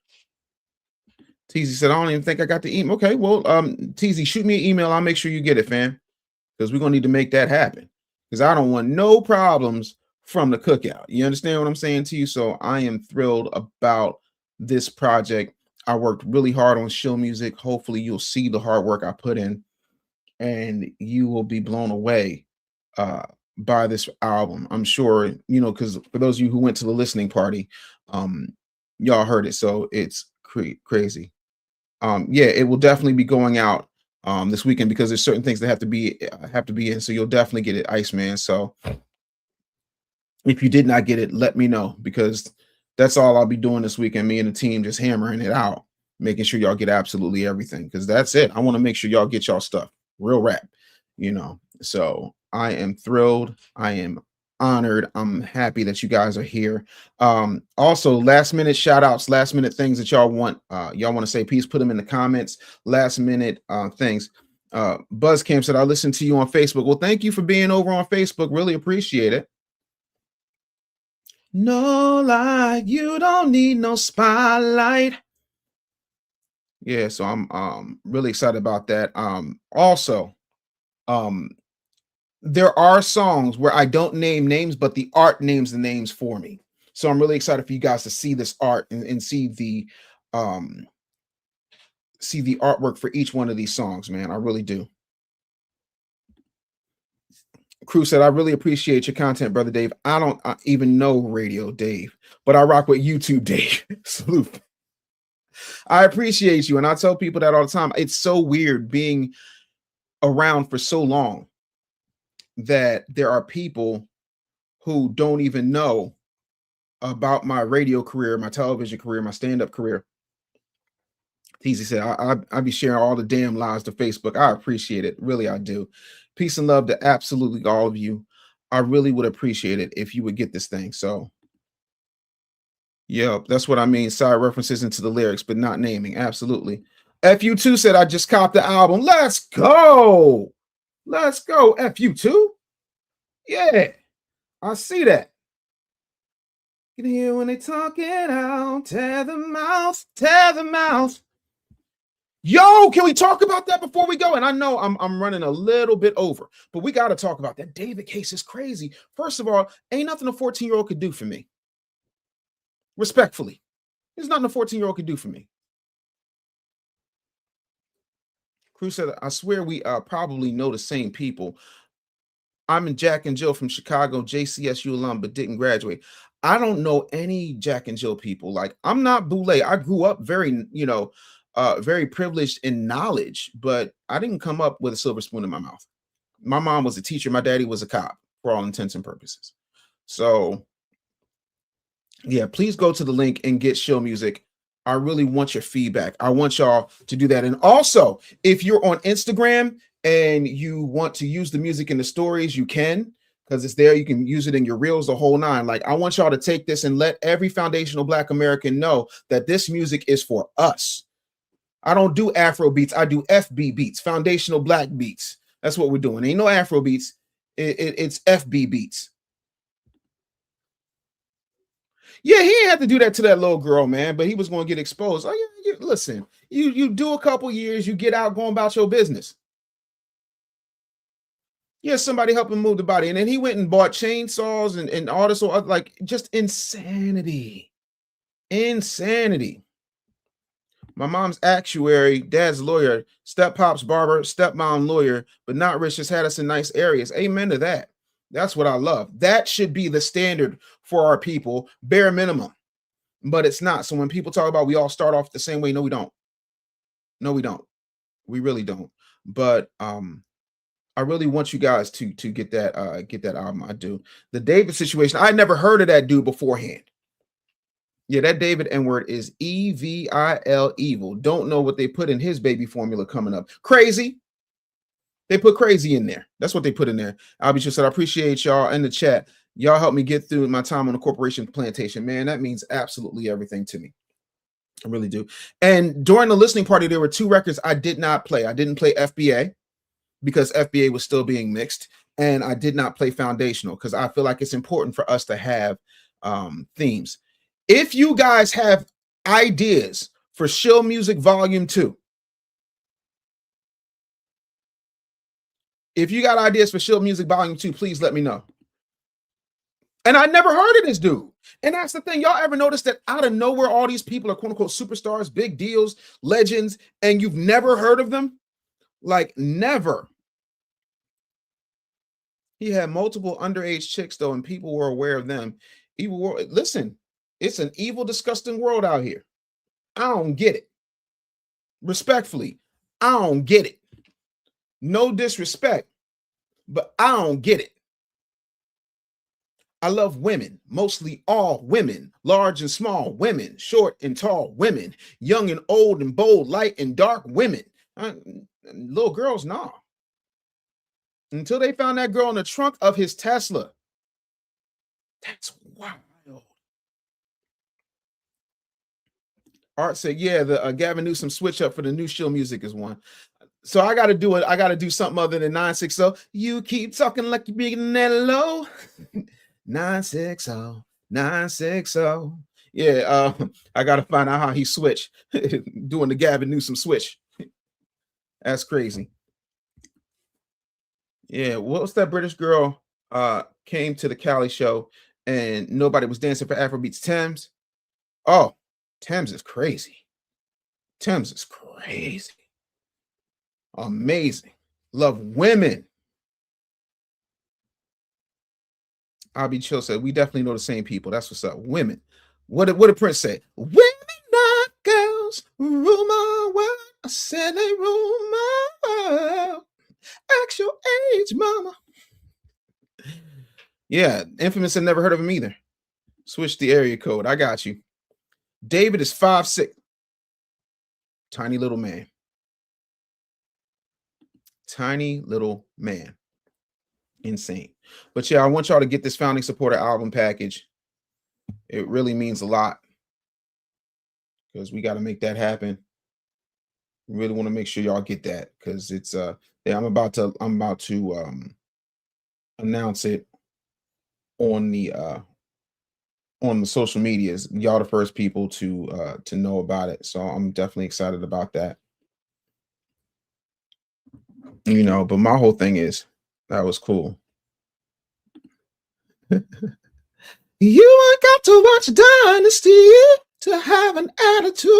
Teasy said, I don't even think I got the email. Okay, well, Teasy, shoot me an email. I'll make sure you get it, fam, because we're gonna need to make that happen, because I don't want no problems from the cookout. You understand what I'm saying to you? So I am thrilled about this project. I worked really hard on show music. Hopefully you'll see the hard work I put in, and you will be blown away by this album. I'm sure, you know, because for those of you who went to the listening party, y'all heard it. So it's crazy. Yeah, it will definitely be going out this weekend, because there's certain things that have to be in. So you'll definitely get it, Iceman. So if you did not get it, let me know, because that's all I'll be doing this weekend. Me and the team just hammering it out, making sure y'all get absolutely everything, because that's it. I want to make sure y'all get y'all stuff. Real rap, you know. So I am thrilled. I am honored. I'm happy that you guys are here. Also, last minute shout outs, last minute things that y'all want to say, please put them in the comments. Last minute things. Buzzcam said, I listened to you on Facebook. Well, thank you for being over on Facebook. Really appreciate it. No lie, you don't need no spotlight. Yeah, so I'm really excited about that. Also, there are songs where I don't name names, but the art names the names for me. So I'm really excited for you guys to see this art and see the artwork for each one of these songs, man. I really do. Crew said, I really appreciate your content, brother Dave. I don't even know Radio Dave, but I rock with YouTube Dave. Salute. I appreciate you. And I tell people that all the time. It's so weird being around for so long that there are people who don't even know about my radio career, my television career, my stand-up career. Teasy said, I be sharing all the damn lies to Facebook. I appreciate it. Really, I do. Peace and love to absolutely all of you. I really would appreciate it if you would get this thing. So, yeah, that's what I mean. Side references into the lyrics, but not naming. Absolutely. FU2 said, I just copped the album. Let's go. Let's go. FU2. Yeah, I see that. You can hear when they talking out. Tear the mouth. Tear the mouth. Yo, can we talk about that before we go? And I know I'm running a little bit over, but we got to talk about that. David case is crazy. First of all, ain't nothing a 14-year-old could do for me. Respectfully, there's nothing a 14-year-old could do for me. Crew said, I swear we probably know the same people. I'm in Jack and Jill from Chicago, JCSU alum, but didn't graduate. I don't know any Jack and Jill people. Like, I'm not Boulay. I grew up very, very privileged in knowledge, but I didn't come up with a silver spoon in my mouth. My mom was a teacher. My daddy was a cop for all intents and purposes. So yeah, please go to the link and get show music. I really want your feedback. I want y'all to do that. And also, if you're on Instagram and you want to use the music in the stories, you can, because it's there. You can use it in your reels, the whole nine. Like, I want y'all to take this and let every foundational Black American know that this music is for us. I don't do Afro beats. I do FB beats, foundational Black beats. That's what we're doing. Ain't no Afro beats. It's FB beats. Yeah, he ain't have to do that to that little girl, man, but he was going to get exposed. Oh, yeah, listen, you do a couple years, you get out, going about your business. Yeah, somebody help him move the body. And then he went and bought chainsaws and all this, like, just insanity. Insanity. My mom's actuary, dad's lawyer, step pop's barber, stepmom lawyer, but not rich, just had us in nice areas. Amen to that. That's what I love. That should be the standard for our people, bare minimum. But it's not. So when people talk about we all start off the same way, no, we don't. No, we don't. We really don't. But I really want you guys to get that album. I do. The David situation, I never heard of that dude beforehand. Yeah, that David N-word is evil, evil. Don't know what they put in his baby formula coming up. Crazy. They put crazy in there. That's what they put in there. Albie just said, I appreciate y'all in the chat. Y'all helped me get through my time on the corporation plantation. Man, that means absolutely everything to me. I really do. And during the listening party, there were 2 records I did not play. I didn't play FBA because FBA was still being mixed. And I did not play Foundational because I feel like it's important for us to have themes. If you guys have ideas for Shill Music Volume 2, if you got ideas for Shill Music Volume 2, please let me know. And I never heard of this dude. And that's the thing. Y'all ever notice that out of nowhere, all these people are quote unquote superstars, big deals, legends, and you've never heard of them? Like, never. He had multiple underage chicks, though, and people were aware of them. Evil world. Listen, it's an evil, disgusting world out here. I don't get it. Respectfully, I don't get it. No disrespect, but I don't get it. I love women, mostly all women, large and small women, short and tall women, young and old and bold, light and dark women. Little girls, nah. Until they found that girl in the trunk of his Tesla. That's wild. Art said, yeah, the Gavin Newsom switch up for the new Shill Music is one. So I got to do it. I got to do something other than 960. You keep talking like you're big and that low. 960, 960. Yeah, I got to find out how he switched, doing the Gavin Newsom switch. That's crazy. Yeah, what was that British girl came to the Cali show and nobody was dancing for Afrobeats? Thames. Oh, Thames is crazy. Thames is crazy. Amazing. Love women. I'll be chill said, we definitely know the same people. That's what's up. Women. What did Prince say? Women, not girls, rule my world. I said they rule my world. Ask your age, mama. Yeah, Infamous had never heard of him either. Switch the area code. I got you. David is 5'6". Tiny little man. Tiny little man. Insane. But yeah, I want y'all to get this Founding Supporter album package. It really means a lot because we got to make that happen. We really want to make sure y'all get that because it's yeah, I'm about to announce it on the social medias. Y'all the first people to know about it. So I'm definitely excited about that. You know, but my whole thing is that was cool. You ain't got to watch Dynasty to have an attitude.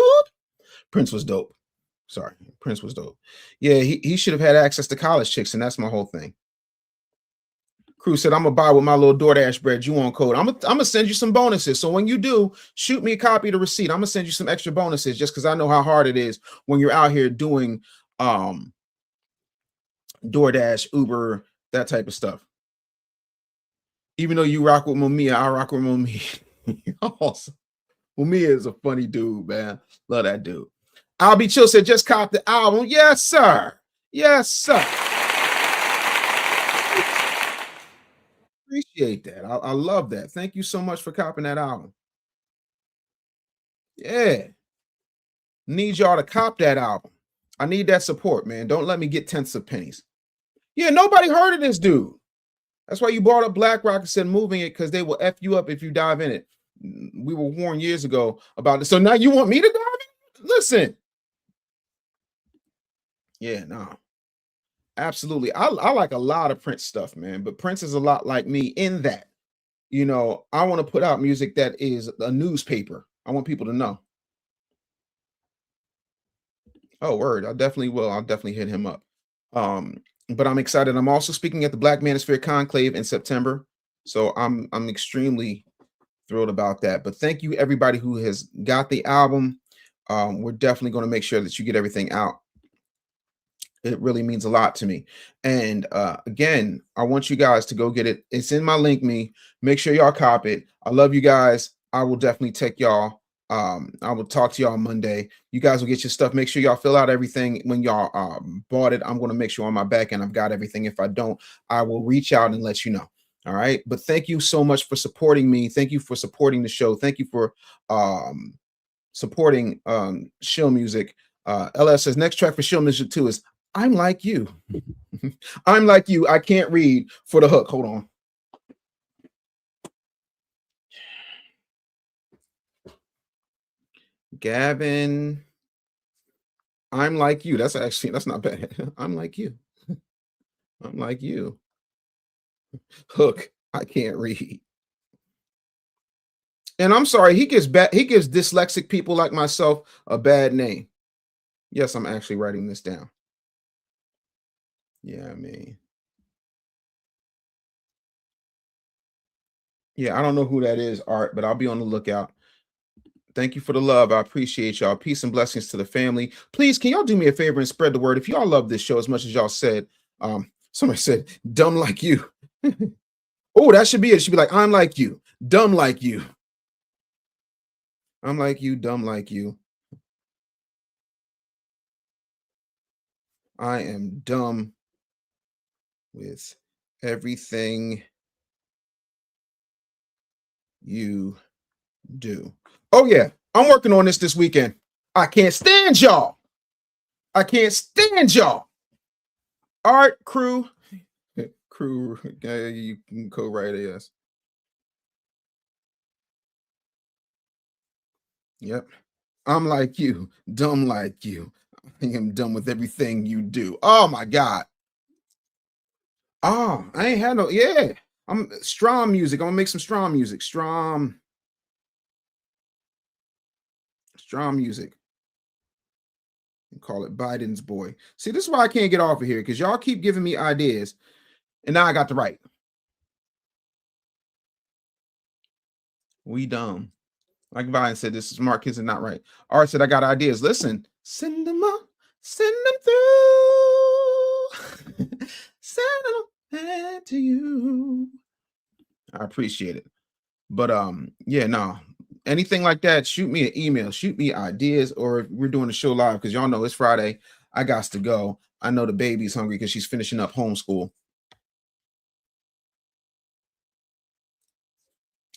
Prince was dope. Sorry, Prince was dope. Yeah, he should have had access to college chicks, and that's my whole thing. Crew said, I'm gonna buy with my little DoorDash bread. You on code. I'm gonna send you some bonuses. So when you do, shoot me a copy of the receipt. I'm gonna send you some extra bonuses just because I know how hard it is when you're out here doing DoorDash, Uber, that type of stuff. Even though you rock with Mamiya, I rock with Mamiya. Awesome. Mamiya is a funny dude, man. Love that dude. I'll be chill said, just cop the album. Yes, sir. Yes, sir. Appreciate that. I love that. Thank you so much for copping that album. Yeah. Need y'all to cop that album. I need that support, man. Don't let me get tenths of pennies. Yeah, nobody heard of this dude. That's why you brought up BlackRock and said moving it because they will F you up if you dive in it. We were warned years ago about this. So now you want me to dive in? Listen. Yeah, no. Absolutely. I like a lot of Prince stuff, man. But Prince is a lot like me in that, you know, I want to put out music that is a newspaper. I want people to know. Oh, word. I definitely will. I'll definitely hit him up. But I'm excited. I'm also speaking at the Black Manosphere Conclave in September. So I'm extremely thrilled about that. But thank you everybody who has got the album. We're definitely going to make sure that you get everything out. It really means a lot to me. And again, I want you guys to go get it. It's in my link me. Make sure y'all cop it. I love you guys. I will definitely take y'all. I will talk to y'all on Monday. You guys will get your stuff. Make sure y'all fill out everything when y'all bought it. I'm going to make sure on my back end I've got everything. If I don't, I will reach out and let you know. All right. But thank you so much for supporting me. Thank you for supporting the show. Thank you for supporting Shill Music. LS says next track for Shill Music 2 is I'm Like You. I'm Like You. I can't read for the hook. Hold on. Gavin. I'm Like You. That's not bad. I'm Like You. I'm Like You. Hook. I can't read. And I'm sorry, he gives dyslexic people like myself a bad name. Yes, I'm actually writing this down. Yeah, I mean. Yeah, I don't know who that is, Art, but I'll be on the lookout. Thank you for the love. I appreciate y'all. Peace and blessings to the family. Please, can y'all do me a favor and spread the word? If y'all love this show as much as y'all said, somebody said, dumb like you. Oh, that should be it. It should be like, I'm like you, dumb like you. I'm like you, dumb like you. I am dumb with everything you do. Oh, yeah. I'm working on this weekend. I can't stand y'all. I can't stand y'all. Art, crew. Crew, you can co-write it, yes. Yep. I'm like you, dumb like you. I am done with everything you do. Oh my God. Oh, I ain't had no, yeah. I'm strong music. I'm gonna make some strong music. Strong music. Call it Biden's boy. See, this is why I can't get off of here, because y'all keep giving me ideas, and now I got to write. We dumb. Like Vine said, this is smart kids are not right. Art said, I got ideas. Listen, send them up, send them through. Send them back to you. I appreciate it. But yeah, no. Anything like that, shoot me an email, shoot me ideas, or if we're doing the show live, because y'all know it's Friday. I got to go. I know the baby's hungry because she's finishing up homeschool.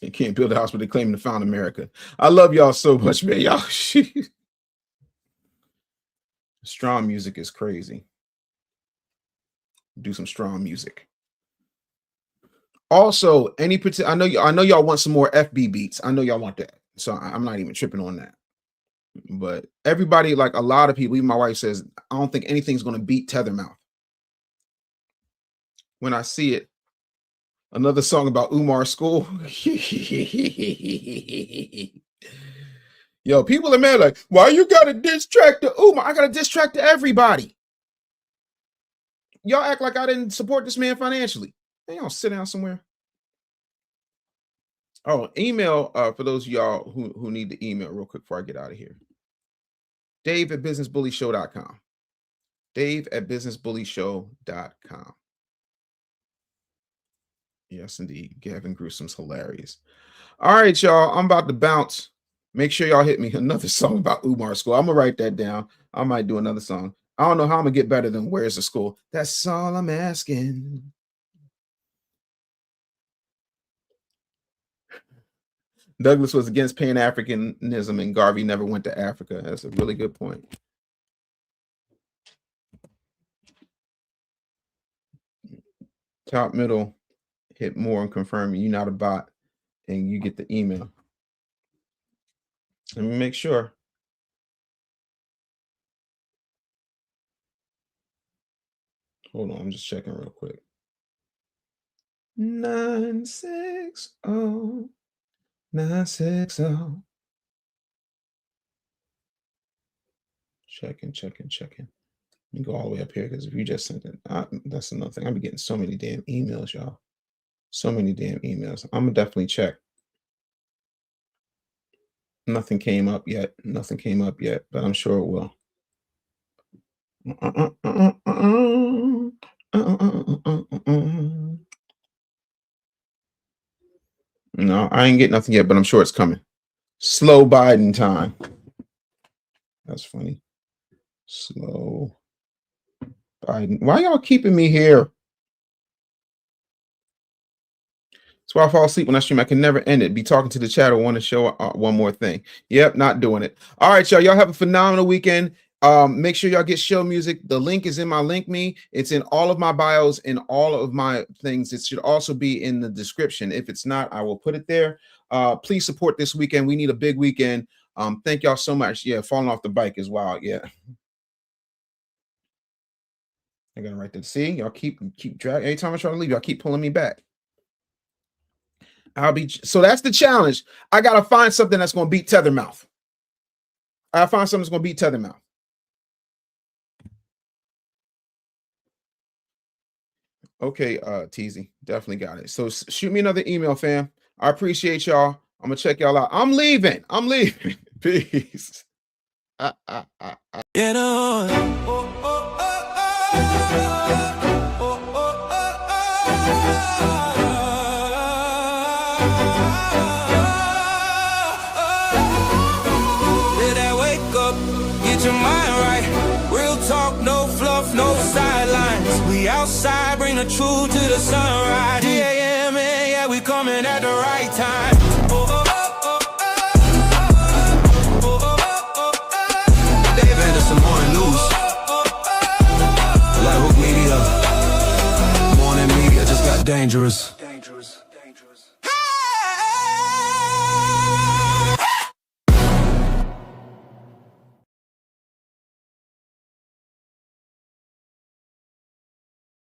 You can't build a house, but they claim to found America. I love y'all so much, man. Y'all, strong music is crazy. Do some strong music. Also, I know y'all want some more FB beats. I know y'all want that, so I'm not even tripping on that. But everybody, like a lot of people, even my wife says, I don't think anything's going to beat Tethermouth. When I see it, another song about Umar School. Yo, people are mad like, why you got a diss track to Umar? I got a diss track to everybody. Y'all act like I didn't support this man financially. Hey, y'all sit down somewhere. Oh, email for those of y'all who need the email real quick before I get out of here. Dave@businessbullyshow.com. Dave@businessbullyshow.com. Yes, indeed. Gavin Gruesom's hilarious. All right, y'all. I'm about to bounce. Make sure y'all hit me another song about Umar School. I'm gonna write that down. I might do another song. I don't know how I'm gonna get better than Where's the School. That's all I'm asking. Douglas was against Pan-Africanism and Garvey never went to Africa. That's a really good point. Top middle, hit more and confirm you're not a bot, and you get the email. Let me make sure. Hold on, I'm just checking real quick. 960 960. Checking. Let me go all the way up here because if you just sent it, that's another thing. I've been getting so many damn emails, y'all. So many damn emails. I'm gonna definitely check. Nothing came up yet, but I'm sure it will. No, I ain't getting nothing yet, but I'm sure it's coming. Slow Biden time. That's funny. Slow Biden. Why y'all keeping me here? That's why I fall asleep when I stream. I can never end it. Be talking to the chat or want to show one more thing. Yep, not doing it. All right, y'all. Y'all have a phenomenal weekend. Make sure y'all get show music. The link is in my link me. It's in all of my bios, in all of my things. It should also be in the description. If it's not, I will put it there. Please support this weekend. We need a big weekend. Thank y'all so much. Yeah, falling off the bike is wild. Yeah. I gotta write that. See, y'all keep dragging. Every time I try to leave, y'all keep pulling me back. So that's the challenge. I gotta find something that's gonna beat Tethermouth. I find something that's gonna beat Tethermouth. Okay, Teasy, definitely got it. So shoot me another email, fam. I appreciate y'all. I'm gonna check y'all out. I'm leaving. Peace. You know. Did I wake up? Get your mind right. Real talk, no fluff, no sidelines. We outside, bring the truth to the sunrise. DAM, yeah, we coming at the right time. Dave Anderson, morning news. Like Hook Media. Morning media just got dangerous.